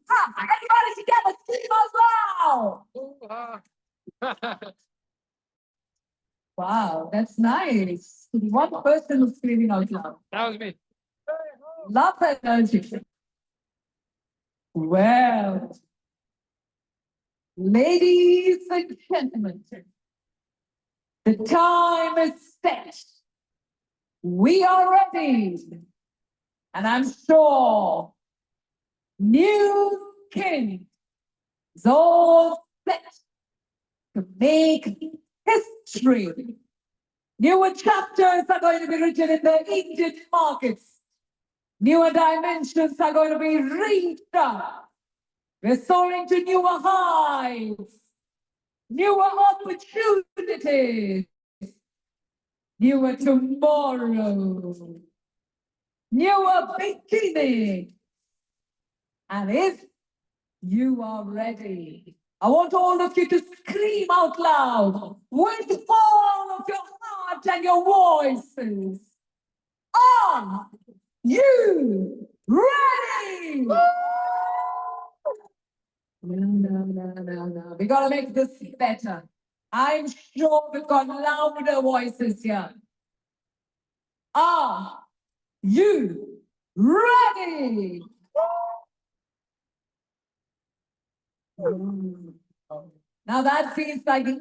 Everybody together, scream out loud. Wow, that's nice. One person was screaming out loud. That was me. Love that energy. Well, ladies and gentlemen, the time is set. We are ready. And I'm sure new king is all set to make history. Newer chapters are going to be written in the Indian markets. Newer dimensions are going to be reached up. We're soaring to newer heights, newer opportunities, newer tomorrow, newer beginning. And if you are ready, I want all of you to scream out loud with all of your heart and your voices. Are you ready? No. We gotta make this better. I'm sure we've got louder voices here. Are you ready? Now that feels like the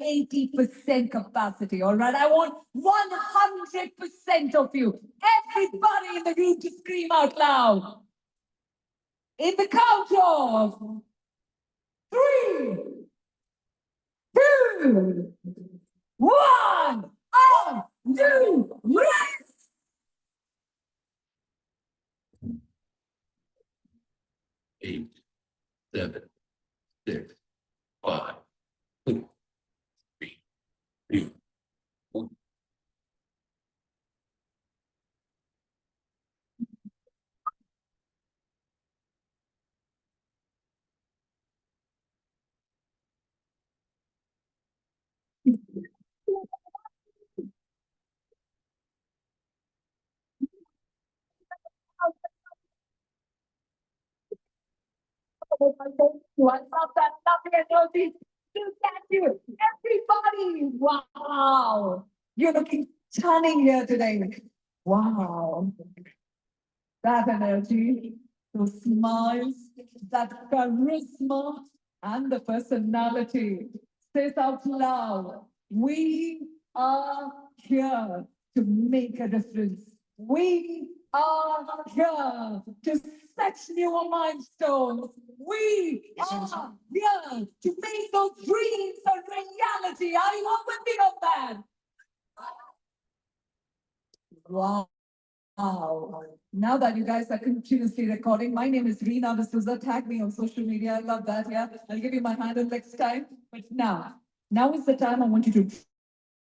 80% capacity, all right? I want 100% of you, everybody in the room to scream out loud. In the count of 3, 2, 1, on, you, rest! 8, 7, 6, 5, 4, 3, 2, 1. What's up, that lovely energy? Look at you, everybody! Wow, you're looking stunning here today. Wow, that energy, those smiles, that charisma, and the personality. Says out loud, we are here to make a difference. We are here to set newer milestones. We are here to make those dreams a reality. Are you up with me on that? Wow. Now that you guys are continuously recording, my name is Reena D'Souza. Tag me on social media. I love that. Yeah, I'll give you my handle next time. But now is the time I want you to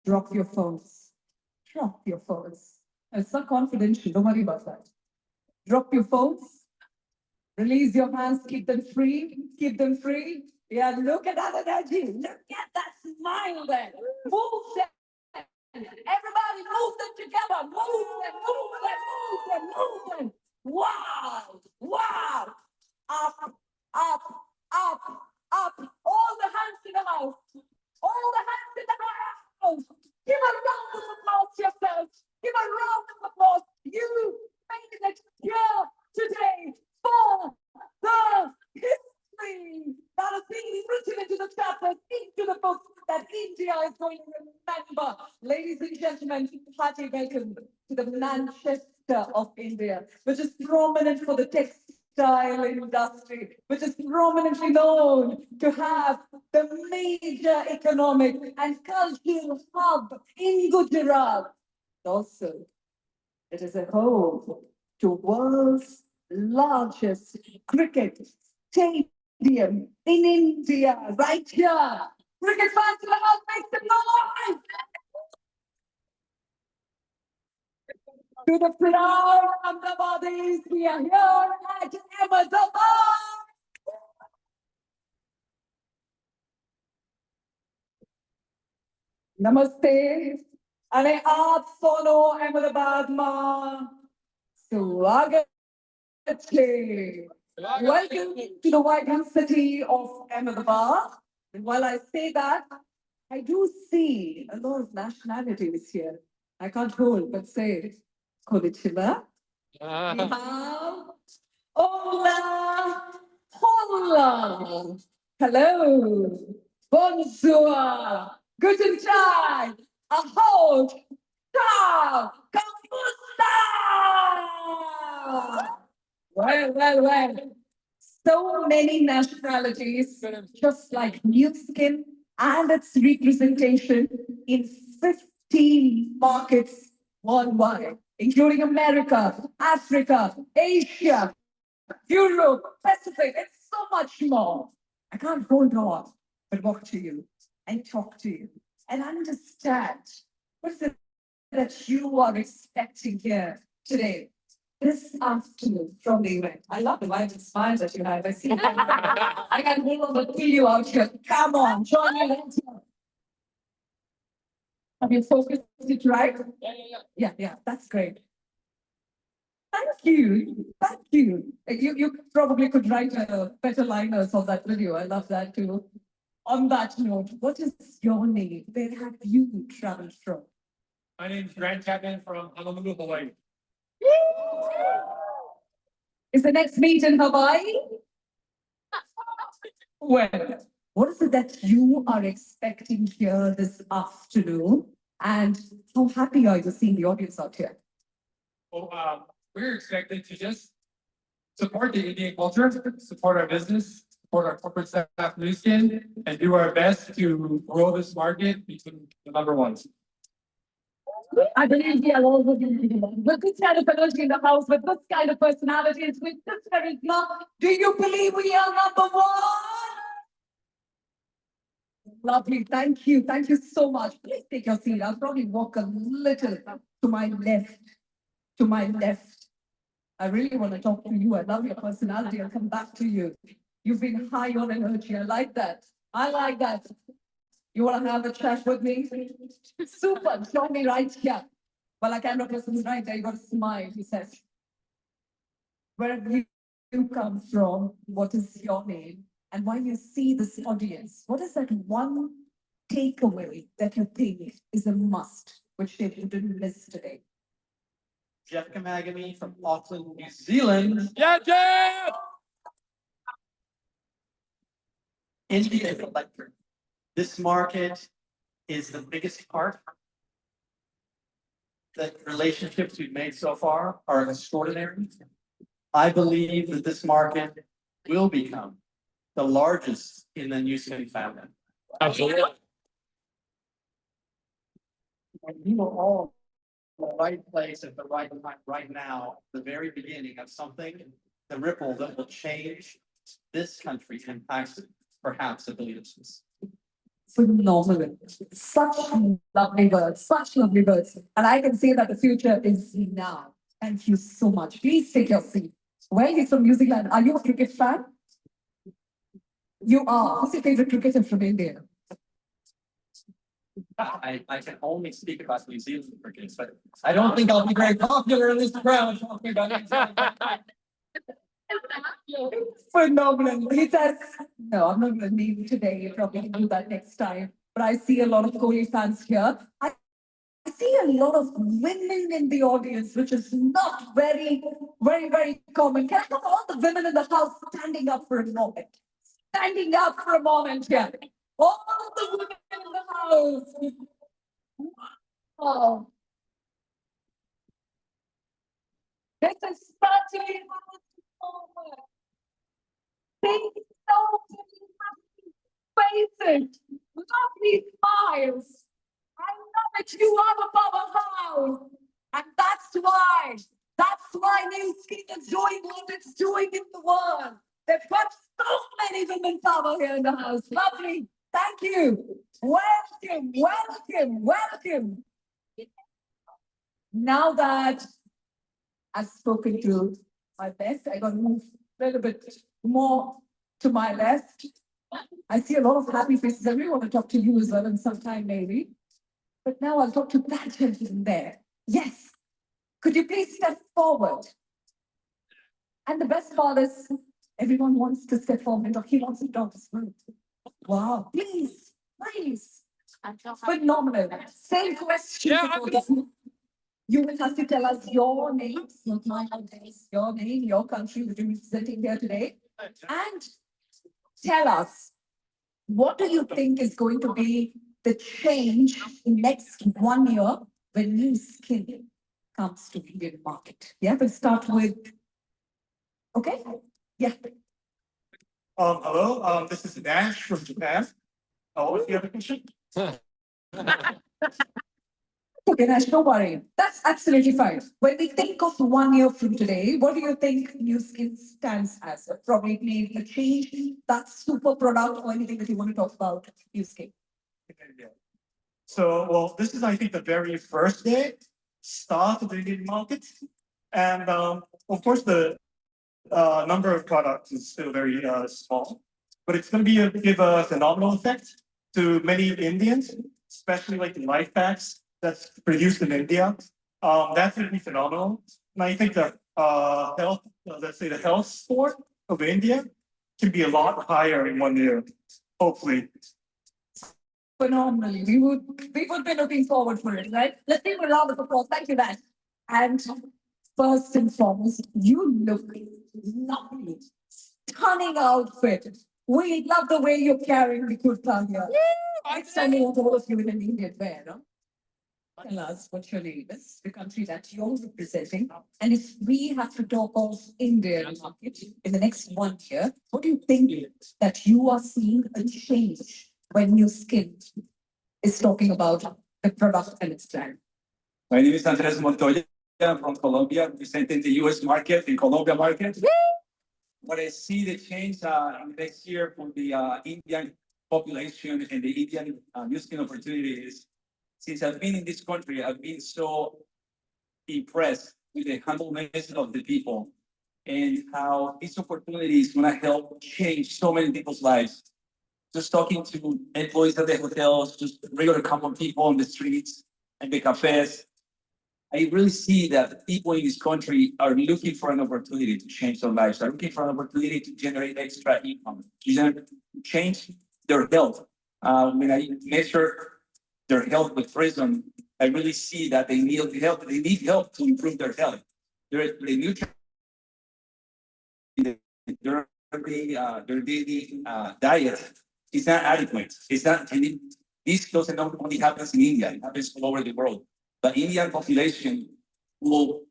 drop your phones. Drop your phones. It's not confidential. Don't worry about that. Drop your phones. Release your hands. Keep them free. Keep them free. Yeah, look at that energy. Look at that smile there. Move them. Everybody move them together. Move them, move them, move them, move them. Wow, wow. Up, up, up, up. All the hands in the house. All the hands in the house. Give a round of applause to yourself. Give a round of applause. You made it here today for the history that is being written into the chapters, into the books that India is going to remember. Ladies and gentlemen, hearty welcome to the Manchester of India, which is prominent for the textile industry, which is prominently known to have the major economic and cultural hub in Gujarat. Also, it is a home to world's largest cricket stadium in India, right here. Cricket fans in the house, make some noise! To the proud Ahmedabadis, we are here at Ahmedabad. Namaste. अरे आप सोनो अहमदाबाद मां स्वागत है Welcome to the vibrant city of Ahmedabad. And while I say that, I do see a lot of nationalities here. I can't hold but say, Konnichiwa. Ni hao. Hola. Hola. Hello. Bonjour. Guten Tag. Ahold. Ciao. Kamusta. Well. So many nationalities, just like New Skin and its representation in 15 markets worldwide, including America, Africa, Asia, Europe, Pacific, and so much more. I can't hold on but walk to you and talk to you and understand what is it that you are expecting here today, this afternoon from the event. I love the vibes and smiles that you have. I see. I can hold on but feel you out here. Come on, join me. Have you focused it right? Yeah, that's great. Thank you. Thank you. You probably could write a better liners on that video. I love that too. On that note, what is your name? Where have you traveled from? My name is Grant Chapman from Honolulu, Hawaii. Is the next meet in Hawaii? Well, what is it that you are expecting here this afternoon? And how happy are you seeing the audience out here? Well, we're expected to just support the Indian culture, support our business, support our corporate staff, New Skin, and do our best to grow this market between the number ones. I believe we are all with this kind of energy in the house, with this kind of personalities, with this charisma. Do you believe we are number one? Lovely. Thank you. Thank you so much. Please take your seat. I'll probably walk a little to my left. To my left. I really want to talk to you. I love your personality. I'll come back to you. You've been high on energy. I like that. I like that. You want to have a chat with me? Super. Show me right here. Well, I camera person is right there. You got to smile. He says, where have you come from? What is your name? And while you see this audience, what is that one takeaway that you think is a must, which they didn't miss today? Jeff Kamagami from Auckland, New Zealand. Yeah, Jeff! India is electric. This market is the biggest part. The relationships we've made so far are extraordinary. I believe that this market will become the largest in the New Skin family. Absolutely. And you are all in the right place at the right time, right now, the very beginning of something, the ripple that will change this country and perhaps a billion. Phenomenal. Such lovely words, such lovely words. And I can say that the future is now. Thank you so much. Please take your seat. Well, he's from New Zealand. Are you a cricket fan? You are. Who's your favorite cricketer from India? I can only speak about New Zealand cricket, but I don't think I'll be very popular in this crowd talking about New Zealand. Phenomenal. He says, no, I'm not going to name today. You probably can do that next time. But I see a lot of Kohli fans here. I see a lot of women in the audience, which is not very common. Can I have all the women in the house standing up for a moment? Standing up for a moment here. All the women in the house. Wow. This is such a moment. Thank you so many faces, lovely smiles. I know that you are the powerhouse. And that's why New Skin is doing what it's doing in the world. They've got so many women power here in the house. Lovely. Thank you. Welcome. Now that I've spoken to my best, I got to move a little bit more to my left. I see a lot of happy faces. I really want to talk to you as well in some time, maybe. But now I'll talk to that gentleman there. Yes. Could you please step forward? And the best part is, Everyone wants to step forward or he wants to talk to us. Wow, please, please. Phenomenal. Same question. You will have to tell us your names, your name, your country that you're representing here today. And tell us, what do you think is going to be the change in next 1 year when new skin comes to Indian market? Yeah, we'll start with, okay? Yeah. Hello, this is Nash from Japan. What's the other question? Okay, Nash, don't worry. That's absolutely fine. When we think of 1 year from today, what do you think new skin stands as? Probably it may a change, that super product or anything that you want to talk about new skin. So, well, this is, I think, the very first day, start of the Indian market. And of course, the number of products is still very small, but it's going to give a phenomenal effect to many Indians, especially like the life packs that's produced in India. That's going to be phenomenal. And I think the health, let's say the health score of India can be a lot higher in 1 year, hopefully. Phenomenally. We would be looking forward for it, right? Let's give a round of applause. Thank you, Nash. And first and foremost, you look lovely. Stunning outfit. We love the way you're carrying the kurta here. It's stunning of all of you in an Indian wear, no? Tell us what your name is, the country that you're representing. And if we have to talk of Indian market in the next 1 year, what do you think that you are seeing a change when New Skin is talking about the product and its brand? My name is Andres Montoya. I'm from Colombia, representing the US market, the Colombia market. What I see the change in the next year for the Indian population and the Indian new skin opportunity is, since I've been in this country, I've been so impressed with the humbleness of the people and how this opportunity is going to help change so many people's lives. Just talking to employees at the hotels, just regular common people on the streets and the cafes, I really see that people in this country are looking for an opportunity to change their lives, are looking for an opportunity to generate extra income, to change their health. When I measure their health with Prism, I really see that they need help. They need help to improve their health. Their nutrition, their daily diet is not adequate. It's not. And this doesn't only happens in India. It happens all over the world. The Indian population will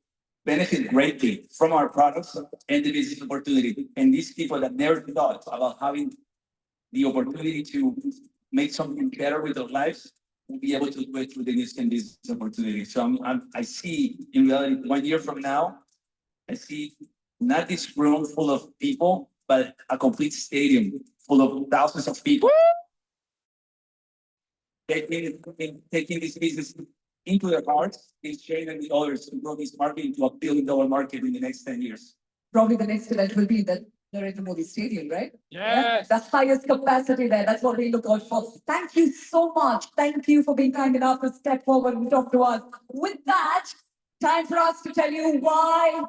benefit greatly from our products and the business opportunity. And these people that never thought about having the opportunity to make something better with their lives will be able to do it through the new skin business opportunity. So I see in reality 1 year from now, I see not this room full of people, but a complete stadium full of thousands of people taking this business into their hearts and sharing it with others to grow this market into $1 billion market in the next 10 years. Probably the next event will be the Narendra Modi Stadium, right? Yes. The highest capacity there. That's what we look out for. Thank you so much. Thank you for being kind enough to step forward and talk to us. With that, time for us to tell you why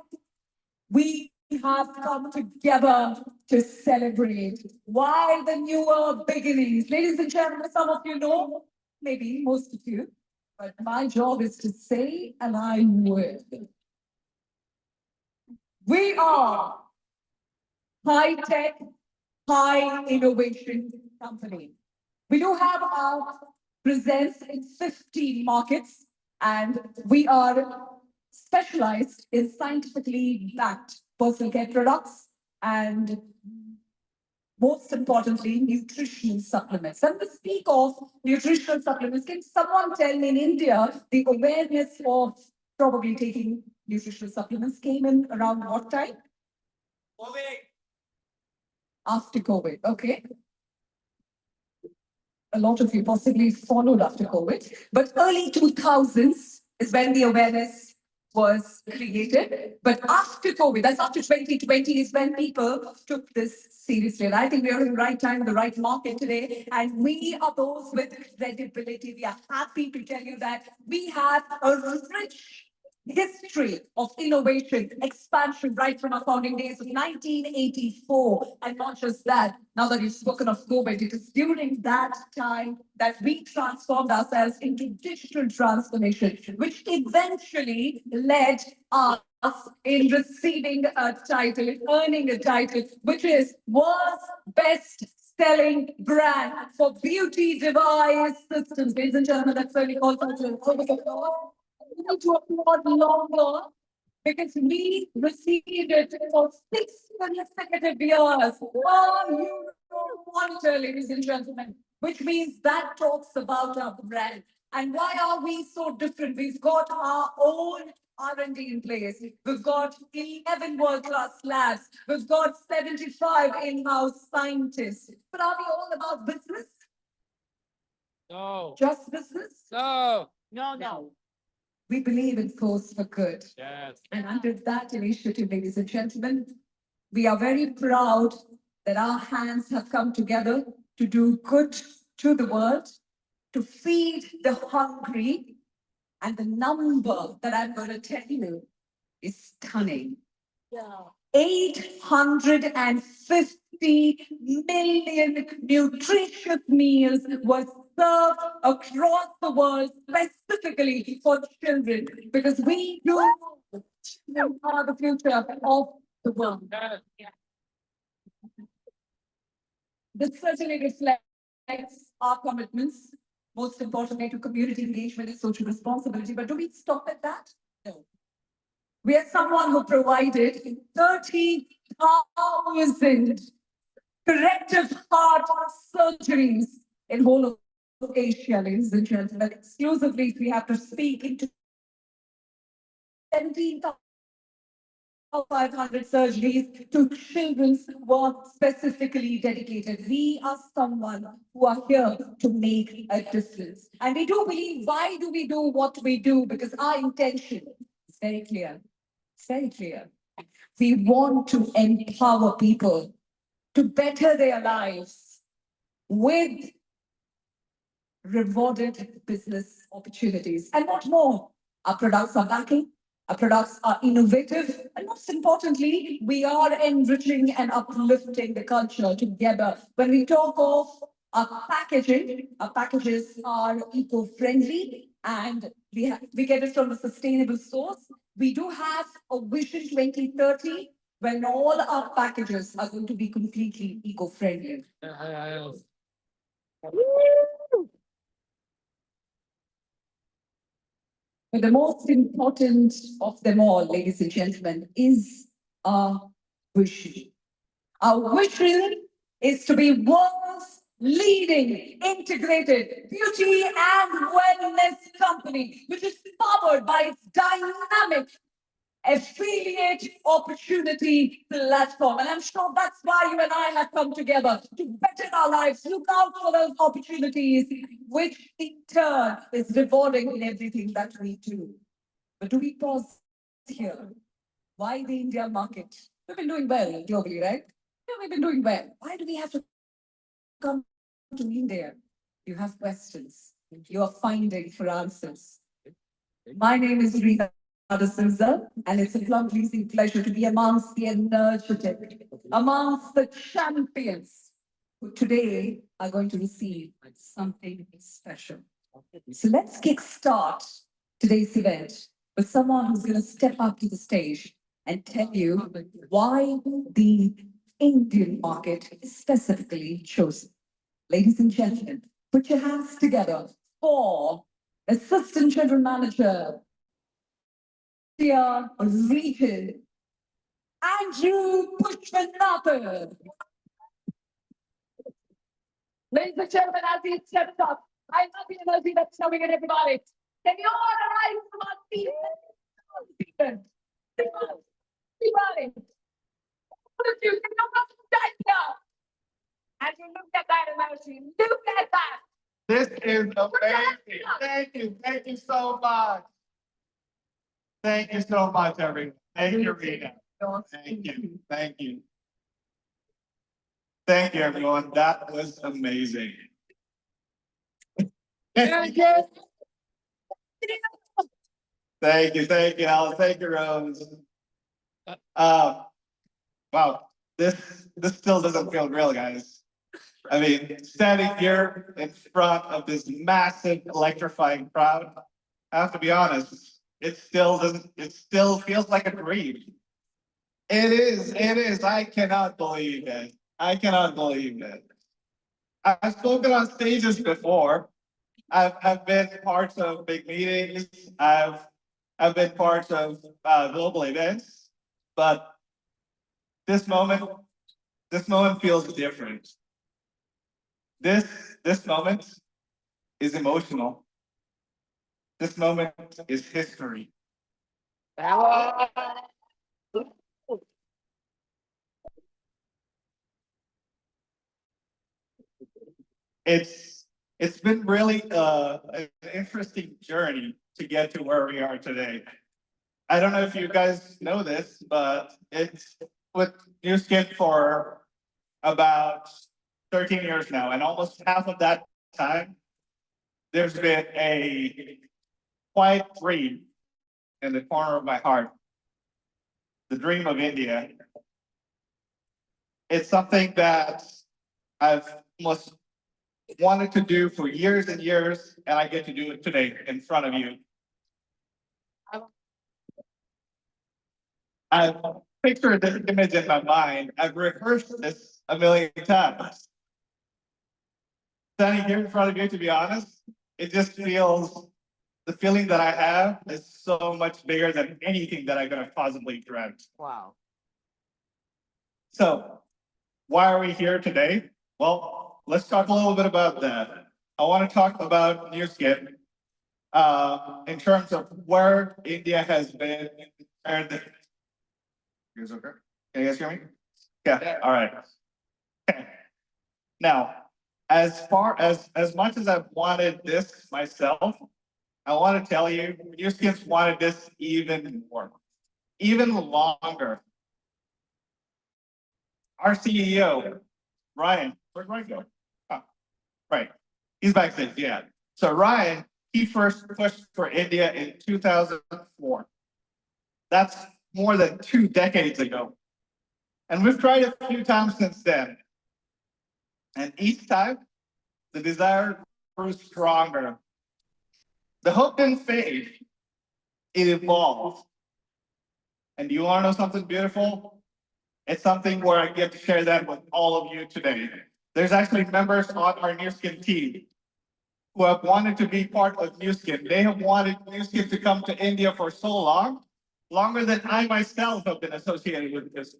we have come together to celebrate. Why the newer beginnings. Ladies and gentlemen, some of you know, maybe most of you, but my job is to say, and I will. We are high-tech, high innovation company. We do have our presence in 15 markets, and we are specialized in scientifically backed personal care products and most importantly, nutritional supplements. When we speak of nutritional supplements, can someone tell me in India the awareness of probably taking nutritional supplements came in around what time? After COVID, okay. A lot of you possibly followed after COVID, but early 2000s is when the awareness was created. But after COVID, that's after 2020 is when people took this seriously. And I think we are in the right time, the right market today. And we are those with credibility. We are happy to tell you that we have a rich history of innovation, expansion right from our founding days of 1984. And not just that, now that you've spoken of COVID, it is during that time that we transformed ourselves into digital transformation, which eventually led us in receiving a title, earning a title, which is world's best selling brand for beauty device systems. Ladies and gentlemen, that's really called for the we need to applaud longer because we received it for 6 consecutive years. Oh, you don't monitor, ladies and gentlemen, which means that talks about our brand. And why are we so different? We've got our own R&D in place. We've got 11 world-class labs. We've got 75 in-house scientists. But are we all about business? No. Just business? No. No. We believe in force for good. Yes. And under that initiative, ladies and gentlemen, we are very proud that our hands have come together to do good to the world, to feed the hungry. And the number that I'm going to tell you is stunning. 850 million nutritious meals were served across the world, specifically for children, because we do know children are the future of the world. Yes. This certainly reflects our commitments, most importantly to community engagement and social responsibility. But do we stop at that? No. We are someone who provided 30,000 corrective heart surgeries in whole of Asia, ladies and gentlemen. Exclusively, we have to speak into 17,500 surgeries to children who are specifically dedicated. We are someone who are here to make a difference. And we do believe, why do we do what we do? Because our intention is very clear. It's very clear. We want to empower people to better their lives with rewarded business opportunities. And what more? Our products are backing, our products are innovative, and most importantly, we are enriching and uplifting the culture together. When we talk of our packaging, our packages are eco-friendly and we get it from a sustainable source. We do have a vision 2030 when all our packages are going to be completely eco-friendly. But the most important of them all, ladies and gentlemen, is our vision. Our vision is to be world's leading integrated beauty and wellness company, which is powered by its dynamic affiliate opportunity platform. And I'm sure that's why you and I have come together to better our lives, look out for those opportunities, which in turn is rewarding in everything that we do. But do we pause here? Why the India market? We've been doing well globally, right? Yeah, we've been doing well. Why do we have to come to India? You have questions. You are finding for answers. My name is Rita D'Souza, and it's a plum-pleasing pleasure to be amongst the energetic, amongst the champions who today are going to receive something special. So let's kickstart today's event with someone who's going to step up to the stage and tell you why the Indian market is specifically chosen. Ladies and gentlemen, put your hands together for Assistant General Manager, India Region, Andrew Pushpanathan. Ladies and gentlemen, as he steps up, I love the energy that's coming in, everybody. Can you all rise from our feet? Everybody. All of you, can you come back now? And you look at that energy. Look at that. This is amazing. Thank you. Thank you so much. Thank you so much, everyone. Thank you, Rita. Thank you. Thank you. Thank you, everyone. That was amazing. Thank you. Thank you, Alan. Thank you, Rose. Wow, this still doesn't feel real, guys. I mean, standing here in front of this massive electrifying crowd, I have to be honest, it still feels like a dream. It is. I cannot believe it. I cannot believe it. I've spoken on stages before. I've been parts of big meetings. I've been part of global events, but this moment, this moment feels different. This this moment is emotional. This moment is history. It's been really an interesting journey to get to where we are today. I don't know if you guys know this, but it's with New Skin for about 13 years now, and almost half of that time, there's been a quiet dream in the corner of my heart, the dream of India. It's something that I've almost wanted to do for years and years, and I get to do it today in front of you. I've pictured this image in my mind. I've rehearsed this a million times. Standing here in front of you, to be honest, it just feels, the feeling that I have is so much bigger than anything that I could have possibly dreamt. Wow. So, why are we here today? Well, let's talk a little bit about that. I want to talk about New Skin in terms of where India has been. You guys okay? Can you guys hear me? Yeah, all right. Okay. Now, as much as I've wanted this myself, I want to tell you, New Skin's wanted this even more, even longer. Our CEO, Ryan, where'd Ryan go? Oh, right, he's backstage, yeah. So Ryan, he first pushed for India in 2004. That's more than 2 decades ago. And we've tried a few times since then. And each time, the desire grew stronger. The hope didn't fade, it evolved. And do you want to know something beautiful? It's something where I get to share that with all of you today. There's actually members on our New Skin team who have wanted to be part of New Skin. They have wanted New Skin to come to India for so long, longer than I myself have been associated with this.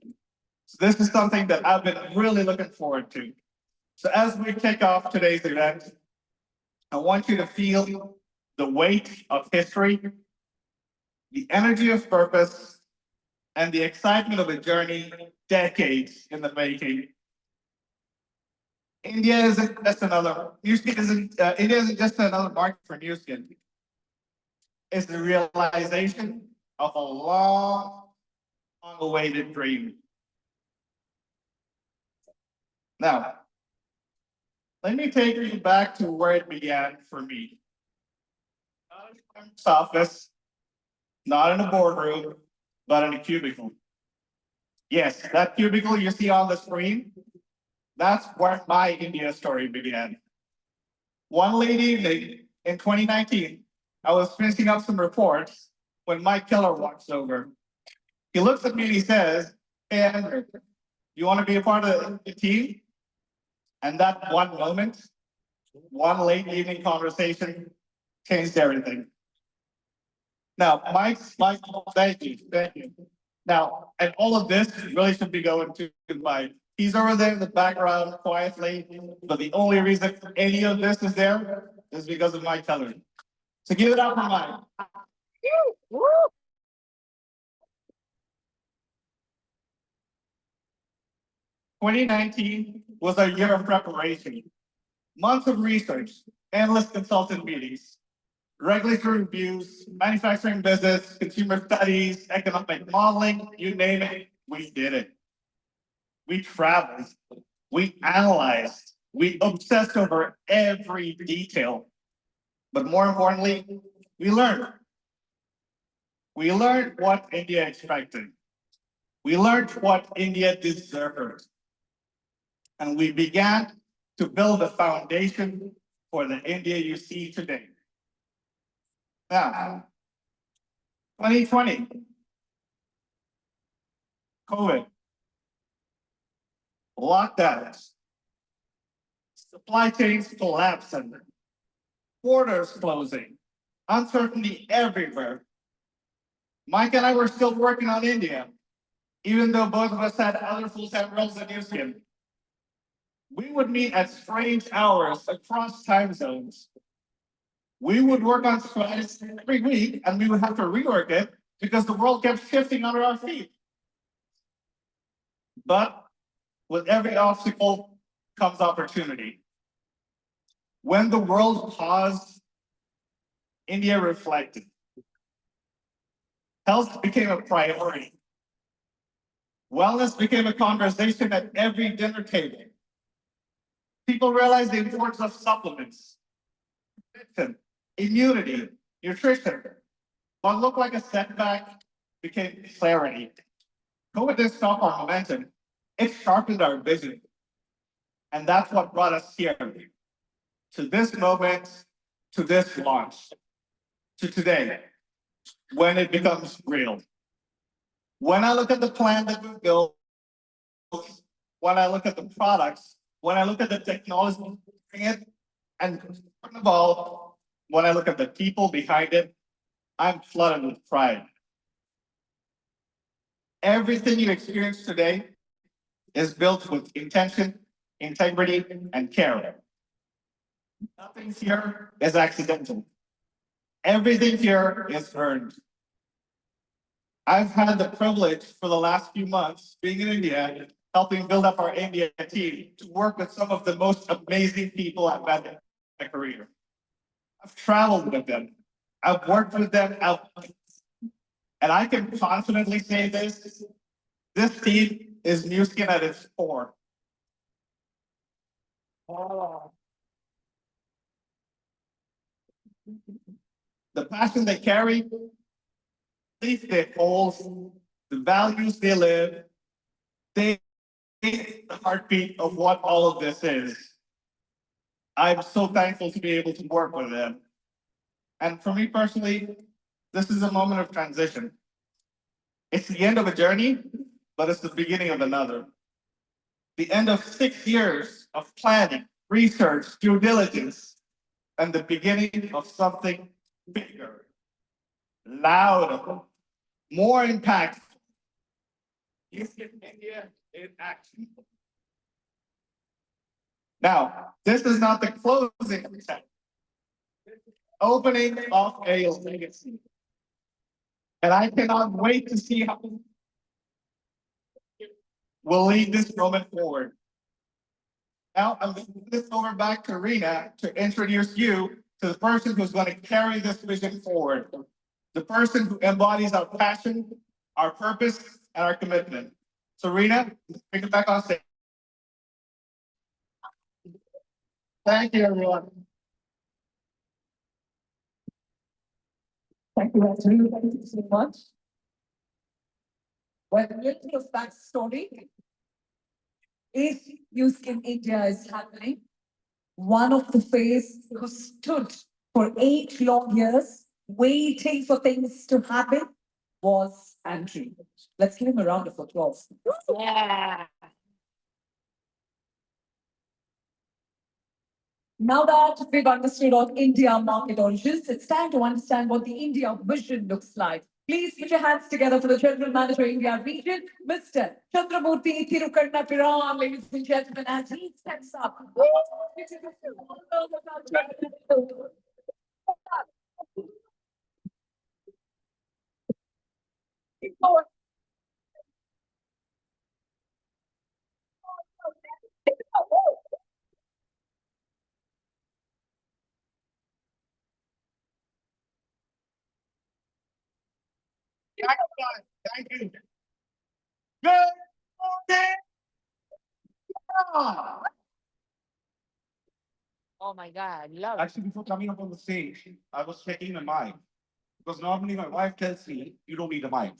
So this is something that I've been really looking forward to. So as we kick off today's event, I want you to feel the weight of history, the energy of purpose, and the excitement of a journey decades in the making. India isn't just another, India isn't just another market for New Skin. It's the realization of a long awaited dream. Now, let me take you back to where it began for me. Not in a clerk's office, not in a boardroom, but in a cubicle. Yes, that cubicle you see on the screen, that's where my India story began. One late evening in 2019, I was finishing up some reports when Mike Keller walks over. He looks at me and he says, "Hey, Andrew, you want to be a part of the team?" And that one moment, one late evening conversation changed everything. Now, Mike, thank you. Now, and all of this really should be going to Mike. He's over there in the background quietly, but the only reason any of this is there is because of Mike Keller. So give it up for Mike. 2019 was a year of preparation, months of research, endless consultant meetings, regulatory reviews, manufacturing business, consumer studies, economic modeling, you name it, we did it. We traveled, we analyzed, we obsessed over every detail. But more importantly, we learned. We learned what India expected. We learned what India deserved. And we began to build a foundation for the India you see today. Now, 2020, COVID, lockdowns, supply chains collapsing, borders closing, uncertainty everywhere. Mike and I were still working on India, even though both of us had other full-time roles at New Skin. We would meet at strange hours across time zones. We would work on strategies every week and we would have to rework it because the world kept shifting under our feet. But with every obstacle comes opportunity. When the world paused, India reflected. Health became a priority. Wellness became a conversation at every dinner table. People realized the importance of supplements, immunity, nutrition. What looked like a setback became clarity. COVID didn't stop our momentum. It sharpened our vision. And that's what brought us here. To this moment, to this launch, to today, when it becomes real. When I look at the plan that we've built, when I look at the products, when I look at the technology, and first of all, when I look at the people behind it, I'm flooded with pride. Everything you experience today is built with intention, integrity, and care. Nothing here is accidental. Everything here is earned. I've had the privilege for the last few months being in India, helping build up our India team to work with some of the most amazing people I've met in my career. I've traveled with them. I've worked with them. And I can confidently say this team is New Skin at its core. The passion they carry, the belief they hold, the values they live, they the heartbeat of what all of this is. I'm so thankful to be able to work with them. And for me personally, this is a moment of transition. It's the end of a journey, but it's the beginning of another. The end of 6 years of planning, research, due diligence, and the beginning of something bigger, louder, more impactful. You get India in action. Now, this is not the closing set. Opening of a legacy. And I cannot wait to see how we'll lead this moment forward. Now, I'm going to give this over back to Rena to introduce you to the person who's going to carry this vision forward. The person who embodies our passion, our purpose, and our commitment. So Rena, bring it back on stage. Thank you, everyone. Thank you, Andrew. Thank you so much. Well, little backstory. If New Skin India is happening, one of the face who stood for 8 long years waiting for things to happen was Andrew. Let's give him a round of applause. Yeah. Now that we've understood what India market origins, it's time to understand what the India vision looks like. Please put your hands together for the General Manager India region, Mr. Chandramurthy Thirukarnapiran, ladies and gentlemen, as he steps up. Thank you. Good morning. Oh my God, love. Actually, before coming up on the stage, I was checking my mind Because normally my wife tells me, you don't need a mic.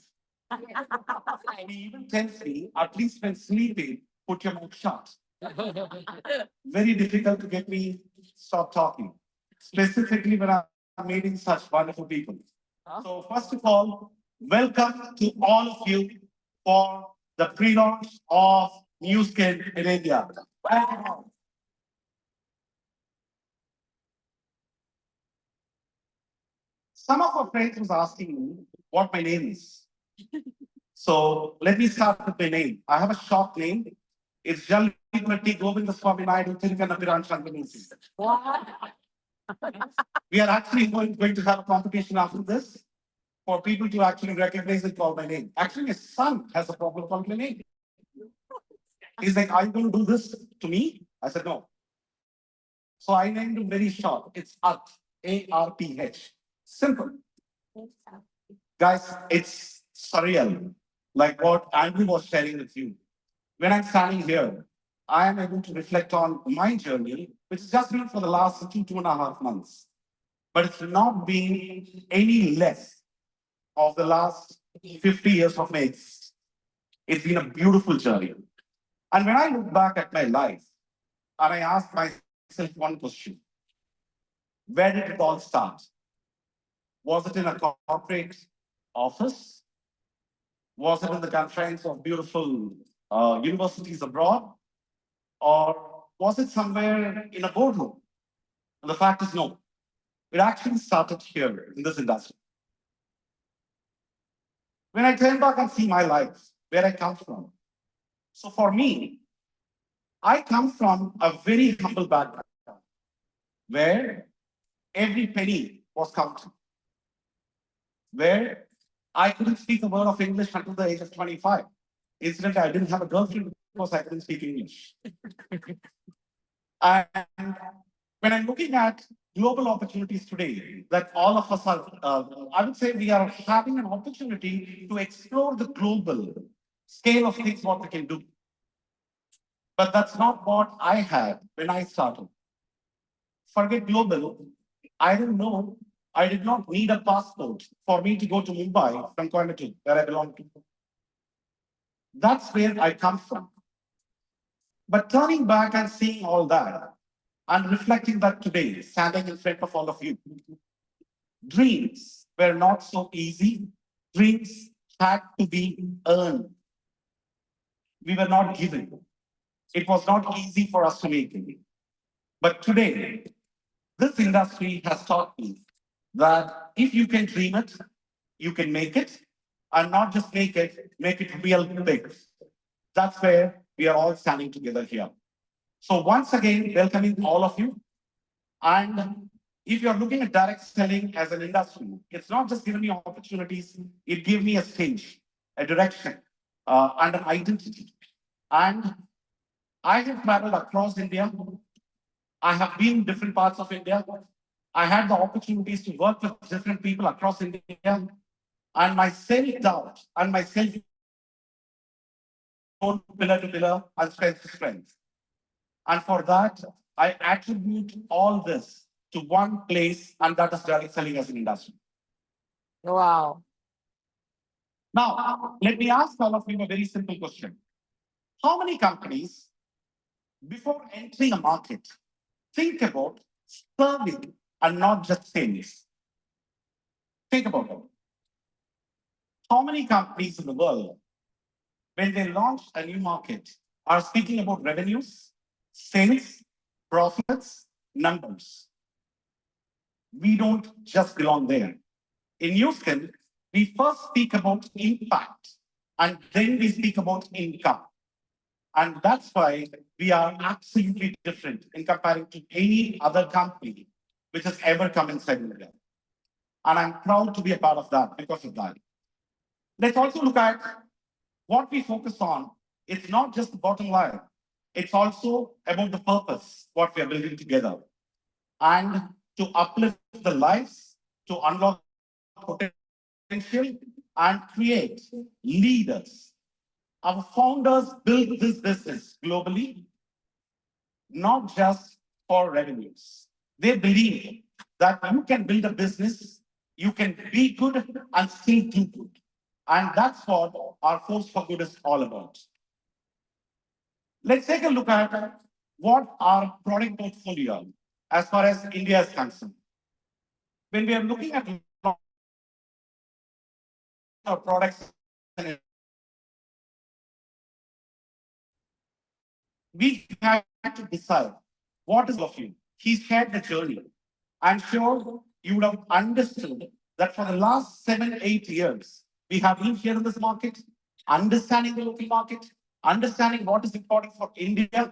She even tells me, at least when sleeping, put your mouth shut. Very difficult to get me stop talking, specifically when I'm meeting such wonderful people. So first of all, welcome to all of you for the pre-launch of New Skin in India. Some of our friends was asking me what my name is. So let me start with my name. I have a short name. It's Jalipati Govindaswamy Naidu Tirukanapiran Shantanusi. We are actually going to have a competition after this for people to actually recognize and call my name. Actually, my son has a problem calling my name. He's like, are you going to do this to me? I said, no. So I named him very short. It's Arth, A-R-P-H. Simple. Guys, it's surreal. Like what Andrew was sharing with you. When I'm standing here, I am able to reflect on my journey, which has just been for the last 2.5 months. But it's not been any less of the last 50 years of my existence. It's been a beautiful journey. And when I look back at my life, and I ask myself one question, where did it all start? Was it in a corporate office? Was it in the confines of beautiful universities abroad? Or was it somewhere in a boardroom? And the fact is no. It actually started here in this industry. When I turn back and see my life, where I come from. So for me, I come from a very humble background where every penny was counted, where I couldn't speak a word of English until the age of 25. Incidentally, I didn't have a girlfriend because I couldn't speak English. And when I'm looking at global opportunities today, that all of us are, I would say we are having an opportunity to explore the global scale of things, what we can do. But that's not what I had when I started. Forget global. I didn't know. I did not need a passport for me to go to Mumbai from Coimbatore, where I belong to. That's where I come from. But turning back and seeing all that, and reflecting that today, standing in front of all of you, dreams were not so easy. Dreams had to be earned. We were not given. It was not easy for us to make it. But today, this industry has taught me that if you can dream it, you can make it, and not just make it real big. That's where we are all standing together here. So once again, welcoming all of you. And if you're looking at direct selling as an industry, it's not just giving me opportunities, it gave me a stage, a direction, and an identity. And I have traveled across India. I have been in different parts of India. I had the opportunities to work with different people across India. And my self-doubt and my self pillar to pillar and strength to strength. And for that, I attribute all this to one place, and that is direct selling as an industry. Wow. Now, let me ask all of you a very simple question. How many companies, before entering a market, think about serving and not just sales? Think about it. How many companies in the world, when they launch a new market, are speaking about revenues, sales, profits, numbers? We don't just belong there. In New Skin, we first speak about impact, and then we speak about income. And that's why we are absolutely different in comparing to any other company which has ever come inside India. And I'm proud to be a part of that because of that. Let's also look at what we focus on. It's not just the bottom line. It's also about the purpose, what we are building together. And to uplift the lives, to unlock potential, and create leaders. Our founders built this business globally, not just for revenues. They believe that you can build a business, you can be good and still do good. And that's what our Force for Good is all about. Let's take a look at what our product portfolio as far as India is concerned. When we are looking at our products, we have to decide what is of you. He's shared the journey. I'm sure you would have understood that for the last 7, 8 years, we have been here in this market, understanding the local market, understanding what is important for India,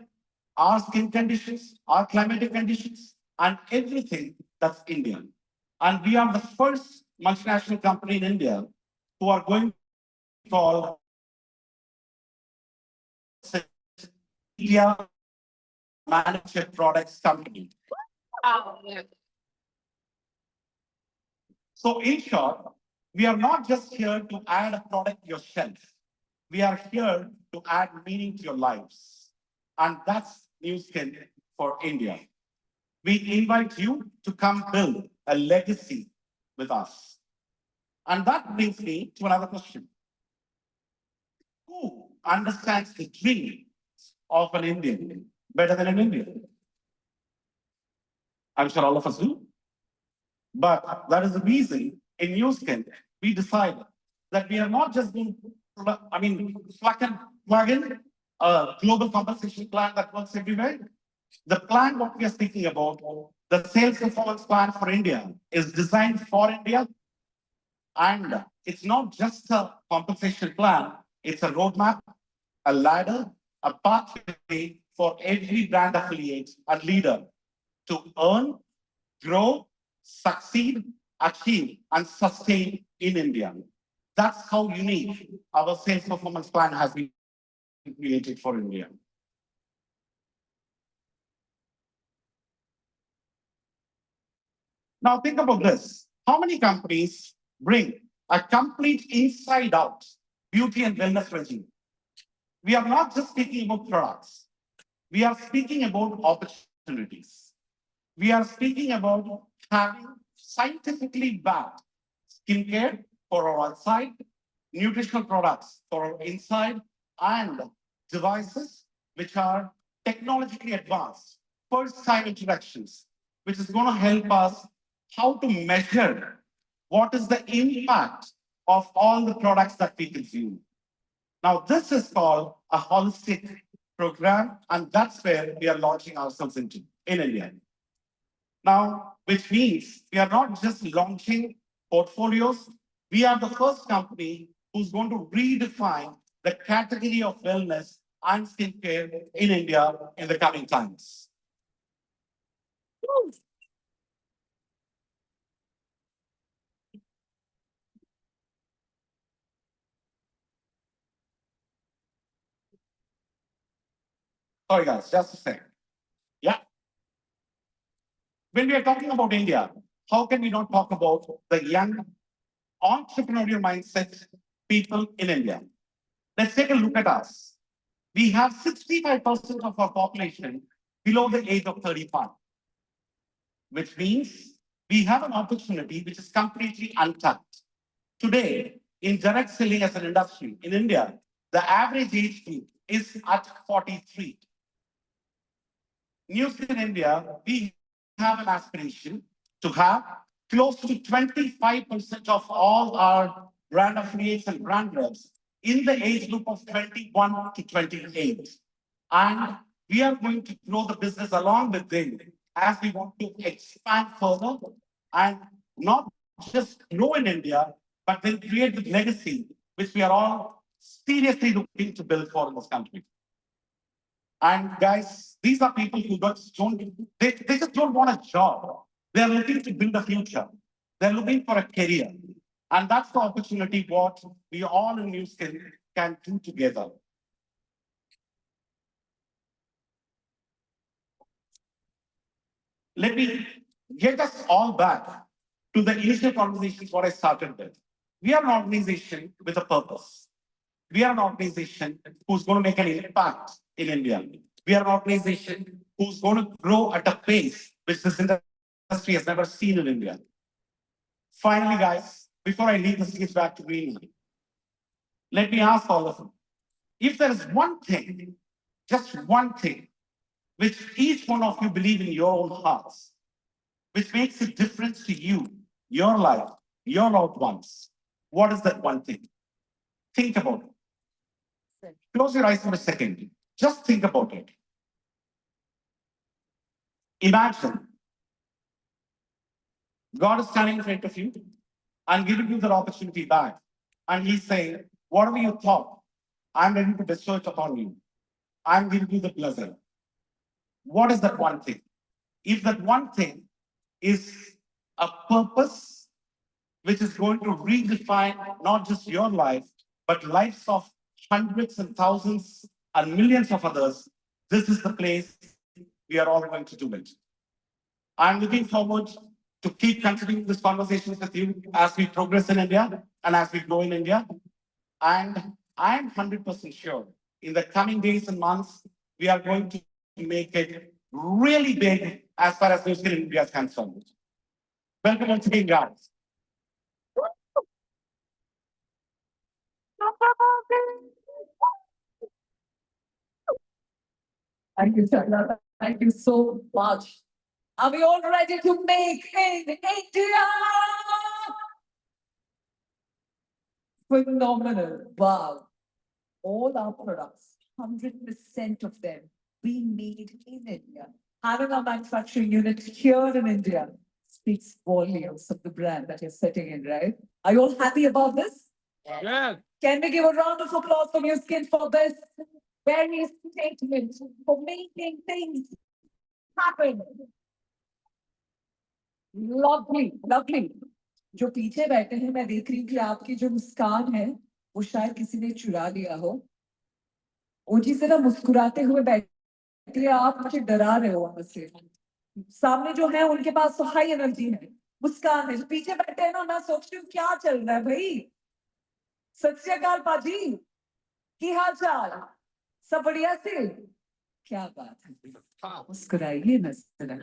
our skin conditions, our climatic conditions, and everything that's Indian. And we are the first multinational company in India who are going to call India Manufactured Products Company. Wow. Yeah. So in short, we are not just here to add a product to your shelf. We are here to add meaning to your lives. And that's New Skin for India. We invite you to come build a legacy with us. And that brings me to another question. Who understands the dream of an Indian better than an Indian? I'm sure all of us do. But that is the reason in New Skin, we decided that we are not just going to, plug in a global compensation plan that works everywhere. The plan, what we are speaking about, the sales performance plan for India, is designed for India. And it's not just a compensation plan, it's a roadmap, a ladder, a pathway for every brand affiliate and leader to earn, grow, succeed, achieve, and sustain in India. That's how unique our sales performance plan has been created for India. Now think about this. How many companies bring a complete inside out beauty and wellness regime? We are not just speaking about products. We are speaking about opportunities. We are speaking about having scientifically backed skincare for our outside, nutritional products for our inside, and devices which are technologically advanced, first time introductions, which is going to help us how to measure what is the impact of all the products that we consume. Now, this is called a holistic program, and that's where we are launching ourselves into in India. Now, which means we are not just launching portfolios, we are the first company who's going to redefine the category of wellness and skincare in India in the coming times. Sorry, guys, just a second. Yeah. When we are talking about India, how can we not talk about the young entrepreneurial mindset people in India? Let's take a look at us. We have 65% of our population below the age of 35, which means we have an opportunity which is completely untapped. Today, in direct selling as an industry in India, the average age group is at 43. New Skin India, we have an aspiration to have close to 25% of all our brand affiliates and brand reps in the age group of 21 to 28. And we are going to grow the business along with them as we want to expand further and not just grow in India, but then create the legacy which we are all seriously looking to build for in this country. And guys, these are people who they just don't want a job. They're looking to build a future. They're looking for a career. And that's the opportunity what we all in New Skin can do together. Let me get us all back to the initial conversations what I started with. We are an organization with a purpose. We are an organization who's going to make an impact in India. We are an organization who's going to grow at a pace which this industry has never seen in India. Finally, guys, before I leave the stage back to Green, let me ask all of you, if there is one thing, just one thing, which each one of you believe in your own hearts, which makes a difference to you, your life, your loved ones, what is that one thing? Think about it. Close your eyes for a second. Just think about it. Imagine God is standing in front of you and giving you that opportunity back. And He's saying, whatever you thought, I'm ready to bestow it upon you. I'm giving you the blessing. What is that one thing? If that one thing is a purpose which is going to redefine not just your life, but lives of hundreds and thousands and millions of others, this is the place we are all going to do it. I'm looking forward to keep continuing this conversations with you as we progress in India and as we grow in India. And I'm 100% sure in the coming days and months, we are going to make it really big as far as music in India is concerned. Welcome once again, guys. Thank you, Chandra. Thank you so much. Are we all ready to make in India? Phenomenal. Wow. All our products, 100% of them being made in India. Having a manufacturing unit here in India speaks volumes of the brand that you're setting in, right? Are you all happy about this? Yeah. Can we give a round of applause for New Skin for this very statement for making things happen? Lovely, lovely. जो पीछे बैठे हैं मैं देख रही हूँ कि आपकी जो मुस्कान है वो शायद किसी ने चुरा लिया हो। ऊंची से ना मुस्कुराते हुए बैठे आप मुझे डरा रहे हो हमसे। सामने जो है उनके पास तो हाई एनर्जी है, मुस्कान है। जो पीछे बैठे हैं ना मैं सोच रही हूँ क्या चल रहा है भाई। सत श्री अकाल पाजी, की हाल चाल? सब बढ़िया से? क्या बात है, मुस्कुराइए ना जरा।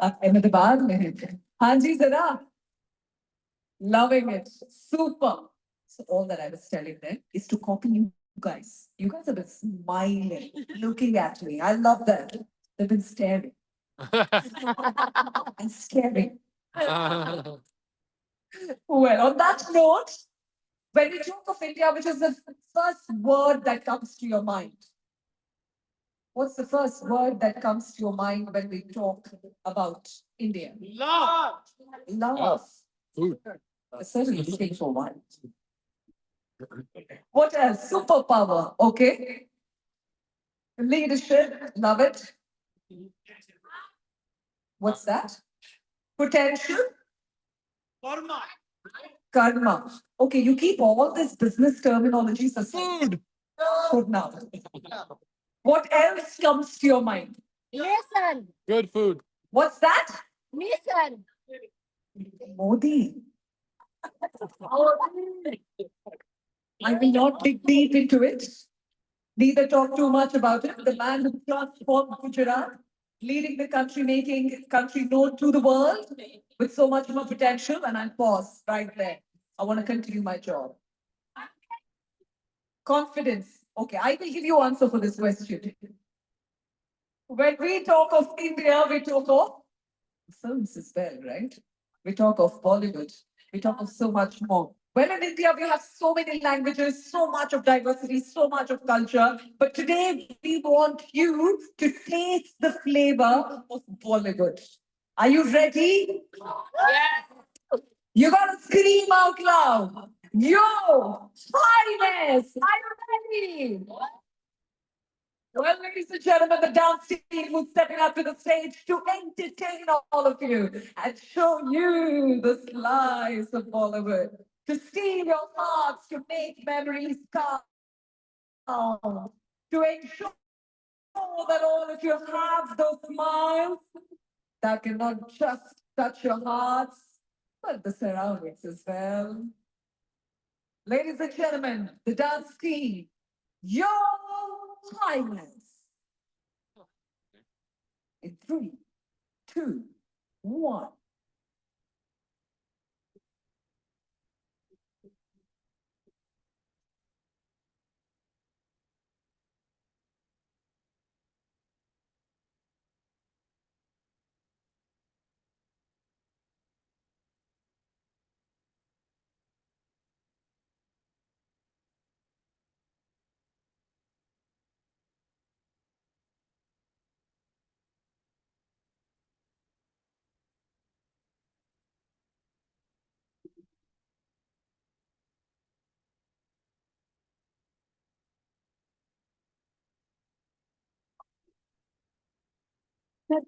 आप अहमदाबाद में हैं? हाँ जी जरा। Loving it. Super. So all that I was telling them is to copy you guys. You guys have been smiling, looking at me. I love that. They've been staring and staring. Well, on that note, when we talk of India, which is the first word that comes to your mind? What's the first word that comes to your mind when we talk about India? Love. Love. Food. Certainly looking for one. What else? Superpower. Okay. Leadership. Love it. What's that? Potential. Karma. Karma. Okay, you keep all this business terminology. Food. Food now. What else comes to your mind? Listen. Good food. What's that? Listen. Modi. I will not dig deep into it. Neither talk too much about it. The man who transformed Gujarat, leading the country, making country known to the world with so much more potential. And I'll pause right there. I want to continue my job. Confidence. Okay, I will give you answer for this question. When we talk of India, we talk of films as well, right? We talk of Bollywood. We talk of so much more. Well, in India, we have so many languages, so much of diversity, so much of culture. But today, we want you to taste the flavor of Bollywood. Are you ready? Yes. You gotta scream out loud. Yo, Highness, are you ready? Well, ladies and gentlemen, the dance team who's stepping up to the stage to entertain all of you and show you the slice of Bollywood, to steal your hearts, to make memories count, to ensure that all of you have those smiles that cannot just touch your hearts, but the surroundings as well. Ladies and gentlemen, the dance team, Your Highness. In 3, 2, 1. Your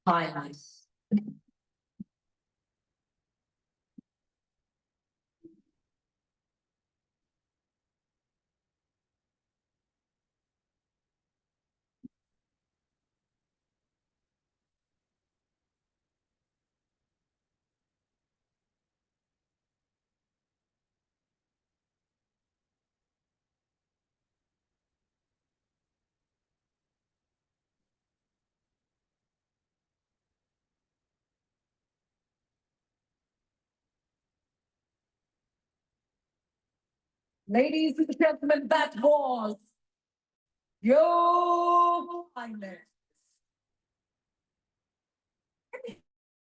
Highness. Ladies and gentlemen, that was Your Highness.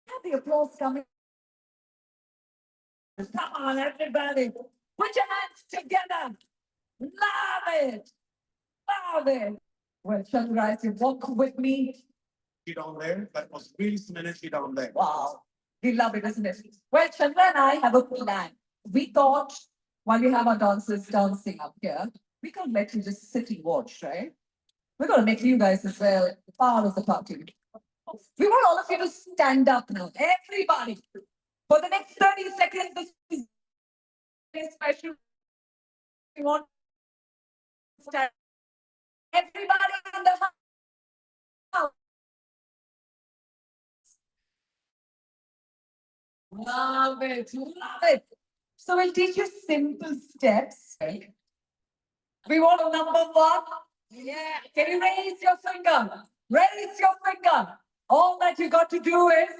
Have the applause coming. Come on, everybody. Put your hands together. Love it. Love it. Well, Chandra, you walk with me. Down there, that was really symmetry down there. Wow. We love it, isn't it? Well, Chandra and I have a plan. We thought while we have our dancers dancing up here, we can't let you just sit and watch, right? We're gonna make you guys as well part of the party. We want all of you to stand up now. Everybody. For the next 30 seconds, this is very special. We want to stand. Everybody in the house. Love it. Love it. So we'll teach you simple steps. Right? We want a number one. Yeah. Can you raise your finger? Raise your finger. All that you got to do is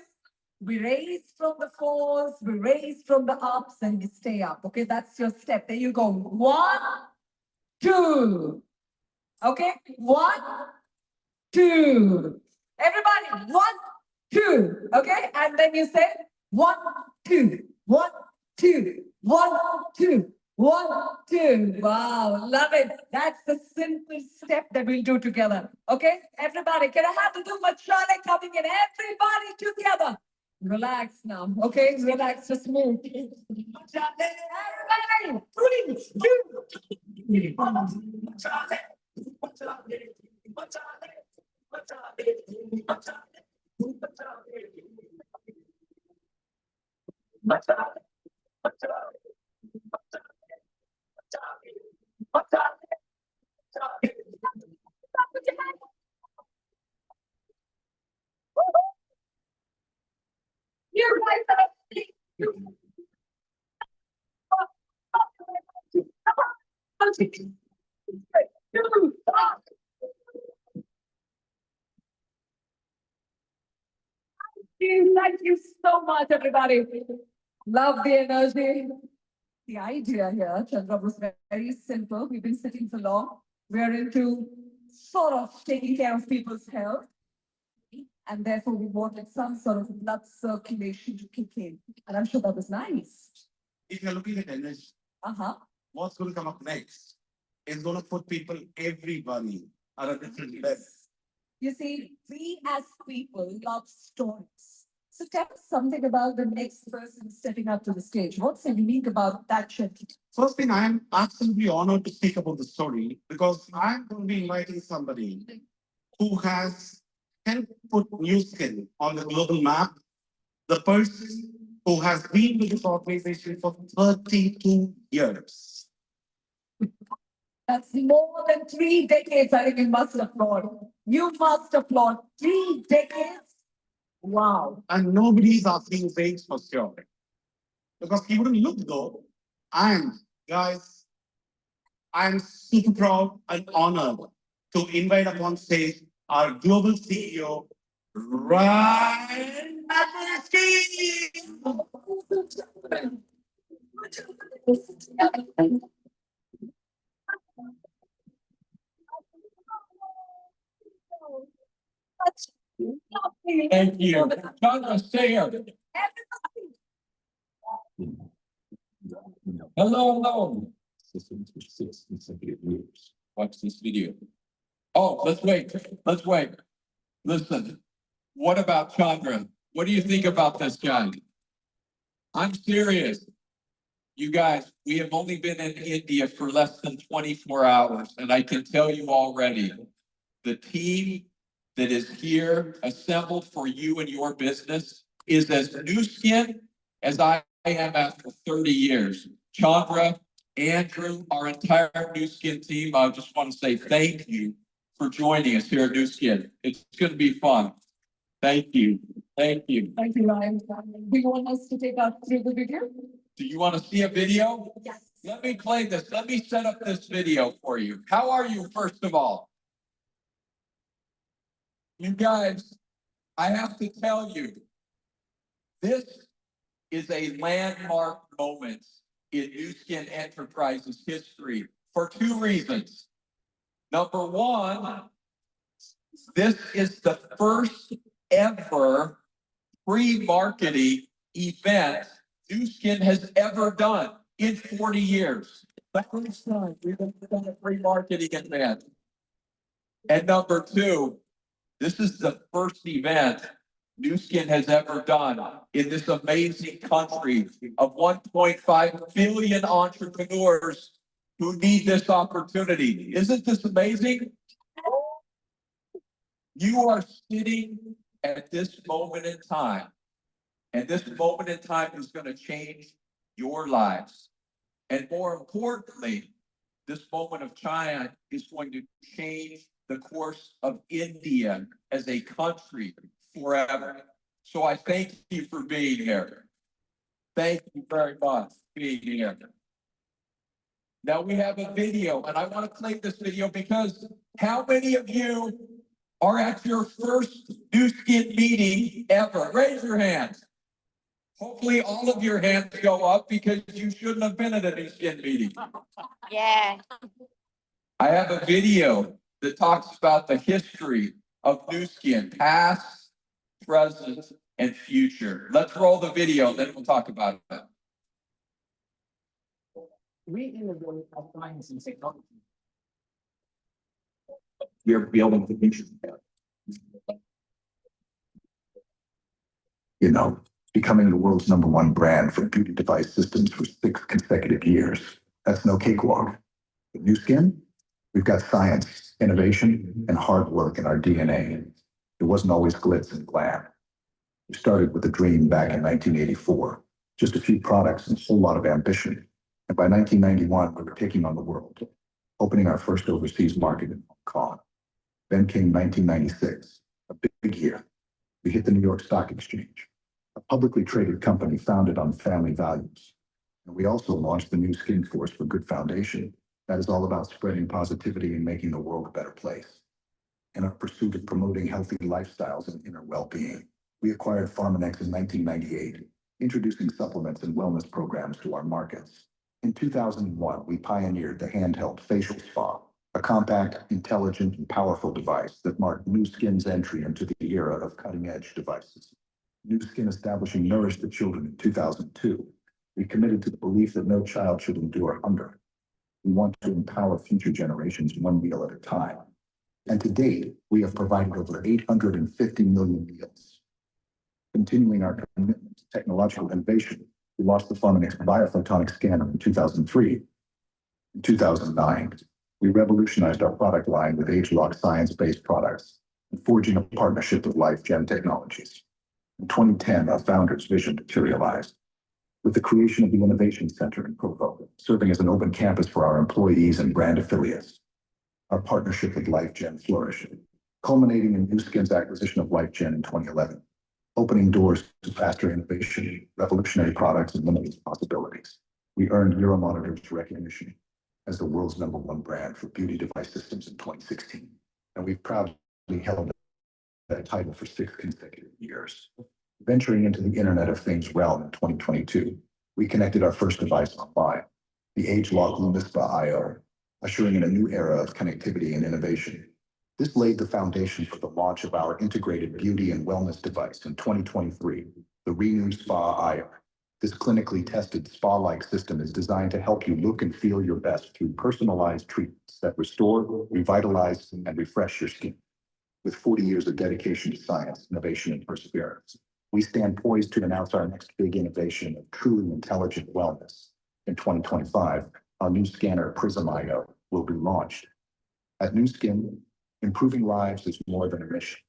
we raise from the fours, we raise from the ups, and we stay up. Okay, that's your step. There you go. 1, 2. Okay, 1, 2. Everybody, 1, 2. Okay, and then you say 1, 2, 1, 2, 1, 2. 1, 2. Wow, love it. That's the simple step that we'll do together. Okay, everybody, can I have the Duma Charlie coming in? Everybody together. Relax now. Okay, relax, just move. Everybody, 3, 2. You guys are Thank you so much, everybody. Love the energy. The idea here, Chandra, was very simple. We've been sitting for long. We're into sort of taking care of people's health. And therefore, we wanted some sort of blood circulation to kick in. And I'm sure that was nice. If you're looking at energy, Uh-huh. what's going to come up next is going to put people, everybody, at a different level. You see, we as people love stories. So tell us something about the next person stepping up to the stage. What's so unique about that shift? First thing, I am absolutely honored to speak about the story because I'm going to be inviting somebody who has helped put New Skin on the global map. The person who has been with this organization for 32 years. That's more than 3 decades. I think you must applaud. You must applaud. 3 decades. Wow. And nobody's asking his age for sure. Because he wouldn't look though. And guys, I'm super proud and honored to invite upon stage our global CEO, Ryan Thank you. Chandra, stay here. Hello, hello. Watch this video. Oh, let's wait. Let's wait. Listen, what about Chandra? What do you think about this guy? I'm serious. You guys, we have only been in India for less than 24 hours, and I can tell you already, the team that is here assembled for you and your business is as new skin as I am after 30 years. Chandra, Andrew, our entire New Skin team, I just want to say thank you for joining us here at New Skin. It's going to be fun. Thank you. Thank you. Thank you, Ryan. Do you want us to take us through the video? Do you want to see a video? Yes. Let me play this. Let me set up this video for you. How are you, first of all? You guys, I have to tell you, this is a landmark moment in New Skin Enterprises history for 2 reasons. Number one, this is the first ever pre-marketing event New Skin has ever done in 40 years. The first time we've done a pre-marketing event. And number 2, this is the first event New Skin has ever done in this amazing country of 1.5 billion entrepreneurs who need this opportunity. Isn't this amazing? You are sitting at this moment in time, and this moment in time is going to change your lives. And more importantly, this moment of China is going to change the course of India as a country forever. So I thank you for being here. Thank you very much for being here. Now we have a video, and I want to play this video because how many of you are at your first New Skin meeting ever? Raise your hands. Hopefully all of your hands go up because you shouldn't have been at a New Skin meeting. Yeah. I have a video that talks about the history of New Skin, past, present, and future. Let's roll the video, then we'll talk about it. We innovate our science and technology. We are building the future. You know, becoming the world's #1 brand for beauty device systems for 6 consecutive years. That's no cakewalk. With New Skin, we've got science, innovation, and hard work in our DNA. It wasn't always glitz and glam. We started with a dream back in 1984, just a few products and a whole lot of ambition. And by 1991, we were taking on the world, opening our first overseas market in Hong Kong. Then came 1996, a big year. We hit the New York Stock Exchange, a publicly traded company founded on family values. And we also launched the New Skin Force for Good Foundation. That is all about spreading positivity and making the world a better place. In our pursuit of promoting healthy lifestyles and inner well-being, we acquired Pharmanex in 1998, introducing supplements and wellness programs to our markets. In 2001, we pioneered the handheld facial spa, a compact, intelligent, and powerful device that marked New Skin's entry into the era of cutting-edge devices. New Skin establishing Nourish the Children in 2002, we committed to the belief that no child should endure hunger. We want to empower future generations one meal at a time. And to date, we have provided over 850 million meals. Continuing our commitment to technological innovation, we launched the Pharmanex biophotonic scanner in 2003. In 2009, we revolutionized our product line with age-lock science-based products and forging a partnership with LifeGen Technologies. In 2010, our founder's vision materialized with the creation of the Innovation Center in Provo, serving as an open campus for our employees and brand affiliates. Our partnership with LifeGen flourished, culminating in New Skin's acquisition of LifeGen in 2011, opening doors to faster innovation, revolutionary products, and limitless possibilities. We earned Euromonitor's recognition as the world's #1 brand for beauty device systems in 2016, and we've proudly held that title for 6 consecutive years. Venturing into the Internet of Things realm in 2022, we connected our first device online, the age-lock LumiSpa IO, ushering in a new era of connectivity and innovation. This laid the foundation for the launch of our integrated beauty and wellness device in 2023, the Renew Spa IO. This clinically tested spa-like system is designed to help you look and feel your best through personalized treatments that restore, revitalize, and refresh your skin. With 40 years of dedication to science, innovation, and perseverance, we stand poised to announce our next big innovation of truly intelligent wellness. In 2025, our new scanner Prism IO will be launched. At New Skin, improving lives is more than a mission.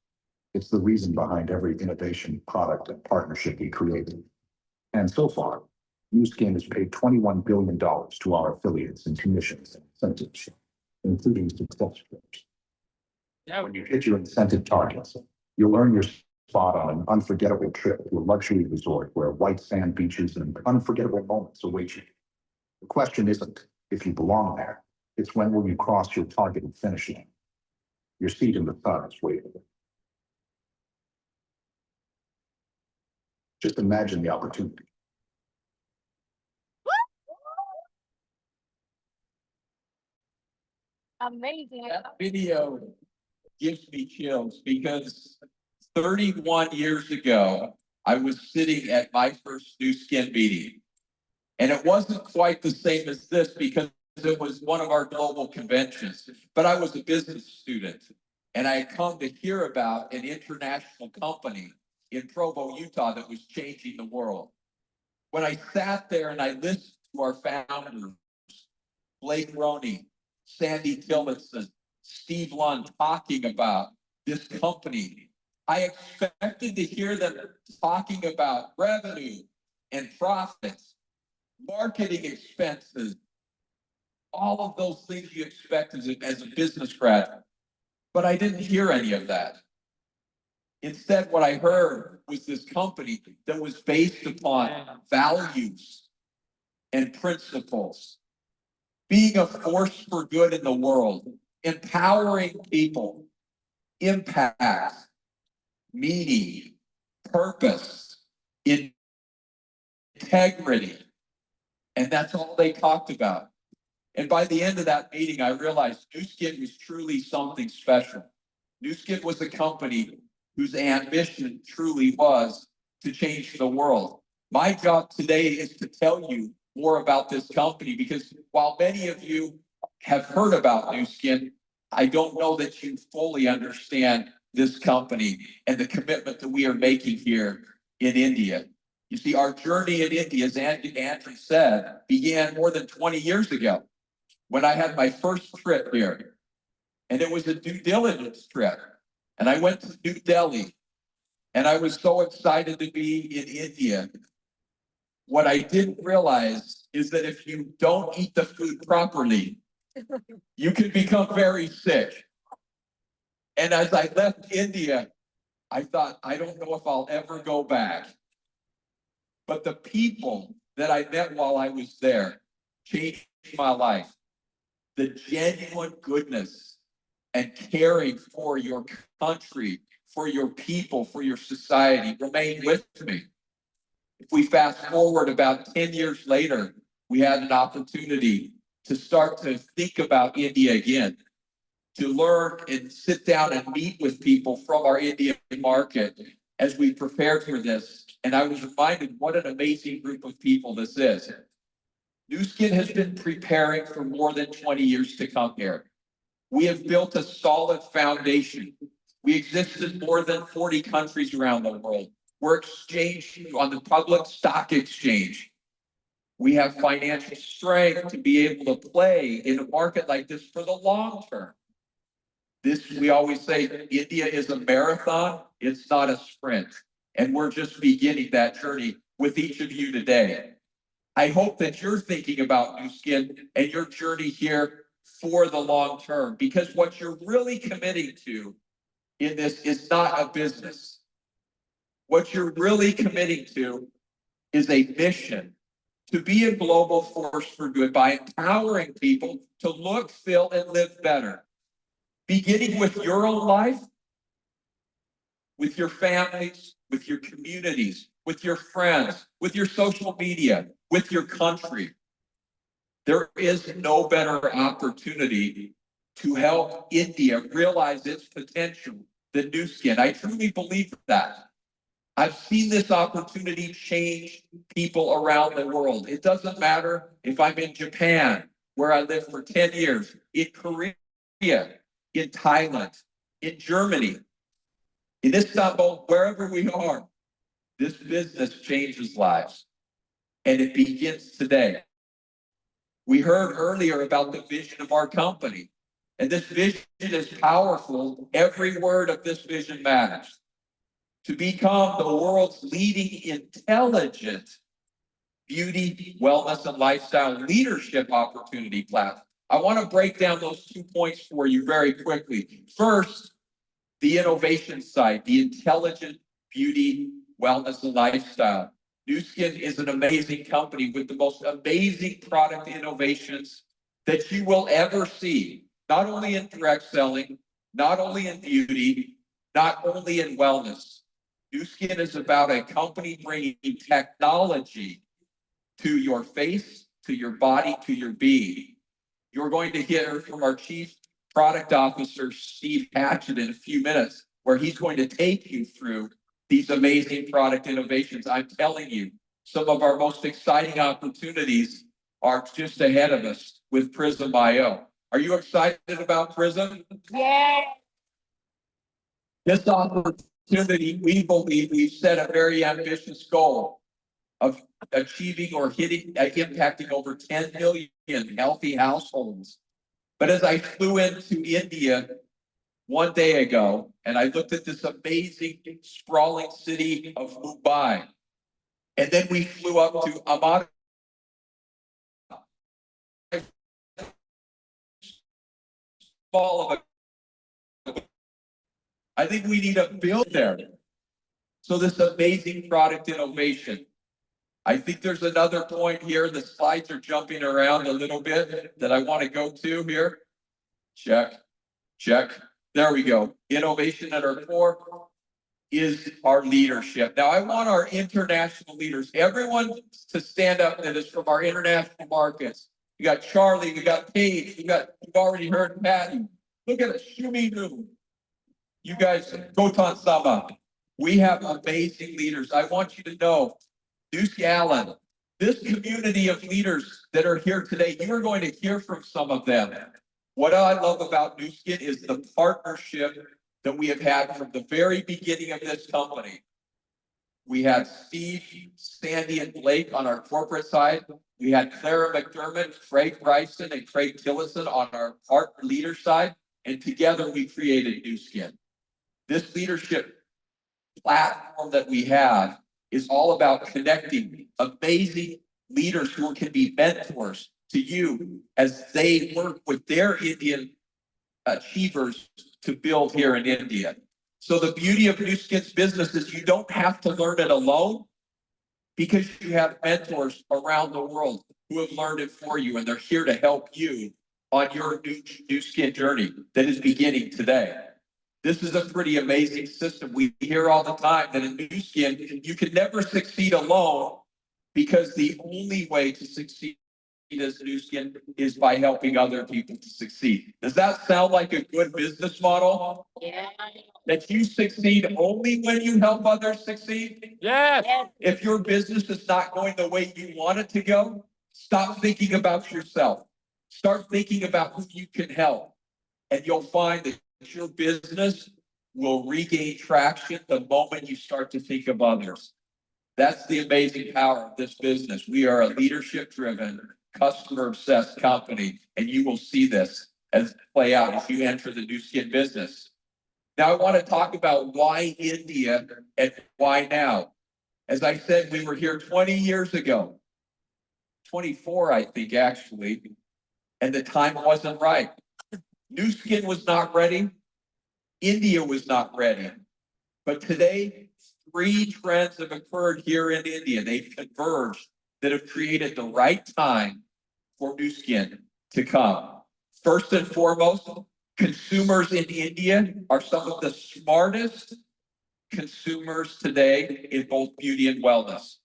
It's the reason behind every innovation, product, and partnership we created. And so far, New Skin has paid $21 billion to our affiliates in commissions and incentives, including success trips. Yeah. When you hit your incentive targets, you'll earn your spot on an unforgettable trip to a luxury resort where white sand beaches and unforgettable moments await you. The question isn't if you belong there, it's when will you cross your targeted finish line. Your seat in the sun is waiting. Just imagine the opportunity. Amazing. That video gives me chills because 31 years ago, I was sitting at my first New Skin meeting. And it wasn't quite the same as this because it was one of our global conventions, but I was a business student and I had come to hear about an international company in Provo, Utah that was changing the world. When I sat there and I listened to our founders, Blake Roney, Sandy Tillotson, Steve Lund talking about this company. I expected to hear them talking about revenue and profits, marketing expenses, all of those things you expect as a business graduate. But I didn't hear any of that. Instead, what I heard was this company that was based upon values and principles, being a force for good in the world, empowering people, impact, meaning, purpose, integrity. And that's all they talked about. And by the end of that meeting, I realized Nu Skin was truly something special. Nu Skin was a company whose ambition truly was to change the world. My job today is to tell you more about this company, because while many of you have heard about Nu Skin, I don't know that you fully understand this company and the commitment that we are making here in India. You see, our journey in India, as Andrew said, began more than 20 years ago when I had my first trip here. And it was a due diligence trip. And I went to New Delhi, and I was so excited to be in India. What I didn't realize is that if you don't eat the food properly, you can become very sick. And as I left India, I thought, I don't know if I'll ever go back. But the people that I met while I was there changed my life. The genuine goodness and caring for your country, for your people, for your society remain with me. If we fast forward about 10 years later, we had an opportunity to start to think about India again, to learn and sit down and meet with people from our Indian market as we prepared for this. And I was reminded what an amazing group of people this is. Nu Skin has been preparing for more than 20 years to come here. We have built a solid foundation. We exist in more than 40 countries around the world. We're exchanged on the public stock exchange. We have financial strength to be able to play in a market like this for the long term. This, we always say, India is a marathon, it's not a sprint. And we're just beginning that journey with each of you today. I hope that you're thinking about Nu Skin and your journey here for the long term, because what you're really committing to in this is not a business. What you're really committing to is a mission to be a global force for good by empowering people to look, feel, and live better. Beginning with your own life, with your families, with your communities, with your friends, with your social media, with your country. There is no better opportunity to help India realize its potential than Nu Skin. I truly believe that. I've seen this opportunity change people around the world. It doesn't matter if I'm in Japan, where I lived for 10 years, in Korea, in Thailand, in Germany, in Istanbul, wherever we are. This business changes lives, and it begins today. We heard earlier about the vision of our company, and this vision is powerful. Every word of this vision matters. To become the world's leading intelligent beauty, wellness, and lifestyle leadership opportunity platform. I want to break down those 2 points for you very quickly. First, the innovation side, the intelligent beauty, wellness, and lifestyle. Nu Skin is an amazing company with the most amazing product innovations that you will ever see, not only in direct selling, not only in beauty, not only in wellness. Nu Skin is about a company bringing technology to your face, to your body, to your being. You're going to hear from our Chief Product Officer, Steve Hatchett, in a few minutes, where he's going to take you through these amazing product innovations. I'm telling you, some of our most exciting opportunities are just ahead of us with Prism.io. Are you excited about Prism? Yeah. This opportunity, we believe we've set a very ambitious goal of achieving or hitting, impacting over 10 million healthy households. But as I flew into India one day ago, and I looked at this amazing sprawling city of Mumbai. And then we flew up to Ahmedabad. I think we need to build there. So this amazing product innovation. I think there's another point here. The slides are jumping around a little bit that I want to go to here. Check, check. There we go. Innovation at our core is our leadership. Now I want our international leaders, everyone to stand up that is from our international markets. We got Charlie, we got Paige, you've already heard Patty. Look at it, Shumi Nu. You guys, Gotan Sama. We have amazing leaders. I want you to know, Deuce Allen, this community of leaders that are here today, you are going to hear from some of them. What I love about Nu Skin is the partnership that we have had from the very beginning of this company. We had Steve, Sandy, and Blake on our corporate side. We had Clara McDermott, Craig Bryson, and Craig Tillison on our partner leader side. And together we created Nu Skin. This leadership platform that we have is all about connecting amazing leaders who can be mentors to you as they work with their Indian achievers to build here in India. So the beauty of Nu Skin's business is you don't have to learn it alone because you have mentors around the world who have learned it for you, and they're here to help you on your Nu Skin journey that is beginning today. This is a pretty amazing system. We hear all the time that in Nu Skin, you can never succeed alone because the only way to succeed as Nu Skin is by helping other people to succeed. Does that sound like a good business model? Yeah. That you succeed only when you help others succeed? Yes. If your business is not going the way you want it to go, stop thinking about yourself. Start thinking about who you can help. And you'll find that your business will regain traction the moment you start to think of others. That's the amazing power of this business. We are a leadership driven, customer obsessed company, and you will see this as play out as you enter the Nu Skin business. Now I want to talk about why India and why now. As I said, we were here 20 years ago, 24, I think, actually, and the time wasn't right. Nu Skin was not ready. India was not ready. But today, 3 trends have occurred here in India. They've converged that have created the right time for Nu Skin to come. First and foremost, consumers in India are some of the smartest consumers today in both beauty and wellness.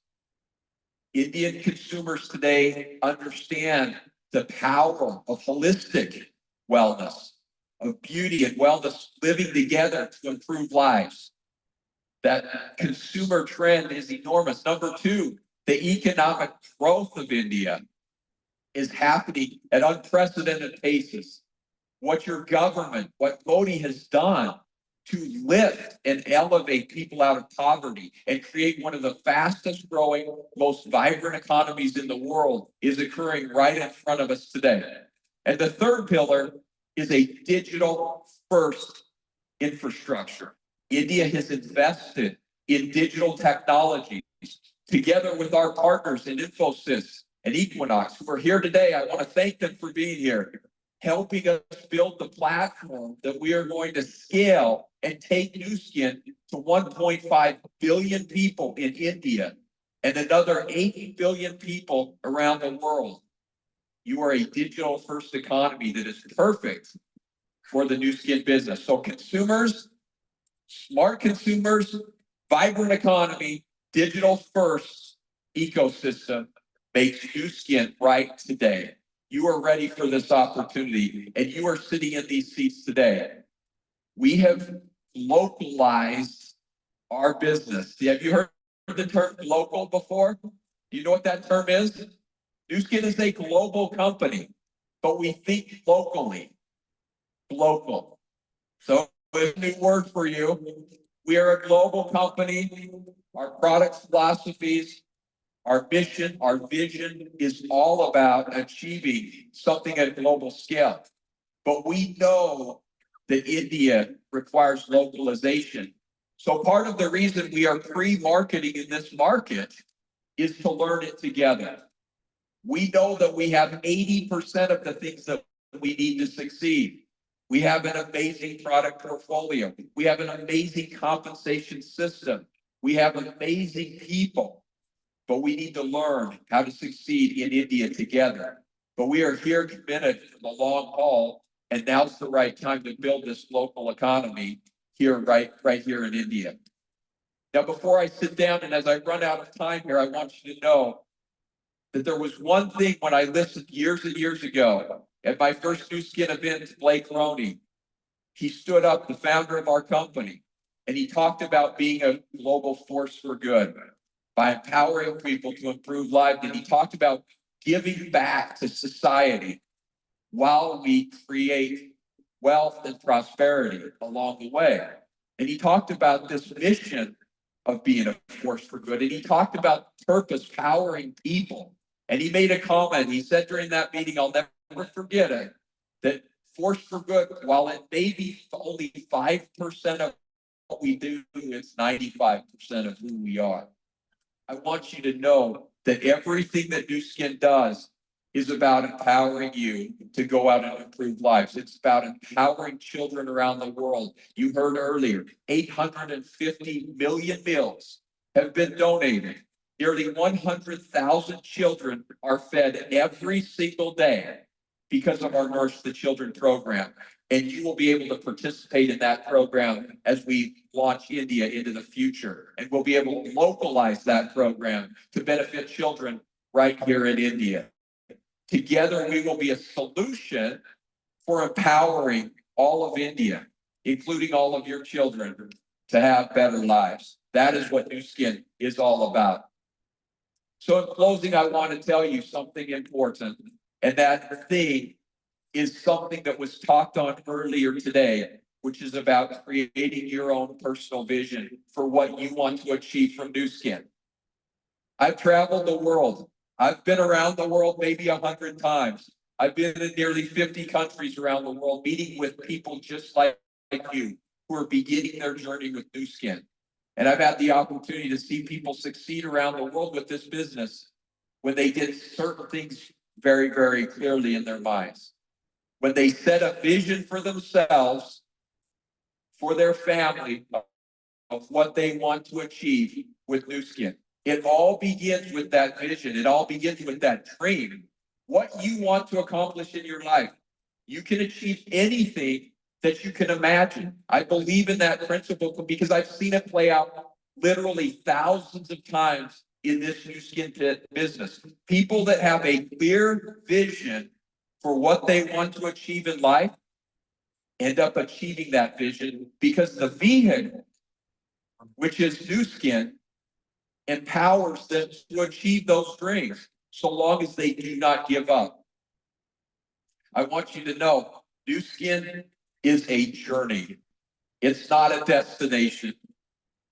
Indian consumers today understand the power of holistic wellness, of beauty and wellness living together to improve lives. That consumer trend is enormous. Number 2, the economic growth of India is happening at unprecedented paces. What your government, what Modi has done to lift and elevate people out of poverty and create one of the fastest growing, most vibrant economies in the world is occurring right in front of us today. And the third pillar is a digital first infrastructure. India has invested in digital technologies together with our partners in Infosys and Equinox who are here today. I want to thank them for being here, helping us build the platform that we are going to scale and take Nu Skin to 1.5 billion people in India and another 8 billion people around the world. You are a digital first economy that is perfect for the Nu Skin business. So consumers, smart consumers, vibrant economy, digital first ecosystem makes Nu Skin right today. You are ready for this opportunity and you are sitting in these seats today. We have localized our business. Have you heard the term local before? Do you know what that term is? Nu Skin is a global company, but we think locally. Local. So a new word for you. We are a global company. Our product philosophies, our mission, our vision is all about achieving something at a global scale. But we know that India requires localization. So part of the reason we are pre-marketing in this market is to learn it together. We know that we have 80% of the things that we need to succeed. We have an amazing product portfolio. We have an amazing compensation system. We have amazing people, but we need to learn how to succeed in India together. But we are here committed for the long haul, and now's the right time to build this local economy here, right here in India. Now, before I sit down and as I run out of time here, I want you to know that there was one thing when I listened years and years ago at my first Nu Skin event to Blake Roney. He stood up, the founder of our company, and he talked about being a global force for good by empowering people to improve lives. And he talked about giving back to society while we create wealth and prosperity along the way. And he talked about this mission of being a force for good. And he talked about purpose, powering people. And he made a comment. He said during that meeting, I'll never forget it, that force for good, while it may be only 5% of what we do, it's 95% of who we are. I want you to know that everything that Nu Skin does is about empowering you to go out and improve lives. It's about empowering children around the world. You heard earlier, 850 million meals have been donated. Nearly 100,000 children are fed every single day because of our Nourish the Children program. And you will be able to participate in that program as we launch India into the future. And we'll be able to localize that program to benefit children right here in India. Together, we will be a solution for empowering all of India, including all of your children, to have better lives. That is what Nu Skin is all about. So in closing, I want to tell you something important, and that thing is something that was talked on earlier today, which is about creating your own personal vision for what you want to achieve from Nu Skin. I've traveled the world. I've been around the world maybe 100 times. I've been in nearly 50 countries around the world, meeting with people just like you who are beginning their journey with Nu Skin. And I've had the opportunity to see people succeed around the world with this business when they did certain things very, very clearly in their minds. When they set a vision for themselves, for their family, of what they want to achieve with Nu Skin. It all begins with that vision. It all begins with that dream. What you want to accomplish in your life. You can achieve anything that you can imagine. I believe in that principle because I've seen it play out literally thousands of times in this Nu Skin business. People that have a clear vision for what they want to achieve in life end up achieving that vision because the vehicle, which is Nu Skin, empowers them to achieve those dreams so long as they do not give up. I want you to know Nu Skin is a journey. It's not a destination.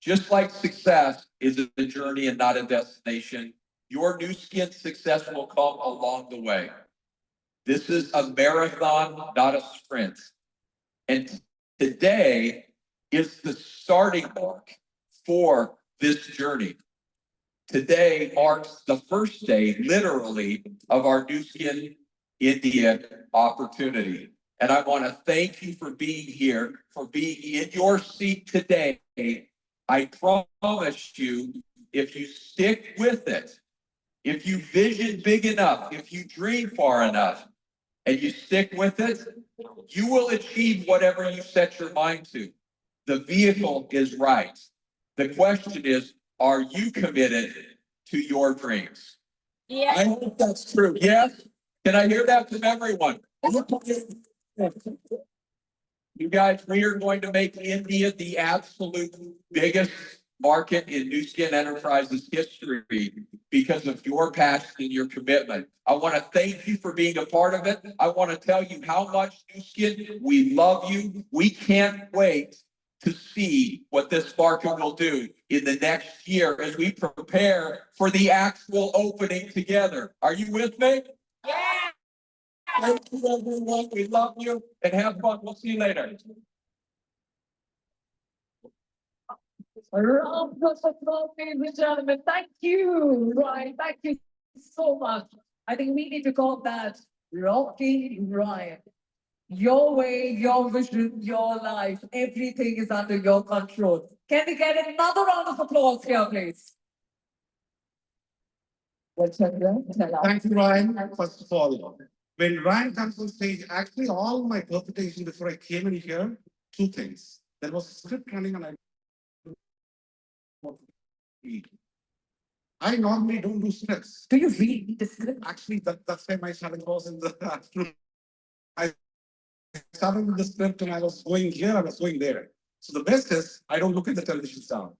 Just like success is a journey and not a destination, your Nu Skin success will come along the way. This is a marathon, not a sprint. And today is the starting mark for this journey. Today marks the first day, literally, of our Nu Skin India opportunity. And I want to thank you for being here, for being in your seat today. I promise you, if you stick with it, if you vision big enough, if you dream far enough, and you stick with it, you will achieve whatever you set your mind to. The vehicle is right. The question is, are you committed to your dreams? Yeah. I hope that's true. Yes? Can I hear that from everyone? You guys, we are going to make India the absolute biggest market in Nu Skin Enterprises history because of your passion and your commitment. I want to thank you for being a part of it. I want to tell you how much Nu Skin, we love you. We can't wait to see what this market will do in the next year as we prepare for the actual opening together. Are you with me? Yeah. Thank you, everyone. We love you and have fun. We'll see you later. A round of applause, ladies and gentlemen. Thank you, Ryan. Thank you so much. I think we need to call that Rocky Ryan. Your way, your vision, your life, everything is under your control. Can we get another round of applause here, please? Well, Chandra, tell us. Thank you, Ryan. First of all, when Ryan comes on stage, actually all my presentation before I came in here, two things. There was a script running and I read. I normally don't do scripts. Do you read the script? Actually, that's why my challenge was in the afternoon. I started with the script and I was going here, I was going there. So the best is I don't look at the television sound.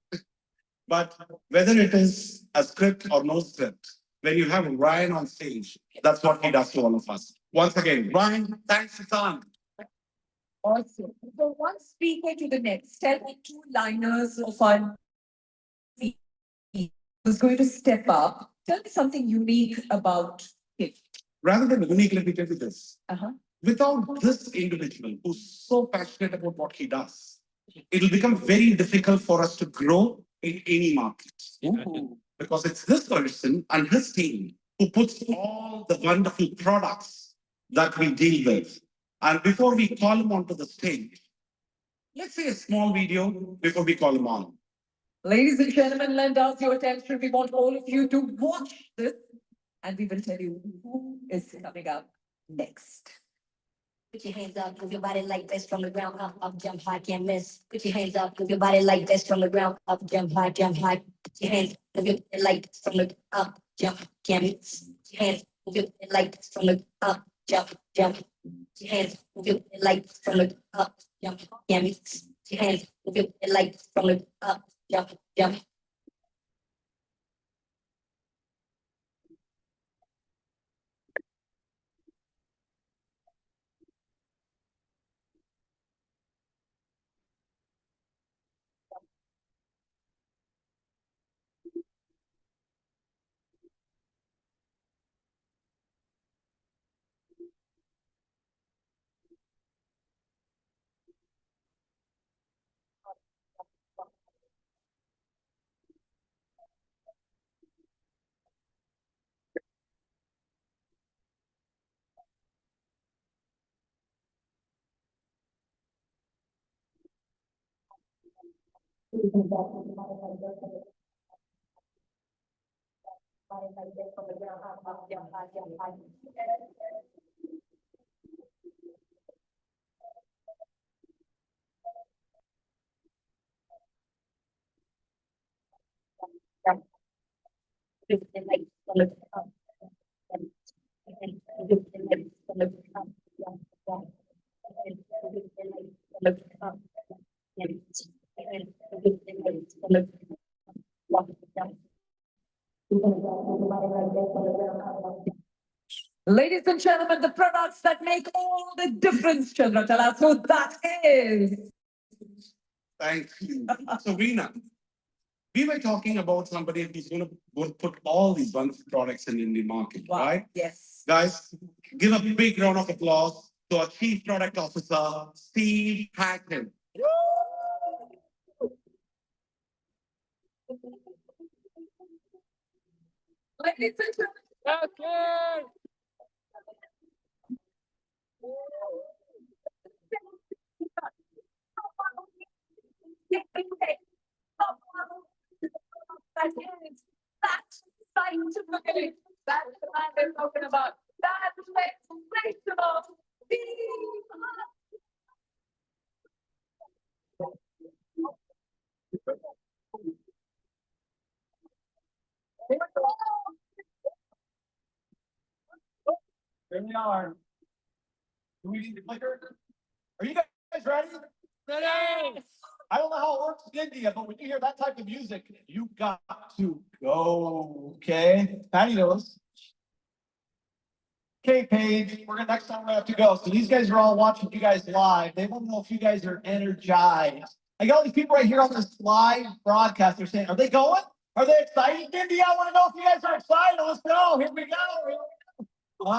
But whether it is a script or no script, when you have Ryan on stage, that's what he does to all of us. Once again, Ryan, thanks a ton. Awesome. So one speaker to the next. Tell me two liners of our who's going to step up. Tell me something unique about him. Rather than unique, let me tell you this. Uh-huh. Without this individual who's so passionate about what he does, it'll become very difficult for us to grow in any market. Ooh. Because it's this person and his team who puts all the wonderful products that we deal with. And before we call him onto the stage, let's say a small video before we call him on. Ladies and gentlemen, lend us your attention. We want all of you to watch this and we will tell you who is coming up next. Put your hands up, move your body like this from the ground up, jump high, can't miss. Put your hands up, move your body like this from the ground up, jump high, jump high. Put your hands, move your body like this from the up, jump, can't miss. Put your hands, move your body like this from the up, jump, jump. Put your hands, move your body like this from the up, jump, can't miss. Put your hands, move your body like this from the up, jump, jump. Ladies and gentlemen, the products that make all the difference, Chandra, tell us who that is. Thank you. So, Reena, we were talking about somebody who's going to put all these wonderful products in the market, Wow. right? Yes. Guys, give a big round of applause to our Chief Product Officer, Steve Hackett. Ladies and gentlemen. That's scientific. That's the man they're talking about. That's sensational. Here we are. Do we need the clicker? Are you guys ready? Ready? I don't know how it works in India, but when you hear that type of music, you got to go. Okay, Patty knows. Okay, Paige, next time we have to go. So these guys are all watching you guys live. They want to know if you guys are energized. I got all these people right here on this live broadcast. They're saying, are they going? Are they excited? India, I want to know if you guys are excited. Let's go. Here we go. Come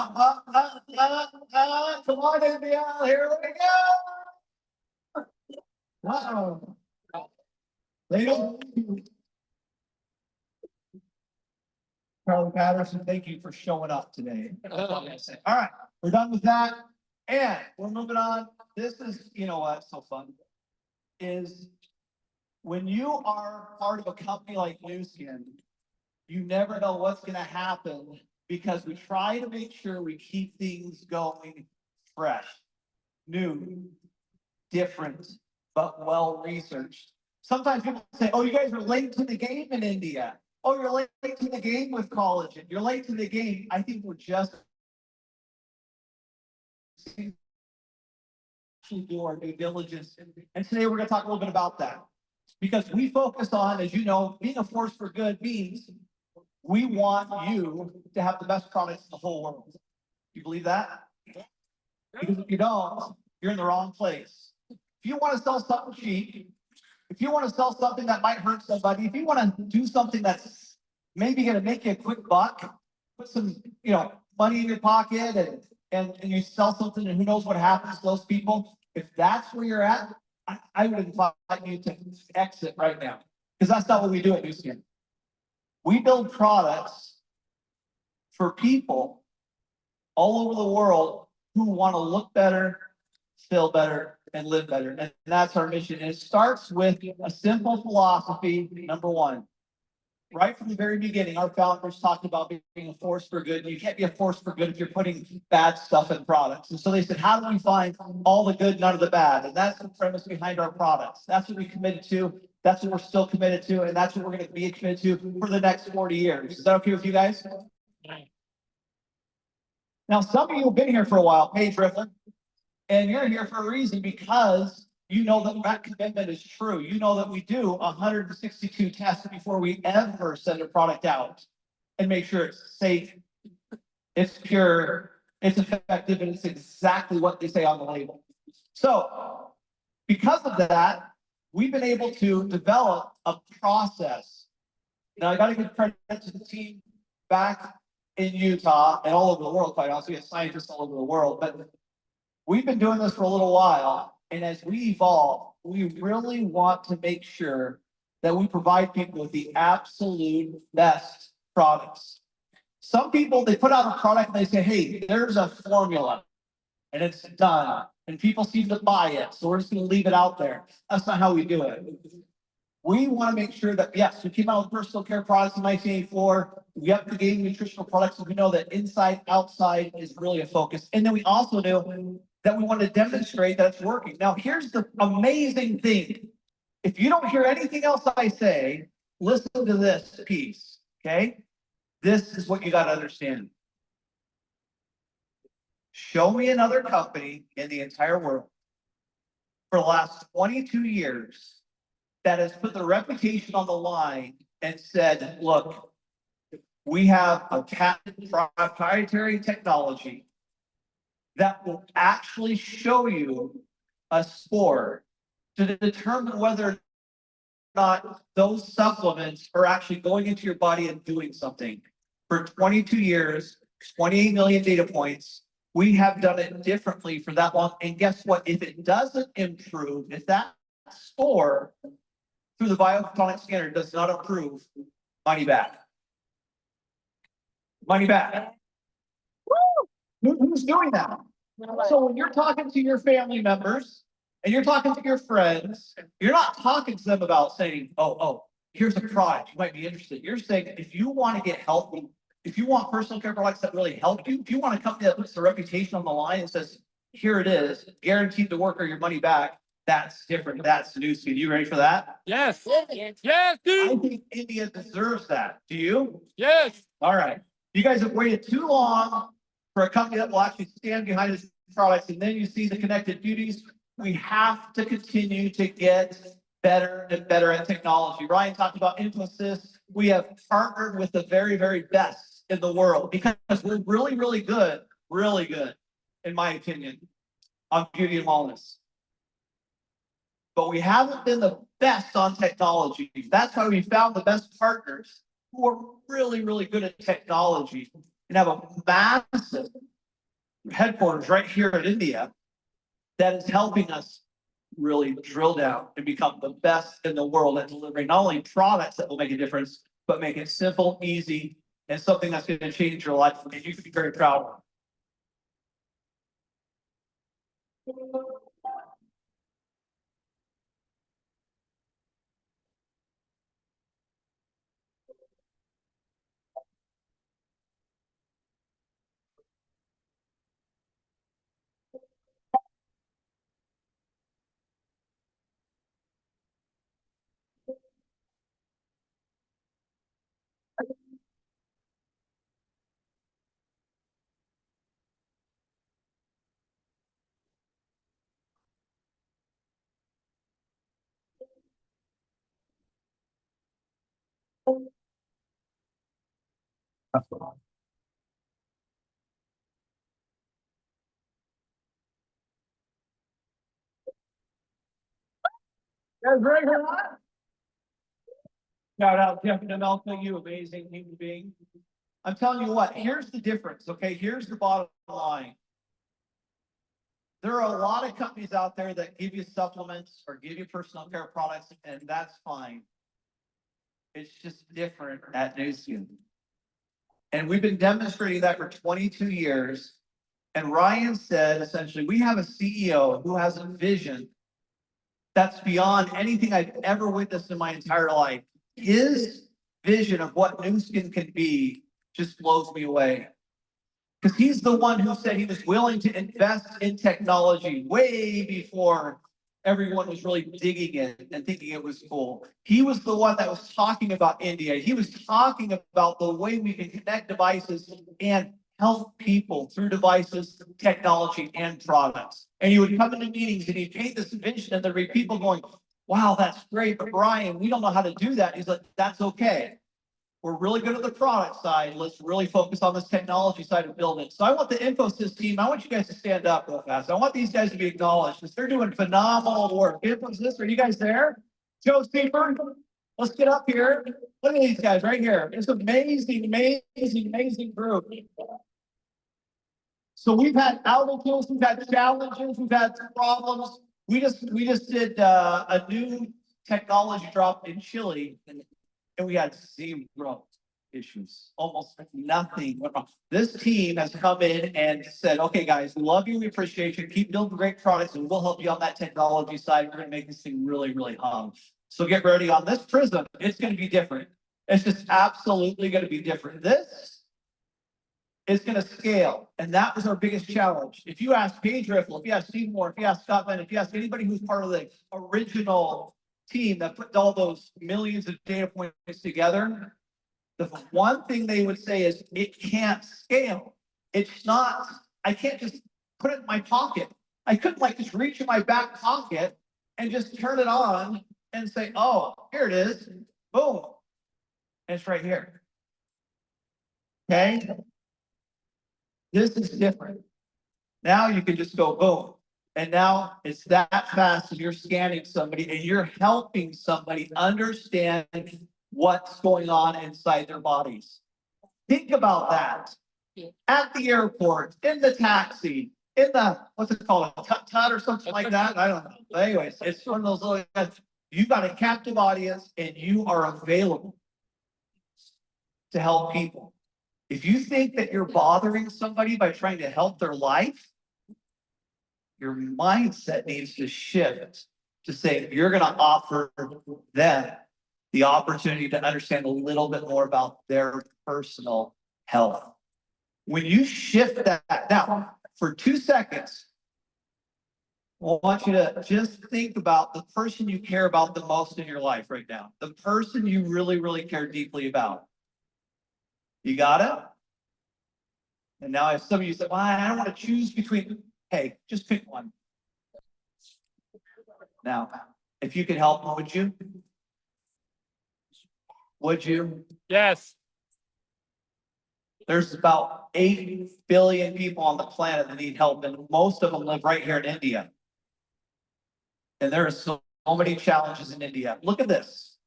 on, India, here we go. Uh-oh. They don't. Charlie Patterson, thank you for showing up today. All right, we're done with that. And we're moving on. This is, you know what's so fun? Is when you are part of a company like New Skin, you never know what's gonna happen because we try to make sure we keep things going fresh, new, different, but well researched. Sometimes people say, oh, you guys are late to the game in India. Oh, you're late to the game with collagen. You're late to the game. I think we're just do our due diligence. And today we're going to talk a little bit about that. Because we focus on, as you know, being a force for good means we want you to have the best products in the whole world. You believe that? Because if you don't, you're in the wrong place. If you want to sell something cheap, if you want to sell something that might hurt somebody, if you want to do something that's maybe going to make you a quick buck, put some, money in your pocket and you sell something and who knows what happens to those people. If that's where you're at, I would invite you to exit right now because that's not what we do at New Skin. We build products for people all over the world who want to look better, feel better, and live better. And that's our mission. And it starts with a simple philosophy, number one. Right from the very beginning, our founders talked about being a force for good. You can't be a force for good if you're putting bad stuff in products. And so they said, how do we find all the good, none of the bad? And that's the premise behind our products. That's what we committed to. That's what we're still committed to. And that's what we're going to be committed to for the next 40 years. Is that okay with you guys? Now, some of you have been here for a while, Paige Rifflin, and you're here for a reason because you know that that commitment is true. You know that we do 162 tests before we ever send a product out and make sure it's safe, it's pure, it's effective, and it's exactly what they say on the label. So because of that, we've been able to develop a process. Now, I got to give credit to the team back in Utah and all over the world, quite honestly. We have scientists all over the world, but we've been doing this for a little while. And as we evolve, we really want to make sure that we provide people with the absolute best products. Some people, they put out a product and they say, hey, there's a formula and it's done. And people seem to buy it. So we're just going to leave it out there. That's not how we do it. We want to make sure that, yes, we came out with personal care products in 1984. We have to gain nutritional products. And we know that inside, outside is really a focus. And then we also know that we want to demonstrate that it's working. Now, here's the amazing thing. If you don't hear anything else I say, listen to this piece, okay? This is what you got to understand. Show me another company in the entire world for the last 22 years that has put the reputation on the line and said, look, we have a patented proprietary technology that will actually show you a score to determine whether or not those supplements are actually going into your body and doing something. For 22 years, 28 million data points, we have done it differently for that long. And guess what? If it doesn't improve, if that score through the biophotonic scanner does not improve, money back. Money back. Who's doing that? So when you're talking to your family members and you're talking to your friends, you're not talking to them about saying, oh, here's a product you might be interested. You're saying if you want to get healthy, if you want personal care products that really help you, if you want a company that puts the reputation on the line and says, here it is, guaranteed to work or your money back, that's different. That's New Skin. You ready for that? Yes. Yes, dude. I think India deserves that. Do you? Yes. All right. You guys have waited too long for a company that will actually stand behind its products, and then you see the connected beauties. We have to continue to get better and better at technology. Ryan talked about Infosys. We have partnered with the very, very best in the world because we're really, really good, in my opinion, on beauty and wellness. But we haven't been the best on technology. That's why we found the best partners who are really, really good at technology. and have a massive headquarters right here in India that is helping us really drill down and become the best in the world at delivering not only products that will make a difference, but make it simple, easy, and something that's going to change your life. And you can be very proud of. That's very good. Shout out Jeff and Amelka, you amazing human being. I'm telling you what, here's the difference, okay? Here's the bottom line. There are a lot of companies out there that give you supplements or give you personal care products, and that's fine. It's just different at Nu Skin. And we've been demonstrating that for 22 years. And Ryan said, essentially, we have a CEO who has a vision that's beyond anything I've ever witnessed in my entire life. His vision of what Nu Skin can be just blows me away. Because he's the one who said he was willing to invest in technology way before everyone was really digging it and thinking it was cool. He was the one that was talking about India. He was talking about the way we can connect devices and help people through devices, technology, and products. And he would come into meetings and he'd paint this vision, and there'd be people going, wow, that's great, but Brian, we don't know how to do that. He's like, that's okay. We're really good at the product side. Let's really focus on this technology side of building. So I want the Infosys team, I want you guys to stand up real fast. I want these guys to be acknowledged because they're doing phenomenal work. Infosys, are you guys there? Joe Steeper, let's get up here. Look at these guys right here. It's amazing, amazing, amazing group. So we've had outages, we've had challenges, we've had problems. We just did a new technology drop in Chile, and we had zero issues, almost nothing went wrong. This team has come in and said, okay, guys, we love you, we appreciate you, keep building great products, and we'll help you on that technology side. We're gonna make this thing really, really hum. So get ready on this Prism, it's gonna be different. It's just absolutely gonna be different. This is gonna scale, and that was our biggest challenge. If you ask Paige Riffle, if you ask Seymour, if you ask Scott Bennett, if you ask anybody who's part of the original team that put all those millions of data points together, the one thing they would say is it can't scale. It's not, I can't just put it in my pocket. I couldn't like just reach in my back pocket and just turn it on and say, oh, here it is, boom. And it's right here. Okay. This is different. Now you can just go boom. And now it's that fast and you're scanning somebody and you're helping somebody understand what's going on inside their bodies. Think about that. At the airport, in the taxi, in the, what's it called, a tut-tut or something like that? I don't know. But anyways, it's one of those little guys. You've got a captive audience and you are available to help people. If you think that you're bothering somebody by trying to help their life, your mindset needs to shift to say you're going to offer them the opportunity to understand a little bit more about their personal health. When you shift that now for 2 seconds, I want you to just think about the person you care about the most in your life right now, the person you really, really care deeply about. You got it? And now if some of you say, well, I don't want to choose between, hey, just pick one. Now, if you could help them, would you? Would you? Yes. There's about 8 billion people on the planet that need help, and most of them live right here in India. And there are so many challenges in India. Look at this.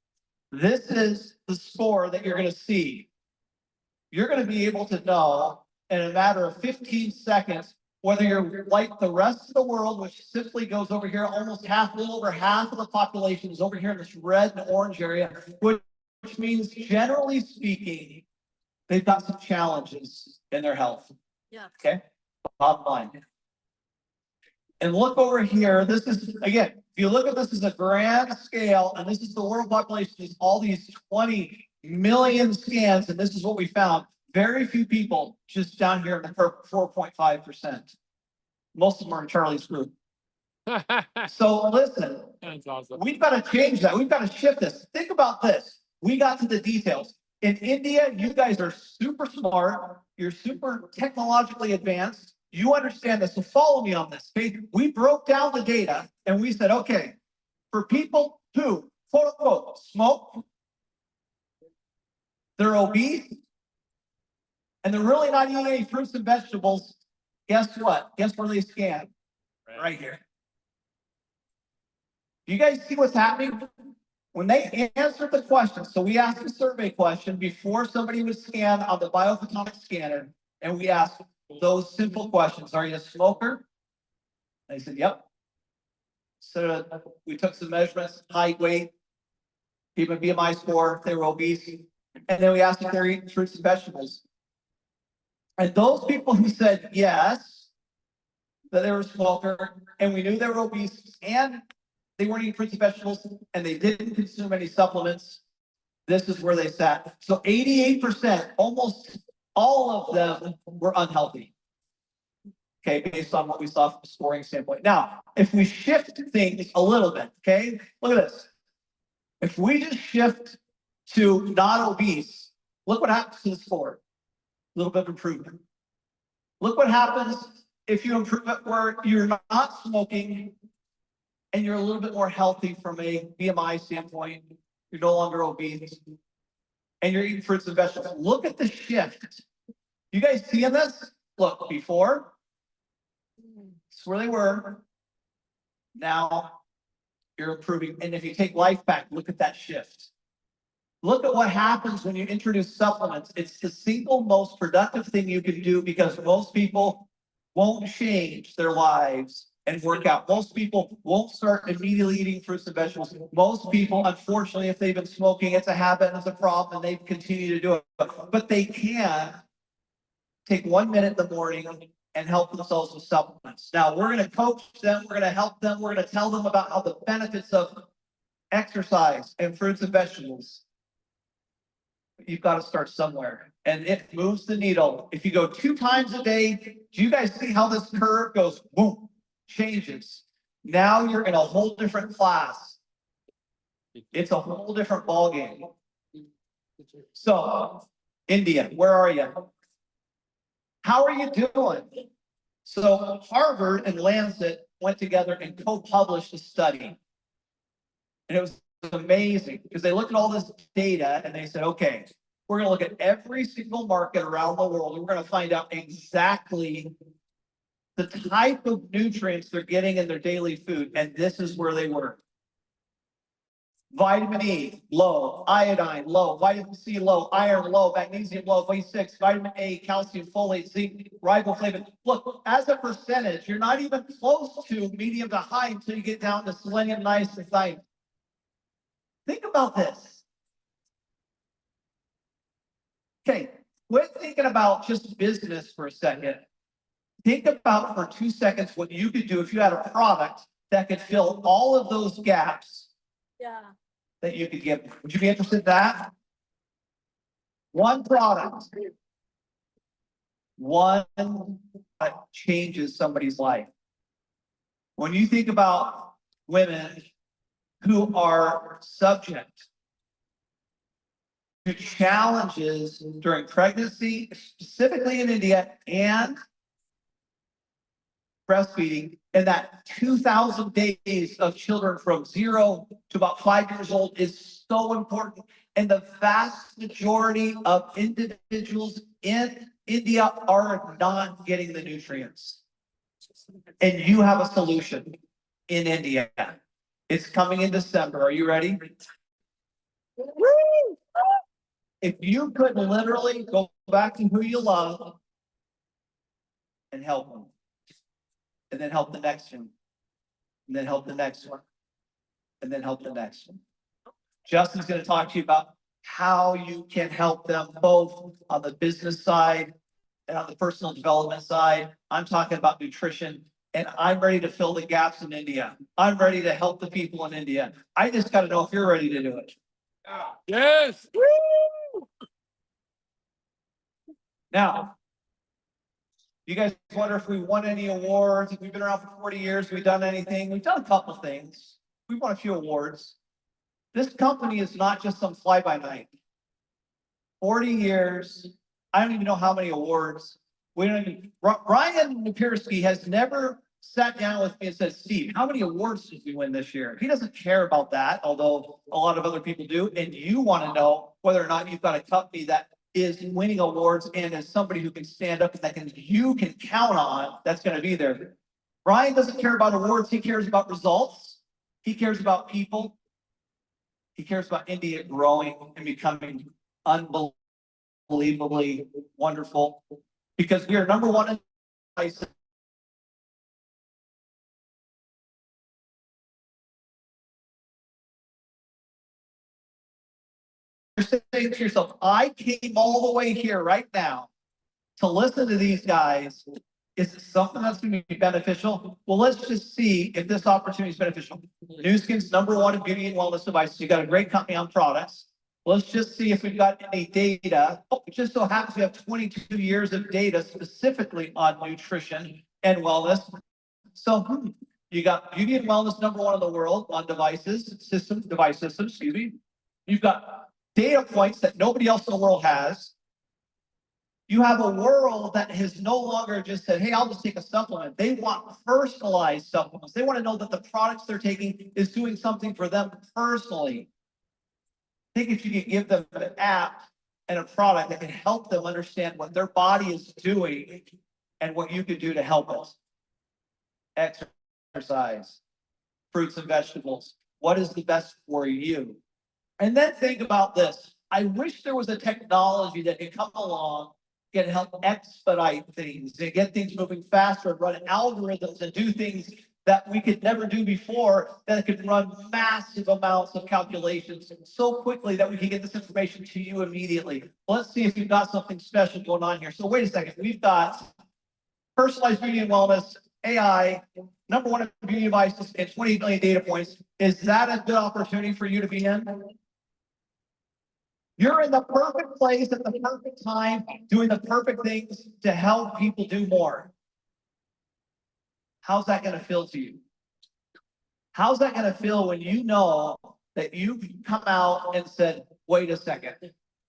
This is the score that you're going to see. you're gonna be able to know in a matter of 15 seconds whether you're like the rest of the world, which simply goes over here, almost half, a little over half of the population is over here in this red and orange area, which means generally speaking, they've got some challenges in their health. Yeah. Okay, bottom line. And look over here, this is, again, if you look at this as a grand scale, and this is the world population, is all these 20 million scans, and this is what we found. Very few people just down here in the 4.5%. Most of them are in Charlie's group. So listen, That's awesome. we've got to change that. We've got to shift this. Think about this. We got to the details. In India, you guys are super smart. You're super technologically advanced. You understand this. So follow me on this. Okay? We broke down the data and we said, okay, for people who, quote unquote, smoke, they're obese, and they're really not eating any fruits and vegetables, guess what? Guess where they scan? Right here. Do you guys see what's happening? When they answered the question, so we asked a survey question before somebody would scan on the biophotonic scanner, and we asked those simple questions. Are you a smoker? They said, yep. So we took some measurements, height, weight, give them a BMI score, if they were obese, and then we asked if they're eating fruits and vegetables. And those people who said yes, that they were a smoker, and we knew they were obese, and they weren't eating fruits and vegetables, and they didn't consume any supplements, this is where they sat. So 88%, almost all of them were unhealthy. Okay, based on what we saw from a scoring standpoint. Now, if we shift things a little bit, okay, look at this. If we just shift to not obese, look what happens to the score. A little bit of improvement. Look what happens if you improve it where you're not smoking and you're a little bit more healthy from a BMI standpoint. You're no longer obese and you're eating fruits and vegetables. Look at the shift. You guys seeing this? Look, before, it's where they were. Now you're improving. And if you take life back, look at that shift. Look at what happens when you introduce supplements. It's the single most productive thing you can do because most people won't change their lives and work out. Most people won't start immediately eating fruits and vegetables. Most people, unfortunately, if they've been smoking, it's a habit, it's a problem, and they continue to do it. But they can take 1 minute in the morning and help themselves with supplements. Now, we're going to coach them, we're going to help them, we're going to tell them about how the benefits of exercise and fruits and vegetables. You've got to start somewhere, and it moves the needle. If you go 2 times a day, do you guys see how this curve goes? Boom, changes. Now you're in a whole different class. It's a whole different ball game. So, India, where are you? How are you doing? So Harvard and Lancet went together and co-published a study. And it was amazing because they looked at all this data and they said, okay, we're going to look at every single market around the world. And we're going to find out exactly the type of nutrients they're getting in their daily food. And this is where they were. Vitamin E, low. Iodine, low. Vitamin C, low. Iron, low. Magnesium, low. B6, vitamin A, calcium, folate, zinc, riboflavin. Look, as a percentage, you're not even close to medium to high until you get down to selenium, niacin. Think about this. Okay, quit thinking about just business for a second. Think about for 2 seconds what you could do if you had a product that could fill all of those gaps. Yeah. That you could give. Would you be interested in that? One product. One that changes somebody's life. When you think about women who are subject to challenges during pregnancy, specifically in India, and breastfeeding, and that 2,000 days of children from 0 to about 5 years old is so important. And the vast majority of individuals in India are not getting the nutrients. And you have a solution in India. It's coming in December. Are you ready? If you could literally go back to who you love and help them. And then help the next one. And then help the next one. And then help the next one. Justin's gonna talk to you about how you can help them both on the business side and on the personal development side. I'm talking about nutrition, and I'm ready to fill the gaps in India. I'm ready to help the people in India. I just gotta know if you're ready to do it. Yes. Now, you guys wonder if we won any awards, if we've been around for 40 years, we've done anything. We've done a couple things. We've won a few awards. This company is not just some fly by night. 40 years, I don't even know how many awards. We don't even, Ryan Napirsky has never sat down with me and said, Steve, how many awards did we win this year? He doesn't care about that, although a lot of other people do. And you want to know whether or not you've got a company that is winning awards and is somebody who can stand up and that you can count on, that's going to be there. Ryan doesn't care about awards. He cares about results. He cares about people. He cares about India growing and becoming unbelievably wonderful, because we are number one in place. You're saying to yourself, I came all the way here right now to listen to these guys. Is it something that's going to be beneficial? Well, let's just see if this opportunity is beneficial. Nu Skin's number one in beauty and wellness devices. You got a great company on products. Let's just see if we've got any data. Oh, it just so happens we have 22 years of data specifically on nutrition and wellness. So you got beauty and wellness number one in the world on device systems, excuse me. You've got data points that nobody else in the world has. You have a world that has no longer just said, hey, I'll just take a supplement. They want personalized supplements. They want to know that the products they're taking is doing something for them personally. I think if you could give them an app and a product that can help them understand what their body is doing and what you could do to help us. Exercise, fruits and vegetables. What is the best for you? And then think about this. I wish there was a technology that could come along, can help expedite things and get things moving faster and run algorithms and do things that we could never do before, that could run massive amounts of calculations so quickly that we can get this information to you immediately. Let's see if you've got something special going on here. So wait a second. We've got personalized beauty and wellness, AI, number one in beauty devices, and 28 million data points. Is that a good opportunity for you to be in? You're in the perfect place at the perfect time, doing the perfect things to help people do more. How's that going to feel to you? How's that going to feel when you know that you've come out and said, wait a second,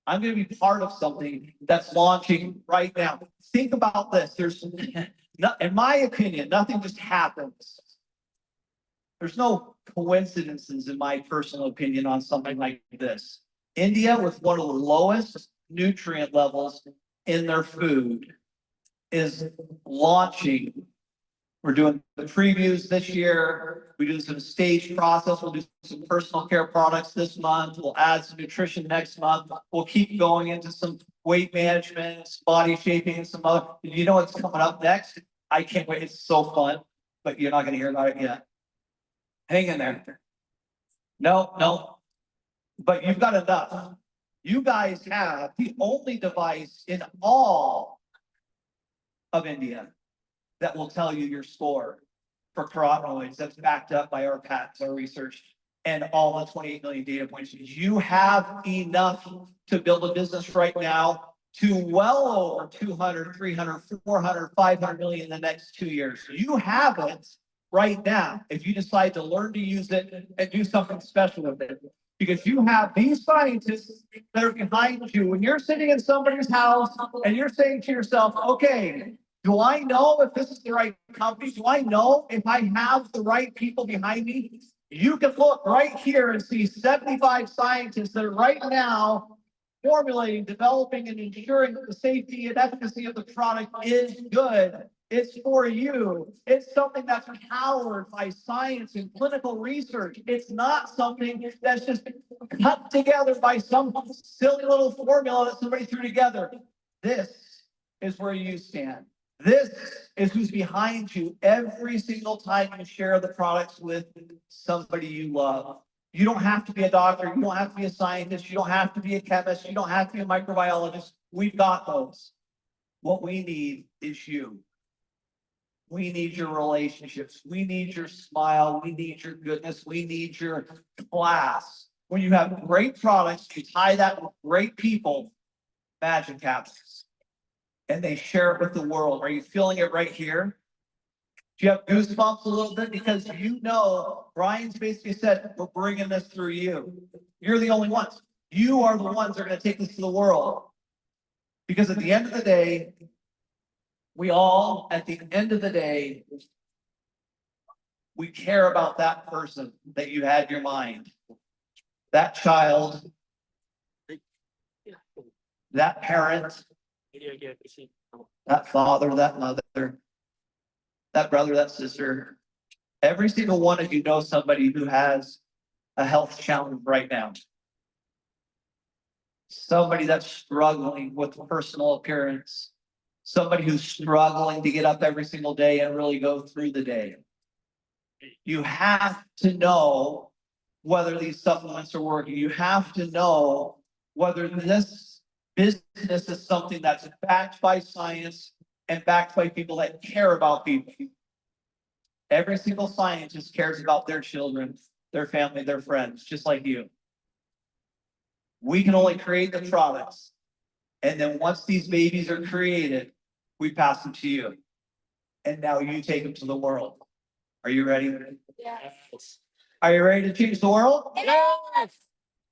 I'm going to be part of something that's launching right now. Think about this. There's, in my opinion, nothing just happens. There's no coincidences, in my personal opinion, on something like this. India, with one of the lowest nutrient levels in their food, is launching. We're doing the previews this year. We do some staged process. We'll do some personal care products this month. We'll add some nutrition next month. We'll keep going into some weight management, body shaping, and some other. You know what's coming up next? I can't wait. It's so fun, but you're not going to hear about it yet. Hang in there. No. But you've got enough. You guys have the only device in all of India that will tell you your score for carotenoids. That's backed up by our patents, our research, and all the 28 million data points. You have enough to build a business right now to well over 200, 300, 400, 500 million in the next 2 years. You have it right now if you decide to learn to use it and do something special with it. Because you have these scientists that are behind you. When you're sitting in somebody's house and you're saying to yourself, okay, do I know if this is the right company? Do I know if I have the right people behind me? You can look right here and see 75 scientists that are right now formulating, developing, and ensuring that the safety and efficacy of the product is good. It's for you. It's something that's powered by science and clinical research. It's not something that's just cut together by some silly little formula that somebody threw together. This is where you stand. This is who's behind you every single time you share the products with somebody you love. You don't have to be a doctor. You don't have to be a scientist. You don't have to be a chemist. You don't have to be a microbiologist. We've got those. What we need is you. We need your relationships. We need your smile. We need your goodness. We need your class. When you have great products, you tie that with great people, magic happens. And they share it with the world. Are you feeling it right here? Do you have goosebumps a little bit? Because you know, Brian's basically said, we're bringing this through you. You're the only ones. You are the ones that are going to take this to the world. Because at the end of the day, at the end of the day, we care about that person that you had in your mind. That child, that parent, that father, that mother, that brother, that sister. Every single one of you know somebody who has a health challenge right now. Somebody that's struggling with personal appearance. Somebody who's struggling to get up every single day and really go through the day. You have to know whether these supplements are working. You have to know whether this business is something that's backed by science and backed by people that care about people. Every single scientist cares about their children, their family, their friends, just like you. We can only create the products. And then once these babies are created, we pass them to you. And now you take them to the world. Are you ready? Yes. Are you ready to change the world? Yes.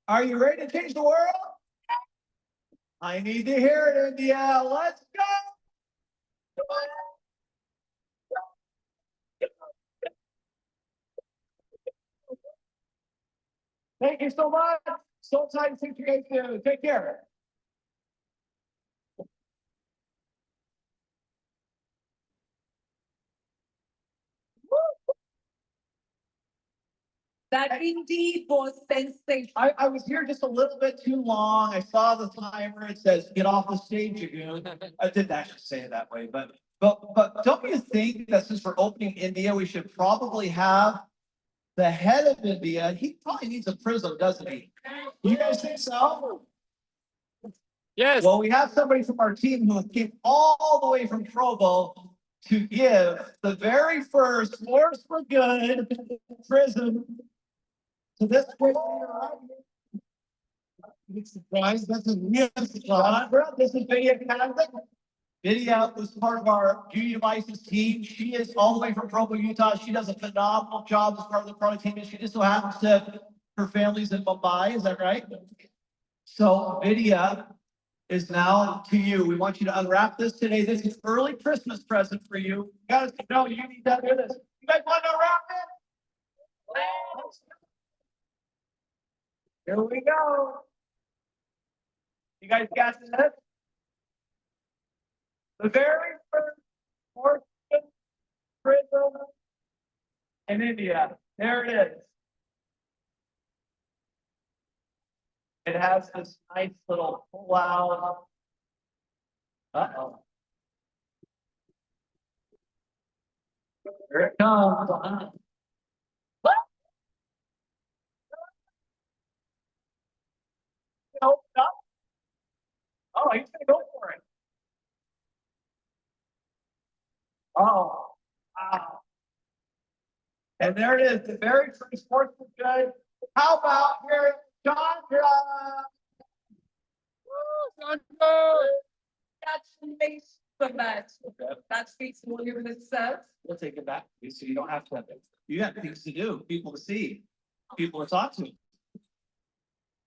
Are you ready to change the world? I need to hear it, India. Let's go. Thank you so much. So excited to see you guys do. Take care. That indeed was sensational. I was here just a little bit too long. I saw the timer. It says, get off the stage, Jagoon. I didn't actually say it that way, but don't you think that since we're opening India, we should probably have the head of India? He probably needs a prism, doesn't he? You guys think so? Yes. Well, we have somebody from our team who came all the way from Provo to give the very first Force for Good prism to this great leader right here. Big surprise. That's a real surprise. This is Vidya Catholic. Vidya was part of our Beauty Devices team. She is all the way from Provo, Utah. She does a phenomenal job as part of the product team. And she just so happens to her family's in Mumbai. Is that right? So Vidya is now to you. We want you to unwrap this today. This is early Christmas present for you. You guys know you need to do this. You guys want to unwrap it? Here we go. You guys got this? The very first Fortune prism in India. There it is. It has this nice little pull out. Uh-oh. Here it comes. Open up. Oh, he's gonna go for it. Oh, wow. And there it is, the very first Sports for Good. How about here, Chandra? That's amazing for that. That speaks volume in itself. We'll take it back, so you don't have to have it. You have things to do, people to see, people to talk to.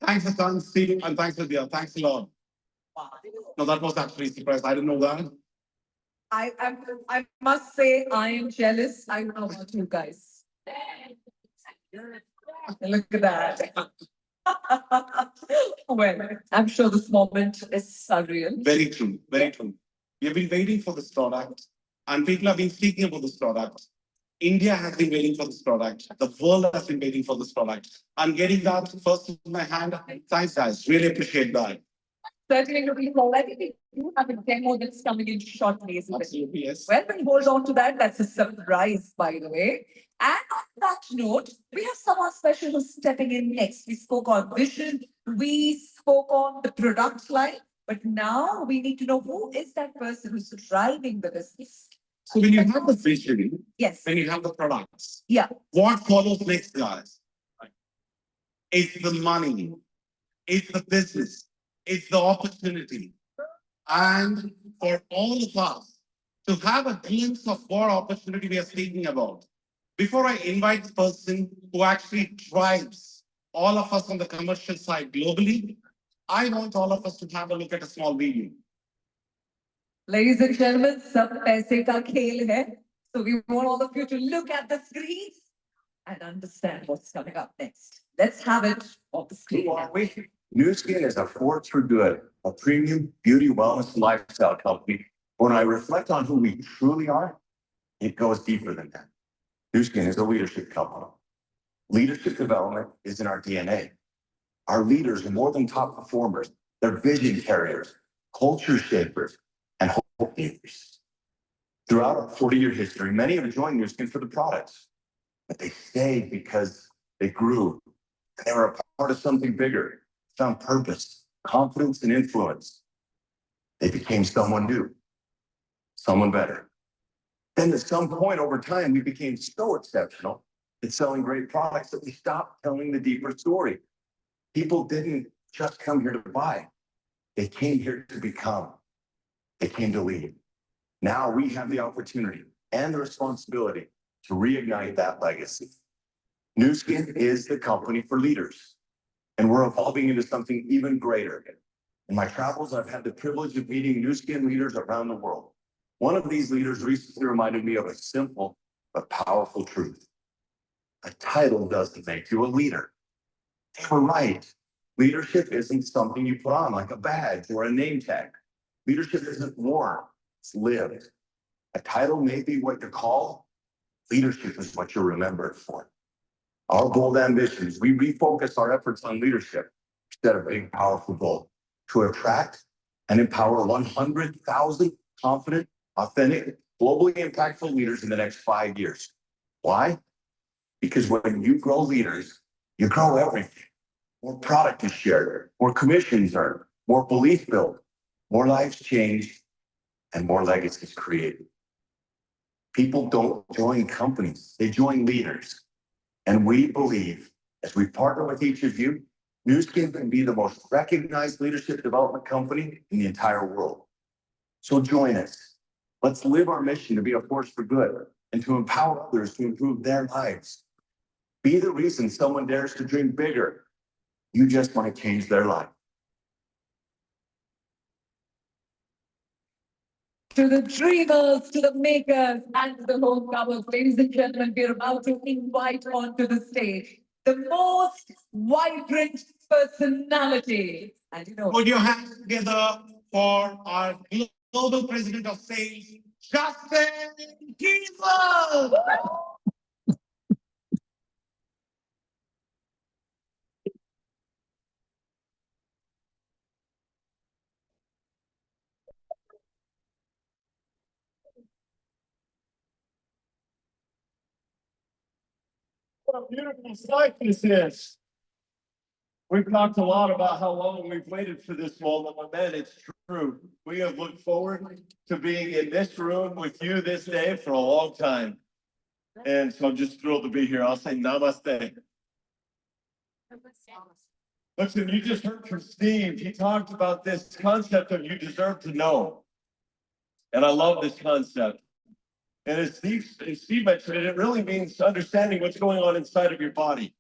Thanks a ton, Steve, and thanks, Vidya. Thanks a lot. Wow. No, that was actually a surprise. I didn't know that. I must say, I am jealous. I don't know about you guys. Look at that. Well, I'm sure this moment is surreal. Very true. Very true. We have been waiting for this product. And people have been speaking about this product. India has been waiting for this product. The world has been waiting for this product. I'm getting that first in my hand. Thanks, guys. Really appreciate that. Certainly looking forward. I think we do have a demo that's coming in shortly, isn't it? Absolutely, yes. Well, we'll hold on to that. That's a surprise, by the way. And on that note, we have someone special who's stepping in next. We spoke on vision, we spoke on the product line, but now we need to know who is that person who's driving the business. So when you have the vision, Yes. when you have the products, Yeah. what follows next, guys? It's the money, it's the business, it's the opportunity. And for all of us to have a glimpse of what opportunity we are speaking about, before I invite the person who actually drives all of us on the commercial side globally, I want all of us to have a look at a small video. Ladies and gentlemen, sab paise ka khel hai. So we want all of you to look at the screens and understand what's coming up next. Let's have it on the screen. Who are we? New Skin is a force for good, a premium beauty wellness lifestyle company. When I reflect on who we truly are, it goes deeper than that. New Skin is a leadership company. Leadership development is in our DNA. Our leaders are more than top performers. They're vision carriers, culture shapers, and hope givers. Throughout our 40-year history, many have joined New Skin for the products, but they stayed because they grew. They were a part of something bigger, found purpose, confidence, and influence. They became someone new, someone better. Then at some point over time, we became so exceptional at selling great products that we stopped telling the deeper story. People didn't just come here to buy. They came here to become. They came to lead. Now we have the opportunity and the responsibility to reignite that legacy. New Skin is the company for leaders, and we're evolving into something even greater. In my travels, I've had the privilege of meeting New Skin leaders around the world. One of these leaders recently reminded me of a simple but powerful truth. A title doesn't make you a leader. They were right. Leadership isn't something you put on like a badge or a name tag. Leadership isn't worn, it's lived. A title may be what you're called. Leadership is what you're remembered for. Our bold ambitions, we refocus our efforts on leadership instead of being powerful goal to attract and empower 100,000 confident, authentic, globally impactful leaders in the next 5 years. Why? Because when you grow leaders, you grow everything. More product is shared, more commissions earned, more belief built, more lives changed, and more legacies created. People don't join companies, they join leaders. And we believe, as we partner with each of you, New Skin can be the most recognized leadership development company in the entire world. So join us. Let's live our mission to be a force for good and to empower others to improve their lives. Be the reason someone dares to dream bigger. You just might change their life. To the dreamers, to the makers, and to the homecomers, ladies and gentlemen, we're about to invite onto the stage the most vibrant personality. And you know, Put your hands together for our global president of sales, Justin Kiesel. What a beautiful sight this is. We've talked a lot about how long we've waited for this moment, but man, it's true. We have looked forward to being in this room with you this day for a long time. And so I'm just thrilled to be here. I'll say namaste. Listen, you just heard from Steve. He talked about this concept of you deserve to know. And I love this concept. And as Steve mentioned it, it really means understanding what's going on inside of your body.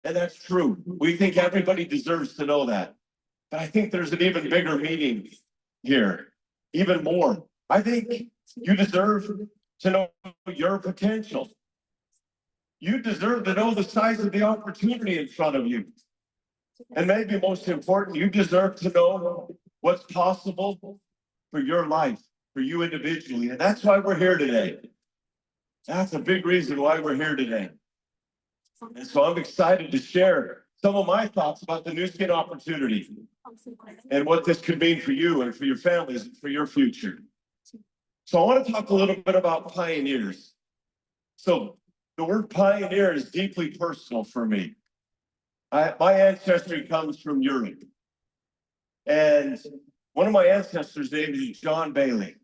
And that's true. We think everybody deserves to know that. But I think there's an even bigger meaning here, even more. I think you deserve to know your potential. You deserve to know the size of the opportunity in front of you. And maybe most important, you deserve to know what's possible for your life. for you individually, and that's why we're here today. That's a big reason why we're here today. And so I'm excited to share some of my thoughts about the Nu Skin opportunity and what this could mean for you and for your families and for your future. So I want to talk a little bit about pioneers. So the word pioneer is deeply personal for me. My ancestry comes from Europe. And one of my ancestors' name is John Bailey.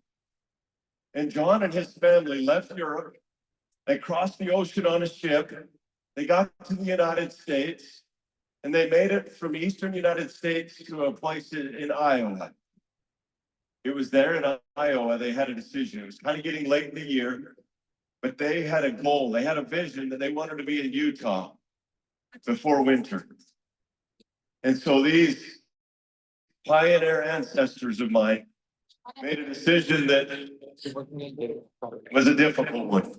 And John and his family left Europe. They crossed the ocean on a ship. They got to the United States, and they made it from eastern United States to a place in Iowa. It was there in Iowa, they had a decision. It was kind of getting late in the year, but they had a goal. They had a vision that they wanted to be in Utah before winter. And so these pioneer ancestors of mine made a decision that was a difficult one.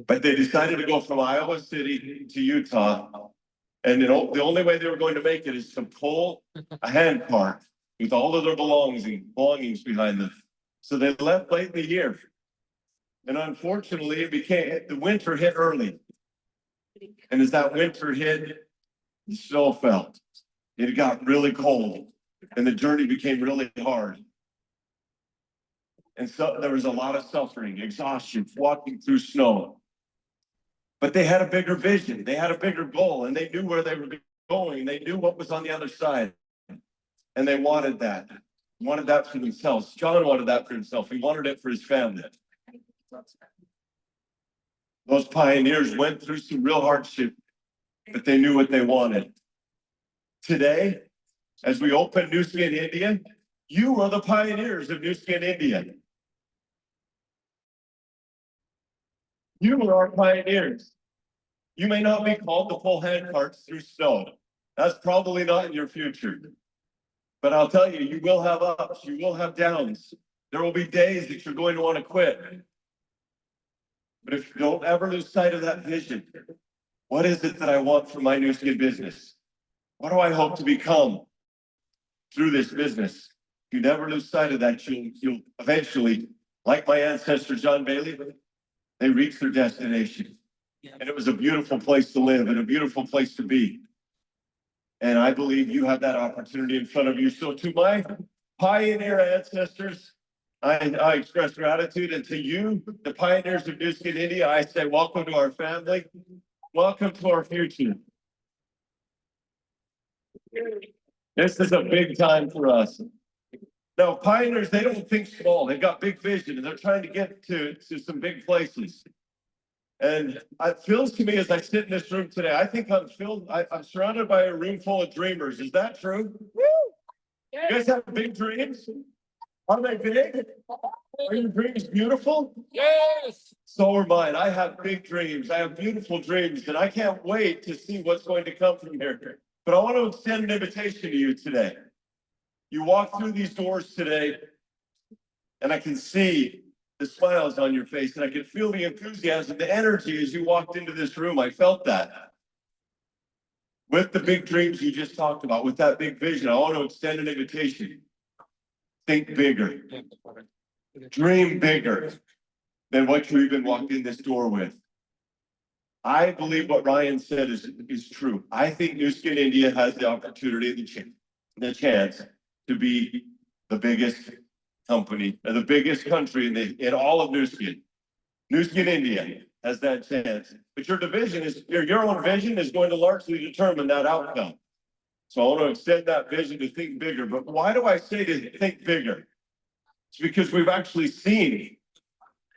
But they decided to go from Iowa City to Utah. And the only way they were going to make it is to pull a hand cart with all of their belongings behind them. So they left late in the year. And unfortunately, the winter hit early. And as that winter hit, the snow fell. It got really cold and the journey became really hard. And so there was a lot of suffering, exhaustion, walking through snow. But they had a bigger vision. They had a bigger goal, and they knew where they were going. They knew what was on the other side. And they wanted that for themselves. John wanted that for himself. He wanted it for his family. Those pioneers went through some real hardship, but they knew what they wanted. Today, as we open Nu Skin India, you are the pioneers of Nu Skin India. You are our pioneers. You may not be called to pull hand carts through snow. That's probably not in your future. But I'll tell you, you will have ups, you will have downs. There will be days that you're going to want to quit. But if you don't ever lose sight of that vision, what is it that I want for my Nu Skin business? What do I hope to become through this business? If you never lose sight of that, you'll eventually, like my ancestor John Bailey, they reached their destination. And it was a beautiful place to live and a beautiful place to be. And I believe you have that opportunity in front of you. So to my pioneer ancestors, I express gratitude. And to you, the pioneers of Nu Skin India, I say welcome to our family. Welcome to our future. This is a big time for us. Now, pioneers, they don't think small. They've got big vision, and they're trying to get to some big places. And it feels to me as I sit in this room today, I think I'm surrounded by a room full of dreamers. Is that true? You guys have big dreams? Are they big? Are your dreams beautiful? Yes. So are mine. I have big dreams. I have beautiful dreams, and I can't wait to see what's going to come from here. But I want to extend an invitation to you today. You walk through these doors today, and I can see the smiles on your face, and I can feel the enthusiasm, the energy as you walked into this room. I felt that. With the big dreams you just talked about, with that big vision, I want to extend an invitation. Think bigger. Dream bigger than what you even walked in this door with. I believe what Ryan said is true. I think Nu Skin India has the opportunity, the chance to be the biggest company, or the biggest country in all of Nu Skin. Nu Skin India has that chance. But your own vision is going to largely determine that outcome. So I want to extend that vision to think bigger. But why do I say to think bigger? It's because we've actually seen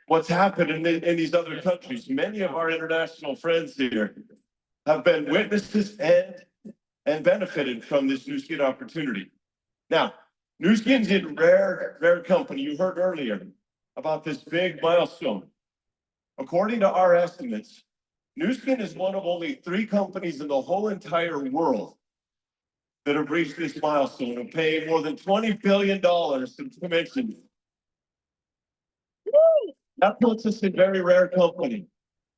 what's happened in these other countries. Many of our international friends here have been witnesses and benefited from this Nu Skin opportunity. Now, Nu Skin's a rare company. You heard earlier about this big milestone. According to our estimates, Nu Skin is one of only 3 companies in the whole entire world that have reached this milestone of paying more than $20 billion in commissions. That puts us in very rare company.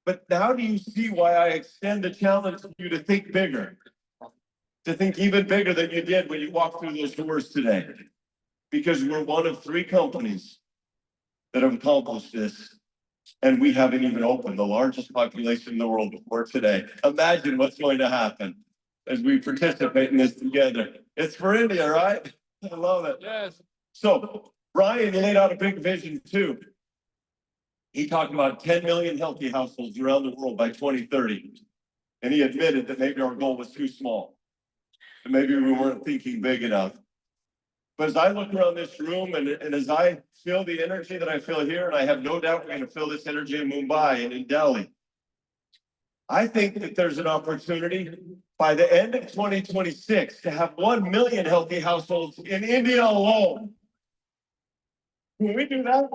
But now do you see why I extend the challenge to you to think bigger? To think even bigger than you did when you walked through those doors today. Because we're one of 3 companies that have accomplished this. And we haven't even opened the largest population in the world before today. Imagine what's going to happen as we participate in this together. It's for India, right? I love it. Yes. So Ryan laid out a big vision too. He talked about 10 million healthy households around the world by 2030. And he admitted that maybe our goal was too small. And maybe we weren't thinking big enough. But as I look around this room and as I feel the energy that I feel here, and I have no doubt we're going to feel this energy in Mumbai and in Delhi, I think that there's an opportunity by the end of 2026 to have 1 million healthy households in India alone. Can we do that?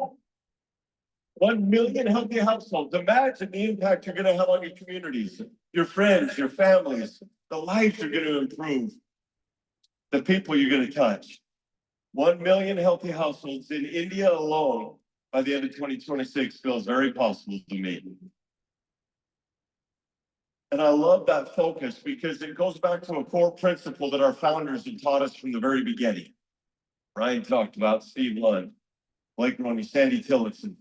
1 million healthy households. Imagine the impact you're going to have on your communities, your friends, your families, the lives you're going to improve, the people you're going to touch. 1 million healthy households in India alone by the end of 2026 feels very possible to me. And I love that focus because it goes back to a core principle that our founders had taught us from the very beginning. Ryan talked about Steve Lund, Blake Roney, Sandy Tillotson,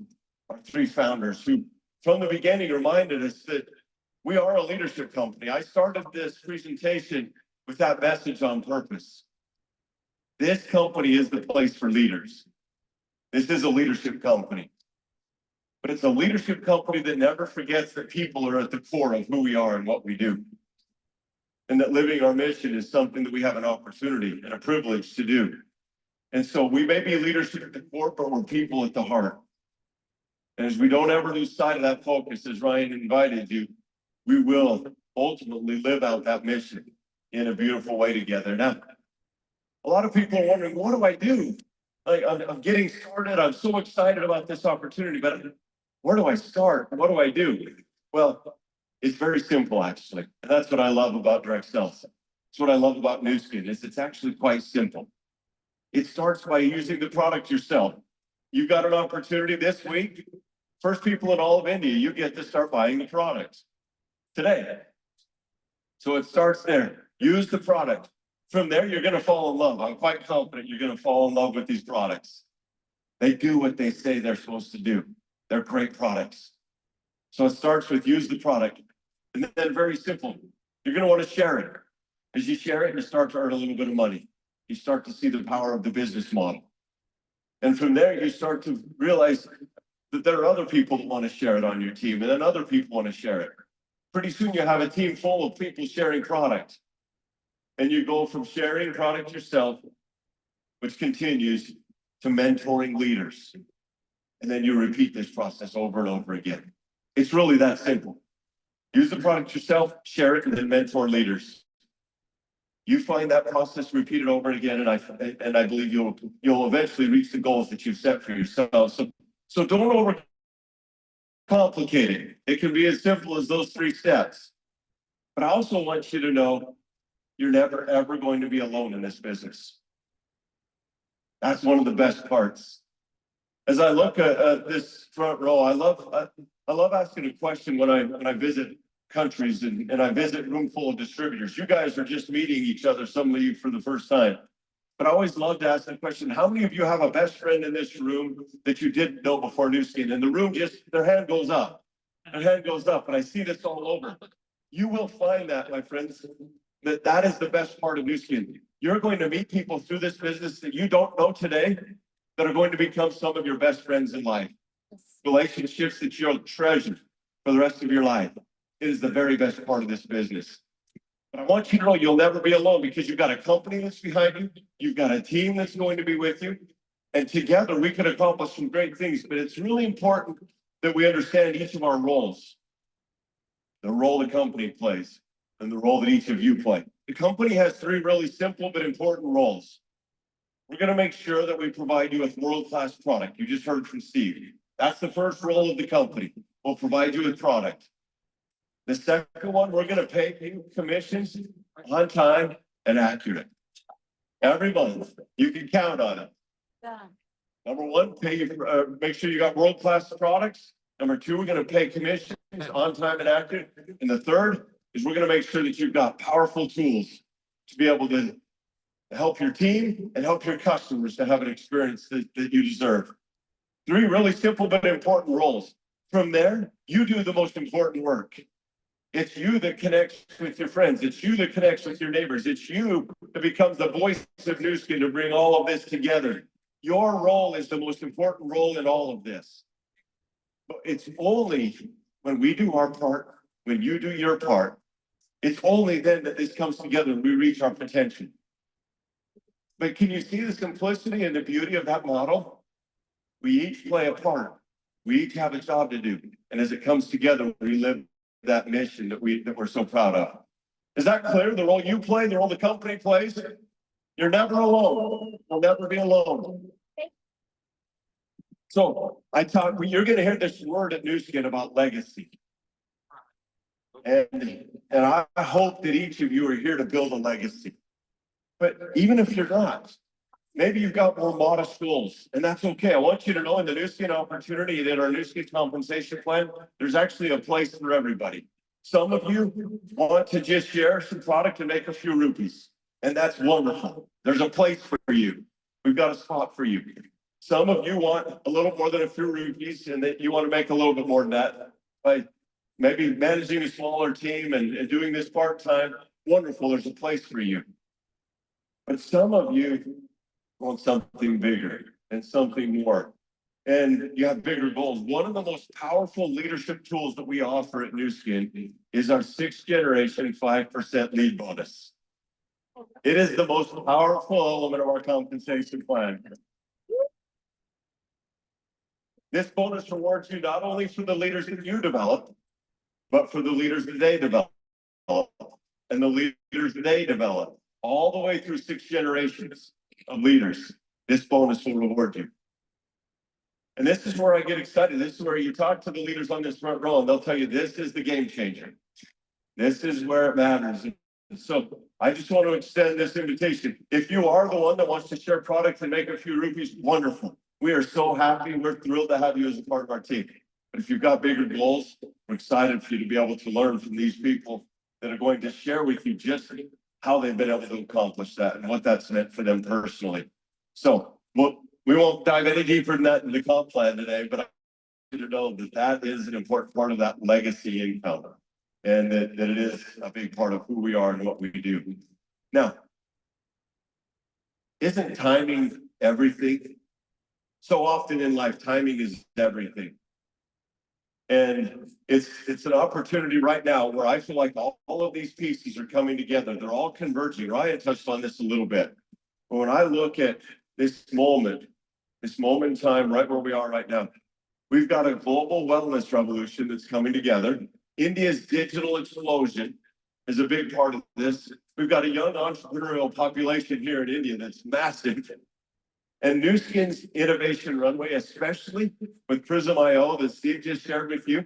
our three founders who from the beginning reminded us that we are a leadership company. I started this presentation with that message on purpose. This company is the place for leaders. This is a leadership company. But it's a leadership company that never forgets that people are at the core of who we are and what we do. And that living our mission is something that we have an opportunity and a privilege to do. And so we may be leadership at the core, but we're people at the heart. And as we don't ever lose sight of that focus, as Ryan invited you, we will ultimately live out that mission in a beautiful way together. Now, a lot of people are wondering, what do I do? Like, I'm getting started. I'm so excited about this opportunity, but where do I start? What do I do? Well, it's very simple, actually. And that's what I love about direct sales. It's what I love about Nu Skin is it's actually quite simple. It starts by using the product yourself. You've got an opportunity this week. First people in all of India, you get to start buying the product today. So it starts there. Use the product. From there, you're going to fall in love. I'm quite confident you're going to fall in love with these products. They do what they say they're supposed to do. They're great products. So it starts with use the product. And then very simple. You're going to want to share it. As you share it, you start to earn a little bit of money. You start to see the power of the business model. And from there, you start to realize that there are other people that want to share it on your team, and then other people want to share it. Pretty soon you have a team full of people sharing product. And you go from sharing product yourself, which continues, to mentoring leaders. And then you repeat this process over and over again. It's really that simple. Use the product yourself, share it, and then mentor leaders. You find that process repeated over and again, and I believe you'll eventually reach the goals that you've set for yourself. So don't overcomplicate it. It can be as simple as those 3 steps. But I also want you to know you're never, ever going to be alone in this business. That's one of the best parts. As I look at this front row, I love asking a question when I visit countries and I visit room full of distributors. You guys are just meeting each other, some of you for the first time. But I always love to ask the question, how many of you have a best friend in this room that you didn't know before Nu Skin? And the room their hand goes up. Their hand goes up, and I see this all over. You will find that, my friends, that is the best part of Nu Skin. You're going to meet people through this business that you don't know today that are going to become some of your best friends in life. Relationships that you'll treasure for the rest of your life. It is the very best part of this business. But I want you to know you'll never be alone because you've got a company that's behind you. You've got a team that's going to be with you. And together we can accomplish some great things. But it's really important that we understand each of our roles. The role the company plays and the role that each of you play. The company has 3 really simple but important roles. We're going to make sure that we provide you with world-class product. You just heard from Steve. That's the first role of the company. We'll provide you with product. The second one, we're going to pay you commissions on time and accurate. Every month, you can count on it. Number 1, pay you, make sure you got world-class products. Number 2, we're going to pay commissions on time and accurate. And the third is we're going to make sure that you've got powerful tools to be able to help your team and help your customers to have an experience that you deserve. Three really simple but important roles. From there, you do the most important work. It's you that connects with your friends. It's you that connects with your neighbors. It's you that becomes the voice of New Skin to bring all of this together. Your role is the most important role in all of this. But it's only when we do our part, when you do your part, it's only then that this comes together and we reach our potential. But can you see the simplicity and the beauty of that model? We each play a part. We each have a job to do. And as it comes together, we live that mission that we're so proud of. Is that clear? The role you play, the role the company plays? You're never alone. You'll never be alone. So you're gonna hear this word at New Skin about legacy. And I hope that each of you are here to build a legacy. But even if you're not, maybe you've got more modest goals, and that's okay. I want you to know in the New Skin opportunity, in our New Skin compensation plan, there's actually a place for everybody. Some of you want to just share some product and make a few rupees, and that's wonderful. There's a place for you. We've got a spot for you. Some of you want a little more than a few rupees, and that you want to make a little bit more than that by maybe managing a smaller team and doing this part-time. Wonderful, there's a place for you. But some of you want something bigger and something more. And you have bigger goals. One of the most powerful leadership tools that we offer at New Skin is our 6th generation 5% lead bonus. It is the most powerful element of our compensation plan. This bonus rewards you not only for the leaders that you develop, but for the leaders that they develop and the leaders that they develop all the way through 6 generations of leaders. This bonus will reward you. And this is where I get excited. This is where you talk to the leaders on this front row and they'll tell you this is the game changer. This is where it matters. And so I just want to extend this invitation. If you are the one that wants to share products and make a few rupees, wonderful. We are so happy. We're thrilled to have you as a part of our team. But if you've got bigger goals, we're excited for you to be able to learn from these people that are going to share with you just how they've been able to accomplish that and what that's meant for them personally. So we won't dive any deeper than that in the comp plan today, but I want you to know that that is an important part of that legacy income and that it is a big part of who we are and what we do. Now, isn't timing everything? So often in life, timing is everything. And it's an opportunity right now where I feel like all of these pieces are coming together. They're all converging. Ryan touched on this a little bit. But when I look at this moment in time, right where we are right now, we've got a global wellness revolution that's coming together. India's digital explosion is a big part of this. We've got a young entrepreneurial population here in India that's massive. And New Skin's innovation runway, especially with Prism.io that Steve just shared with you,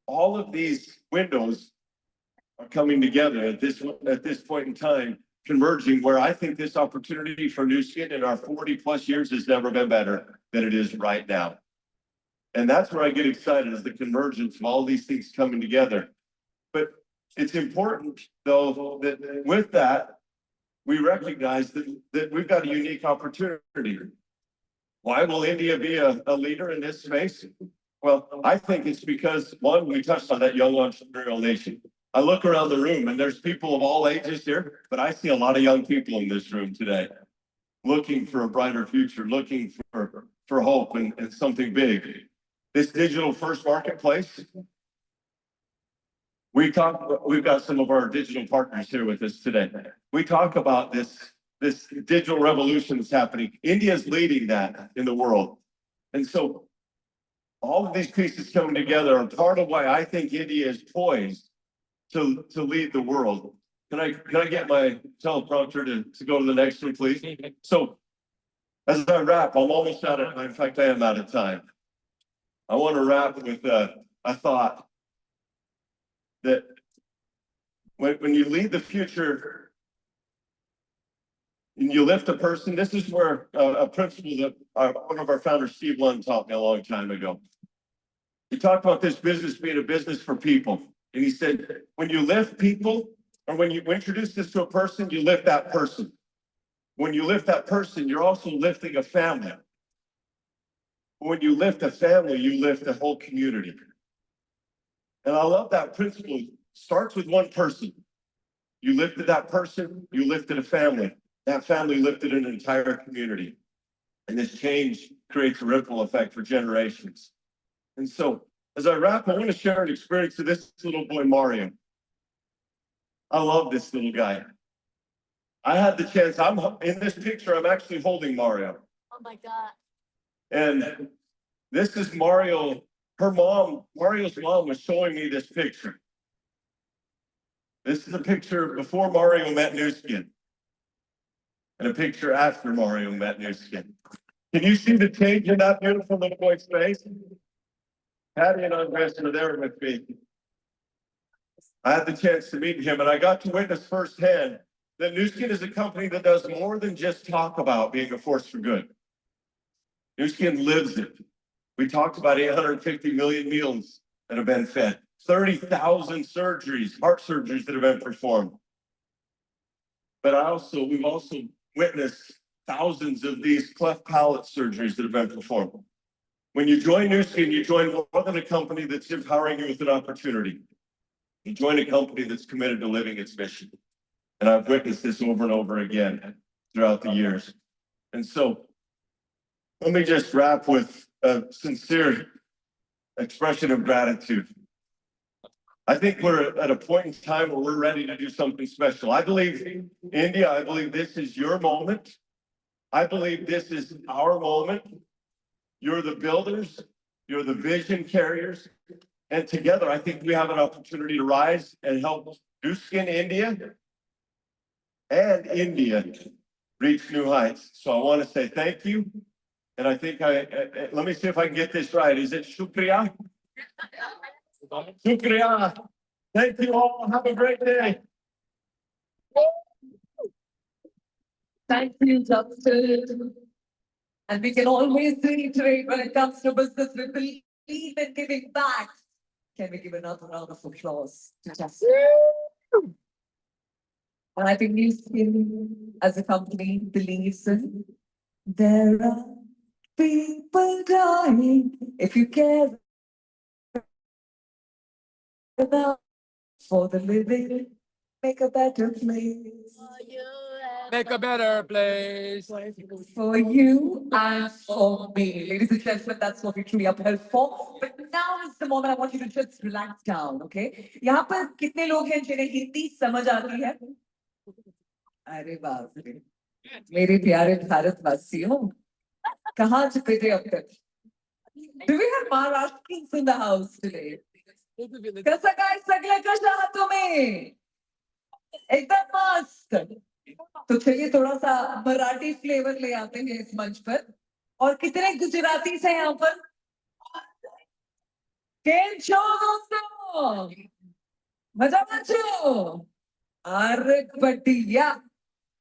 all of these windows are coming together at this point in time, converging, where I think this opportunity for New Skin in our 40+ years has never been better than it is right now. And that's where I get excited, is the convergence of all these things coming together. But it's important, though, that with that, we recognize that we've got a unique opportunity. Why will India be a leader in this space? Well, I think it's because, one, we touched on that young entrepreneurial nation. I look around the room and there's people of all ages here, but I see a lot of young people in this room today, looking for a brighter future, looking for hope and something big. This digital first marketplace, we've got some of our digital partners here with us today. We talk about this digital revolution that's happening. India's leading that in the world. And so all of these pieces coming together are part of why I think India is poised to lead the world. Can I get my teleprompter to go to the next one, please? So as I wrap, I'm almost out of time. In fact, I am out of time. I want to wrap with a thought that when you lead the future and you lift a person, this is where a principle that one of our founders, Steve Lund, taught me a long time ago. He talked about this business being a business for people. And he said, when you lift people, or when you introduce this to a person, you lift that person. When you lift that person, you're also lifting a family. When you lift a family, you lift a whole community. And I love that principle. It starts with one person. You lifted that person, you lifted a family. That family lifted an entire community. And this change creates a ripple effect for generations. And so, as I wrap, I want to share an experience of this little boy, Mario. I love this little guy. I had the chance, I'm in this picture, I'm actually holding Mario. Oh my God. And this is Mario, her mom, Mario's mom was showing me this picture. This is a picture before Mario met Newskin. And a picture after Mario met Newskin. Can you see the change in that beautiful little boy's face? Patty and Andres are there with me. I had the chance to meet him and I got to witness firsthand that Newskin is a company that does more than just talk about being a force for good. Newskin lives it. We talked about 850 million meals that have been fed, 30,000 surgeries, heart surgeries that have been performed. But we've also witnessed thousands of these cleft palate surgeries that have been performed. When you join Newskin, you join more than a company that's empowering you with an opportunity. You join a company that's committed to living its mission. And I've witnessed this over and over again throughout the years. And so let me just wrap with a sincere expression of gratitude. I think we're at a point in time where we're ready to do something special. I believe, India, I believe this is your moment. I believe this is our moment. You're the builders, you're the vision carriers. And together, I think we have an opportunity to rise and help Newskin India and India reach new heights. So I want to say thank you. And I think let me see if I can get this right. Is it Shukriya? Shukriya. Thank you all. Have a great day. Thank you, Justin. And we can always reiterate when it comes to business, we believe in giving back. Can we give another round of applause to Justin? And I think Newskin as a company believes in there are people dying. If you care about for the living, make a better place. Make a better place. For you and for me. Ladies and gentlemen, that's what we truly upheld for. But now is the moment I want you to just relax down, okay? यहाँ पर कितने लोग हैं जिन्हें हिंदी समझ आती है? अरे बाप रे, मेरे प्यारे भारतवासियों, कहाँ छुपे थे अब तक? Do we have Maharashtrians in the house today? कसं काय सगळं कशा आहात तुम्ही? एकदम मस्त. तो चलिए थोड़ा सा मराठी फ्लेवर ले आते हैं इस मंच पर. और कितने गुजराती से यहाँ पर? केम छो दोस्तों? मजा छो? अरे बढ़िया.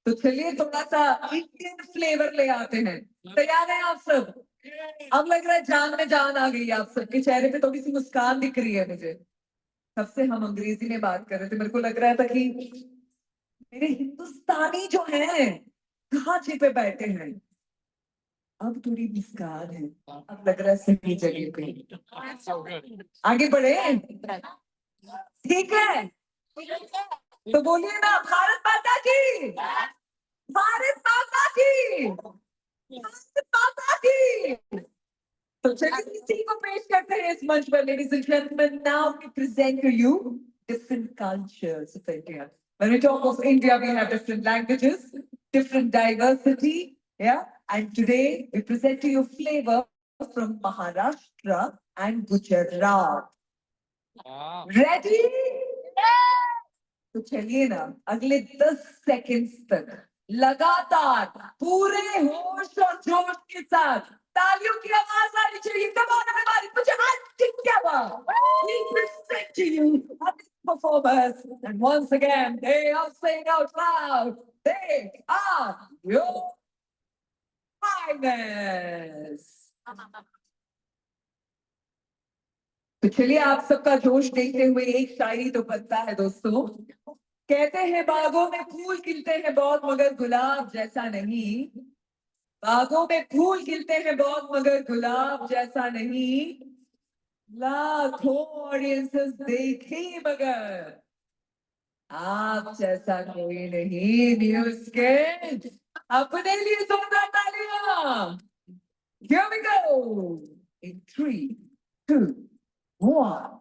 तो चलिए थोड़ा सा इंडियन फ्लेवर ले आते हैं. तैयार हैं आप सब? अब लग रहा है जान में जान आ गई आप सबके चेहरे पे थोड़ी सी मुस्कान दिख रही है मुझे. तब से हम अंग्रेजी में बात कर रहे थे, मेरे को लग रहा था कि मेरे हिंदुस्तानी जो है कहाँ छिपे बैठे हैं. अब थोड़ी मुस्कान है, अब लग रहा है सही जगह पे. आगे बढ़े, ठीक है? तो बोलिए ना, भारत माता की, भारत माता की, भारत माता की. तो चलिए इसी को पेश करते हैं इस मंच पर. Ladies and gentlemen, now we present to you different cultures of India. When we talk of India, we have different languages, different diversity, yeah. And today we present to you flavor from Maharashtra and Gujarat. Ready? तो चलिए ना, अगले 10 seconds तक लगातार पूरे होश और जोश के साथ तालियों की आवाज आनी चाहिए. Come on everybody, put your hands together. We present to you this performers. And once again, they are saying out loud, they are your finest. तो चलिए आप सबका जोश देखते हुए एक शायरी तो बनता है दोस्तों. कहते हैं बागों में फूल खिलते हैं बहुत मगर गुलाब जैसा नहीं. बागों में फूल खिलते हैं बहुत मगर गुलाब जैसा नहीं लाखों ऑडियंसेस देखे मगर आप जैसा कोई नहीं न्यूज़ के अपने लिए जोरदार तालियां Here we go in 3, 2, 1.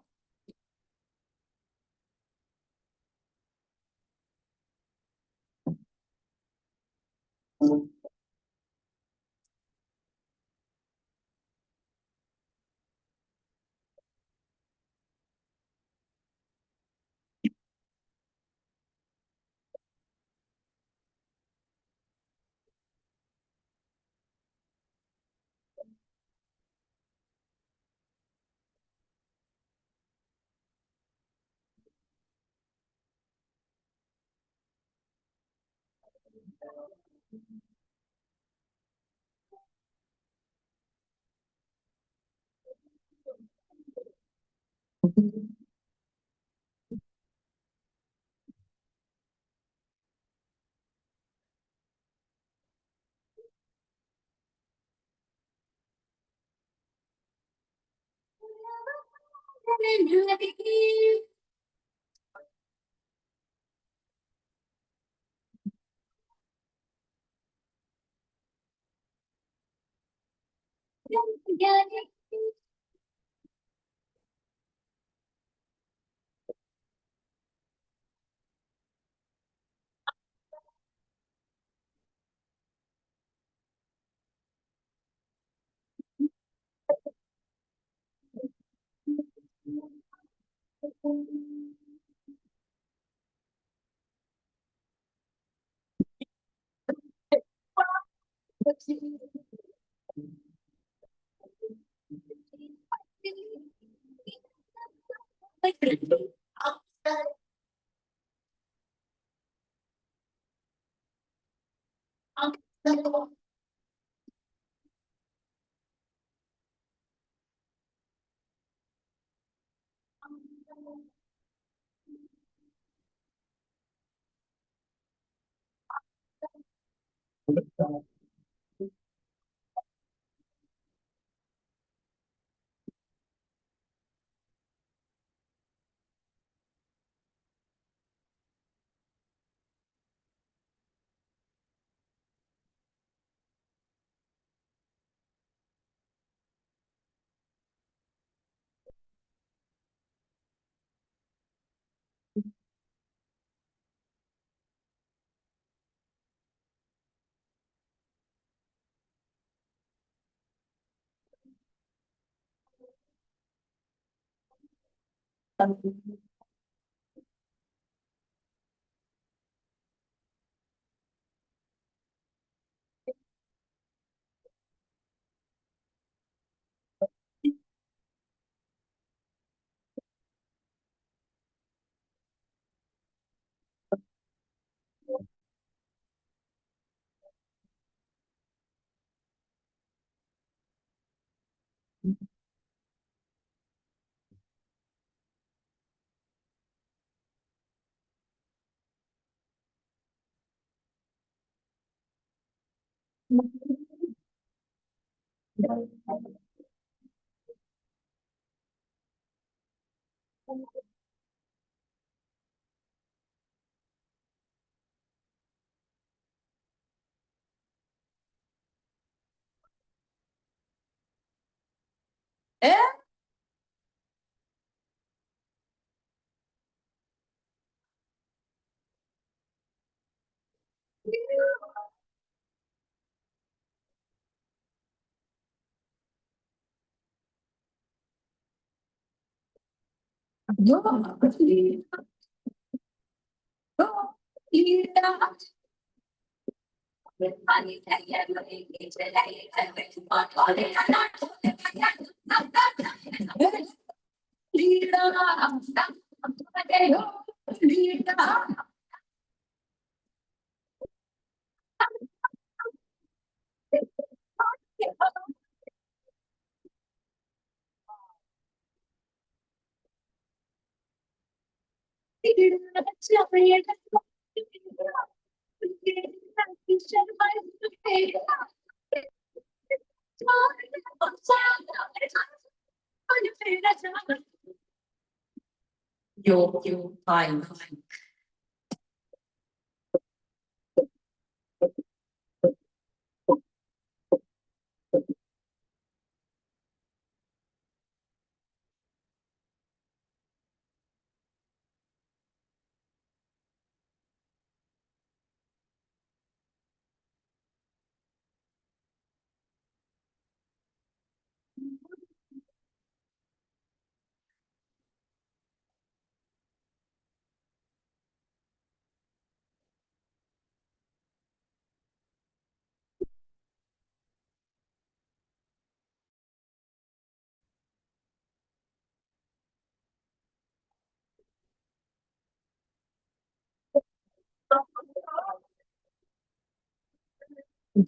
your time.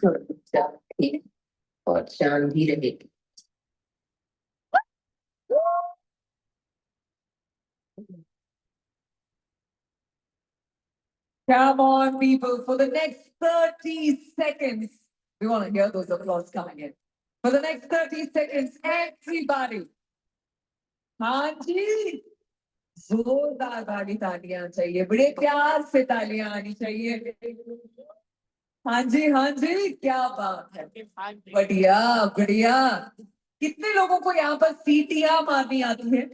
Good. और शांति रहेगी. Come on, people, for the next 30 seconds. We want to hear those applause coming in. For the next 30 seconds, everybody. Hanji, जोरदार वाली तालियां चाहिए, बड़े प्यार से तालियां आनी चाहिए. हाँ जी, क्या बात है. बढ़िया, बढ़िया. कितने लोगों को यहाँ पर सीटियां मारनी आती है?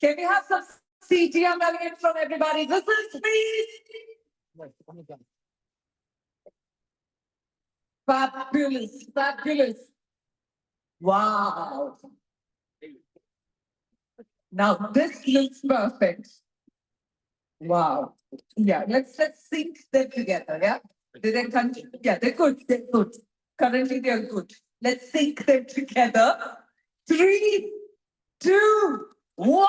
Can we have some CTM coming in from everybody? This is please. Fabulous, fabulous. Wow. Now this looks perfect. Wow. Yeah, let's sync them together. Yeah. Yeah, they're good. They're good. Currently, they're good. Let's sync them together. 3, 2, 1.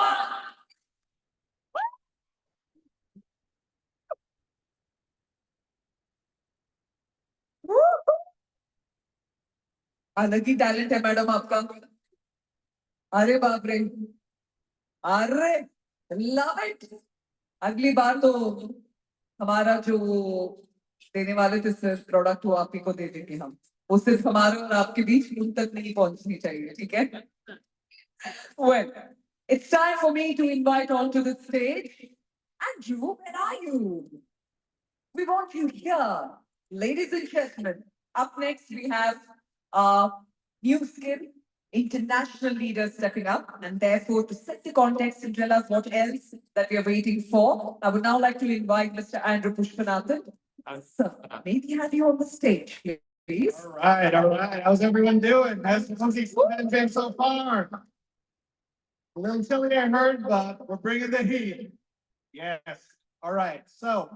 अलग ही talent है madam आपका. अरे बाप रे. अरे love it. अगली बार तो हमारा जो देने वाले थे सर प्रोडक्ट वो आप ही को दे देंगे हम. वो सिर्फ हमारे और आपके बीच उन तक नहीं पहुंचनी चाहिए. ठीक है. Well, it's time for me to invite onto the stage. Andrew, where are you? We want you here. Ladies and gentlemen, up next we have New Skin, international leaders stepping up, and therefore to set the context and tell us what else that we are waiting for, I would now like to invite Mr. Andrew Pushpanathan. Sir, may we have you on the stage, please? All right, all right. How's everyone doing? How's the event been so far? A little chilly, I heard, but we're bringing the heat. Yes. All right. So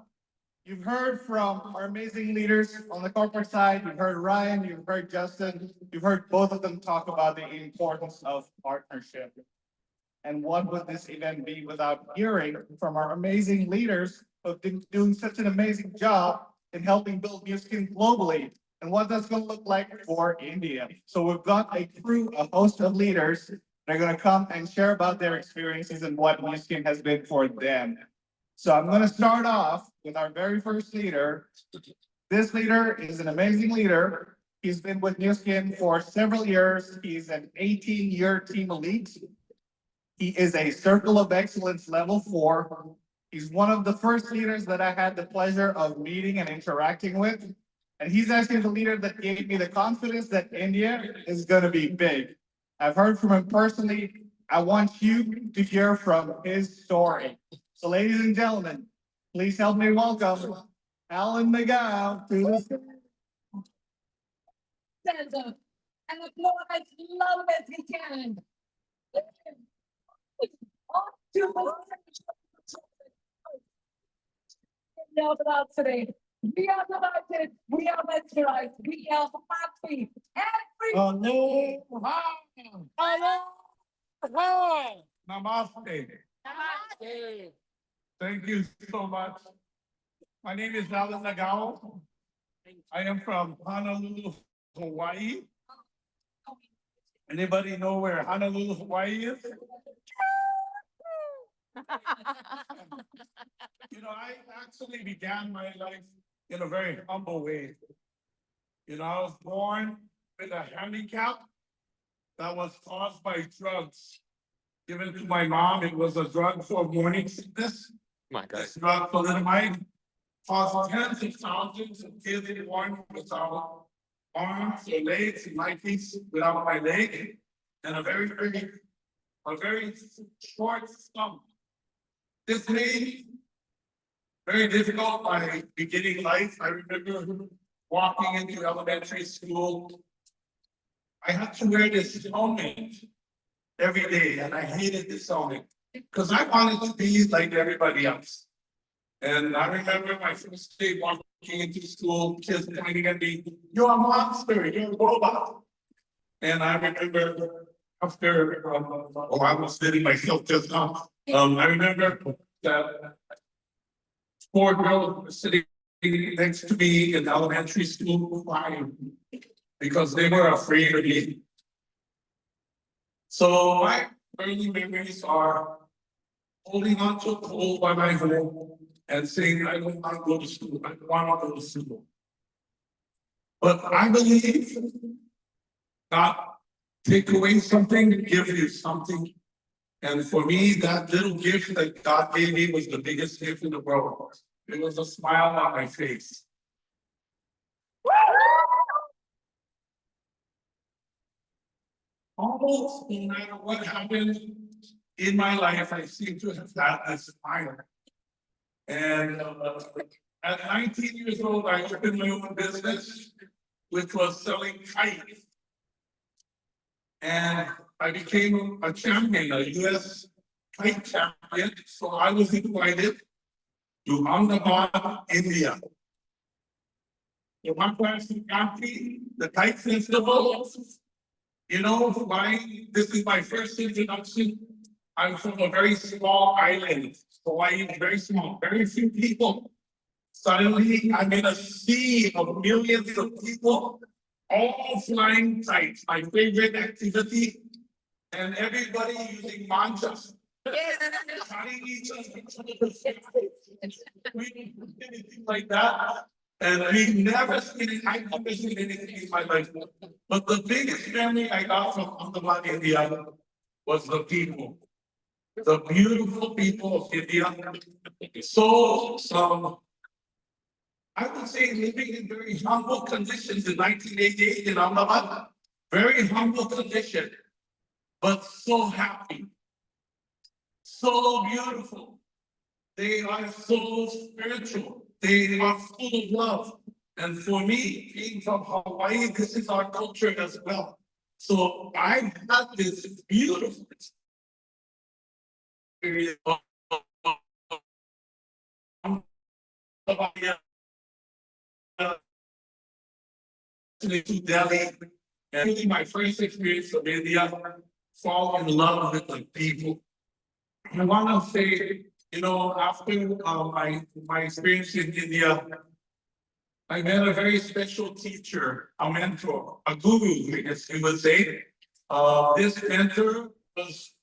you've heard from our amazing leaders on the corporate side. You've heard Ryan, you've heard Justin, you've heard both of them talk about the importance of partnership. And what would this event be without hearing from our amazing leaders who've been doing such an amazing job in helping build New Skin globally and what that's going to look like for India. So we've got a crew, a host of leaders that are going to come and share about their experiences and what New Skin has been for them. So I'm going to start off with our very first leader. This leader is an amazing leader. He's been with New Skin for several years. He's an 18-year team elite. He is a Circle of Excellence level 4. He's one of the first leaders that I had the pleasure of meeting and interacting with. And he's actually the leader that gave me the confidence that India is going to be big. I've heard from him personally. I want you to hear from his story. So ladies and gentlemen, please help me welcome Alan McGow to the stage. Stand up and applaud as loud as we can. About today. We are delighted, we are mesmerized, we are happy. Every Hello. Namaste. Thank you so much. My name is Alan Nagao. I am from Honolulu, Hawaii. Anybody know where Honolulu, Hawaii is? I actually began my life in a very humble way. I was born with a handicap that was caused by drugs. given to my mom. It was a drug for morning sickness. My God. This drug, thalidomide, caused tens of thousands of kids born without arms or legs, in my case, without my leg, and a very short stump. This made very difficult my beginning life. I remember walking into elementary school. I had to wear this helmet every day, and I hated this helmet because I wanted to be like everybody else. And I remember my first day walking into school, kids pointing at me, "You're a monster, you're a robot." And I remember after, I was sitting myself just now. I remember that 4 girls were sitting next to me in elementary school crying because they were afraid of me. So my early memories are holding on to a pole by my home and saying, "I don't want to go to school, I don't want to go to school." But I believe God take away something, give you something. And for me, that little gift that God gave me was the biggest gift in the world. It was a smile on my face. Almost no matter what happened in my life, I seem to have had this smile. And at 19 years old, I opened my own business, which was selling kites. And I became a champion, a US kite champion. So I was invited to Ahmedabad, India. The one person country, the kite festival. You know why this is my first introduction? I'm from a very small island. Hawaii is very small, very few people. Suddenly, I'm in a sea of millions of people, all flying kites, my favorite activity, and everybody using manchas. Cutting each other. We didn't do anything like that. And we've never seen it, I've never seen anything in my life. But the biggest memory I got from Ahmedabad, India was the people. The beautiful people of India. So, I would say living in very humble conditions in 1988 in Ahmedabad. Very humble condition, but so happy. So beautiful. They are so spiritual. They are full of love. And for me, being from Hawaii, this is our culture as well. So I've had this beautiful experience to Delhi. And really my first experience of India, fall in love with the people. I want to say, you know, after my experience in India, I met a very special teacher, a mentor, a guru, I guess you would say. This mentor was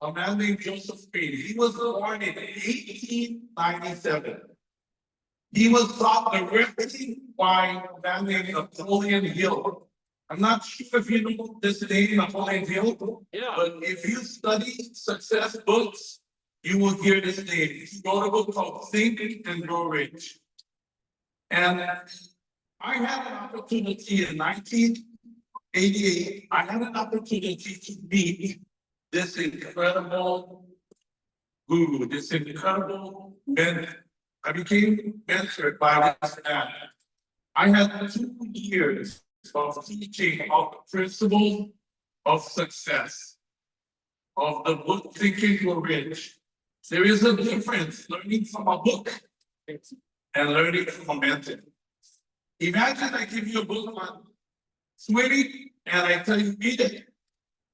a man named Joseph Green. He was born in 1897. He was taught directly by a man named Napoleon Hill. I'm not sure if you know this name, Napoleon Hill. Yeah. But if you study success books, you will hear this name. He wrote a book called Think and Grow Rich. And I had an opportunity in 1988, I had an opportunity to meet this incredible guru, this incredible mentor. I became mentored by this man. I had 2 years of teaching of the principle of success, of the book Think and Grow Rich. There is a difference learning from a book and learning from a mentor. Imagine I give you a book on swimming and I tell you read it.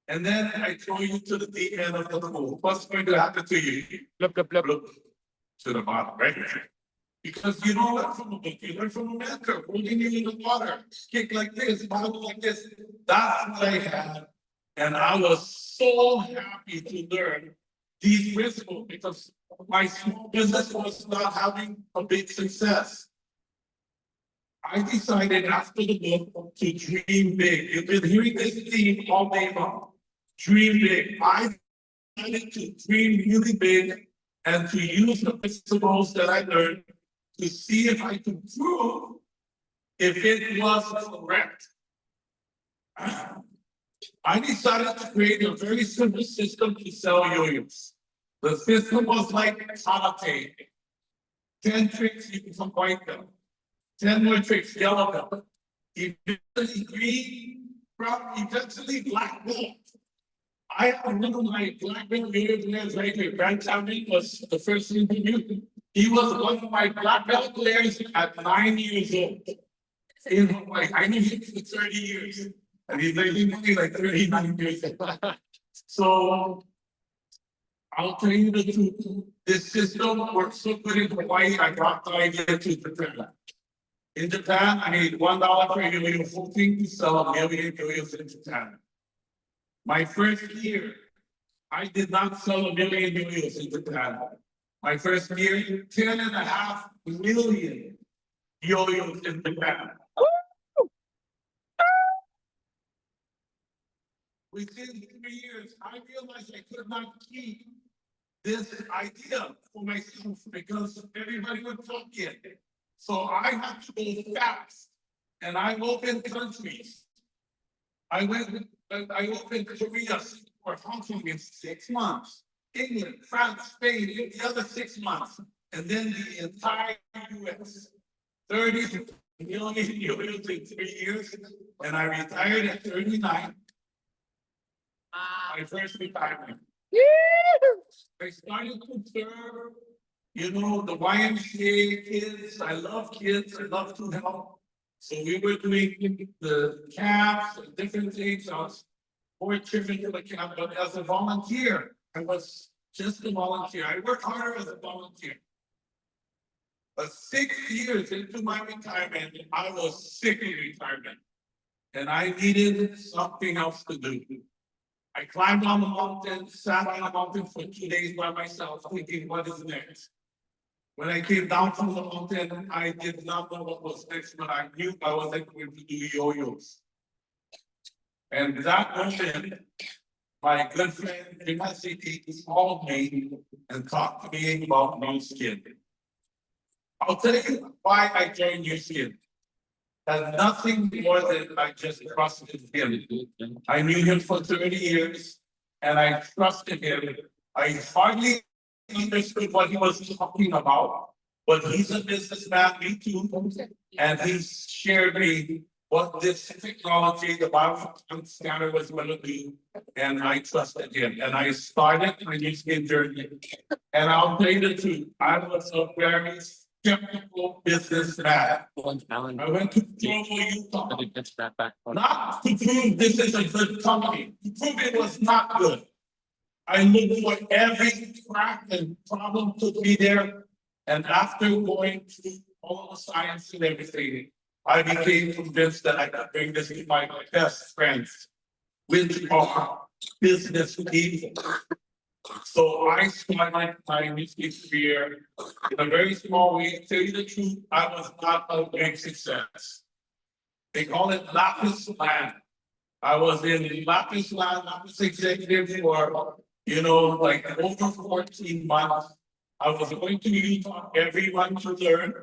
And then I throw you to the deep end of the pool. What's going to happen to you? Blup, blup, blup. Look to the bottom, right? Because you don't learn from a book, you learn from a mentor, holding you in the water, kick like this, bottle like this. That's what I had. And I was so happy to learn these principles because my small business was not having a big success. I decided after the book to dream big. You've been hearing this theme all day long. Dream big. I decided to dream really big and to use the principles that I learned to see if I could prove if it was correct. I decided to create a very simple system to sell yo-yos. The system was like karate. 10 tricks, you become white belt. 10 more tricks, yellow belt. Eventually green, brown, eventually black belt. I have one of my black belt yo-yo players right here. Grant Chapman was the first interview. He was one of my black belt players at 9 years old. In Hawaii, I knew him for 30 years. And he's only like 39 years old. So I'll tell you the truth. This system works so good in Hawaii, I brought the idea to Japan. In Japan, I made $1 per yo-yo, hoping to sell 1 million yo-yos in Japan. My first year, I did not sell 1 million yo-yos in Japan. My first year, 10.5 million yo-yos in Japan. Within 3 years, I realized I could not keep this idea for myself because everybody would talk it. So I had to go fast, and I opened countries. I opened Korea, Singapore, Hong Kong in 6 months. England, France, Spain in the other 6 months, and then the entire US. 30 million yo-yos in 3 years, and I retired at 39. My first retirement. I started to serve, the YMCA kids. I love kids. I love to help. So we were doing the camps and different things. I was more tripping to the camp, but as a volunteer, I was just a volunteer. I worked harder as a volunteer. But 6 years into my retirement, I was sick of retirement. And I needed something else to do. I climbed on the mountain, sat on the mountain for 2 days by myself, thinking, what is next? When I came down from the mountain, I did not know what was next, but I knew I wasn't going to do yo-yos. And that moment, my good friend, City, called me and talked to me about New Skin. I'll tell you why I joined New Skin. Had nothing more than I just trusted him. I knew him for 30 years and I trusted him. I hardly understood what he was talking about, but he's a businessman, me too. And he shared me what this technology, the biofrequency scanner was going to do. And I trusted him. And I started my New Skin journey. And I'll tell you the truth, I was a very skeptical businessman. I went to Provo, Utah. Not to prove this is a good company, to prove it was not good. I looked for every crack and problem could be there. And after going through all the science and everything, I became convinced that I could bring this to my best friends, which are business people. So I started my music career in a very small way. To tell you the truth, I was not a big success. They call it Lapis Land. I was in Lapis Land, Lapis Executive for, like over 14 months. I was going to Utah, everyone to learn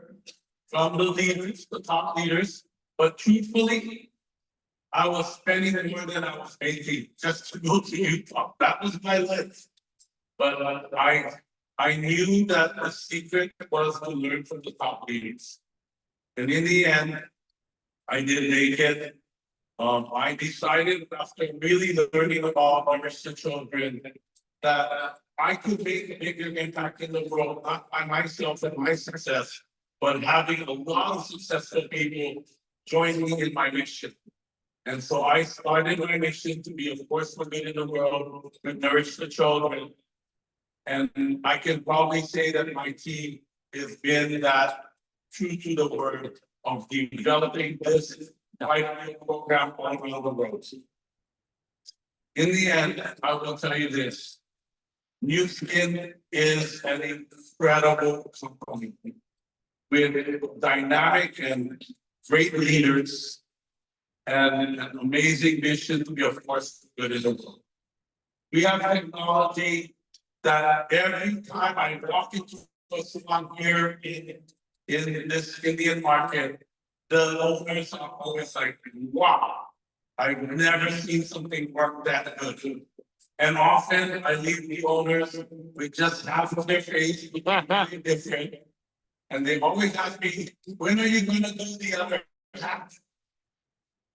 from the leaders, the top leaders. But truthfully, I was spending more than I was making just to go to Utah. That was my list. But I knew that the secret was to learn from the top leaders. And in the end, I did make it. I decided after really learning about understood children that I could make a bigger impact in the world, not by myself and my success, but having a lot of successful people join me in my mission. And so I started my mission to be a force for good in the world, to nourish the children. And I can probably say that my team has been that true to the word of developing this vital program all around the world. In the end, I will tell you this. New Skin is an incredible company with dynamic and great leaders and an amazing mission to be a force for good in the world. We have technology that every time I walk into a salon here in this Indian market, the owners are always like, wow, I've never seen something work that good. And often I leave the owners with just half of their face, really different. And they always ask me, when are you gonna do the other half?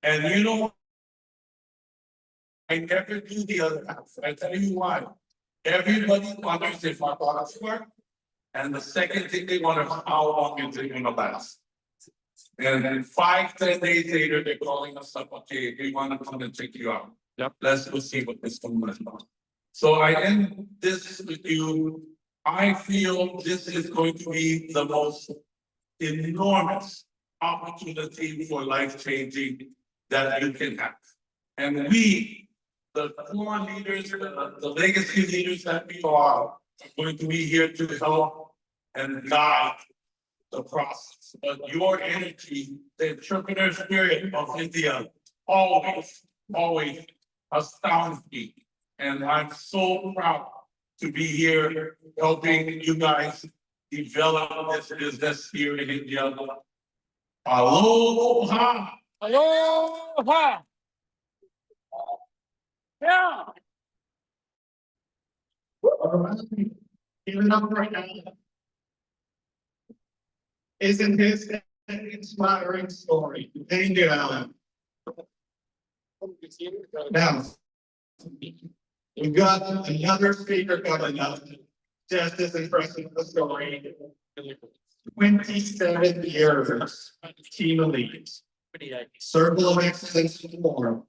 And you know, I never do the other half. I tell you why. Everybody wonders if our products work. And the second thing they wonder, how long is it gonna last? And then 5, 10 days later, they're calling us up, okay, we wanna come and check you out. Yep. Let's go see what this one is about. So I end this with you. I feel this is going to be the most enormous opportunity for life changing that you can have. And we, the core leaders, the legacy leaders that we are going to be here to help and guide the process. But your energy, the entrepreneur spirit of India, always astounds me. And I'm so proud to be here helping you guys develop this business here in India. Aloha! Aloha. Yeah. Even up right now. Isn't his inspiring story? Thank you, Alan. Now, we've got another speaker coming up, just as impressive a story. 27 years, team elite. Circle of Excellence Forum.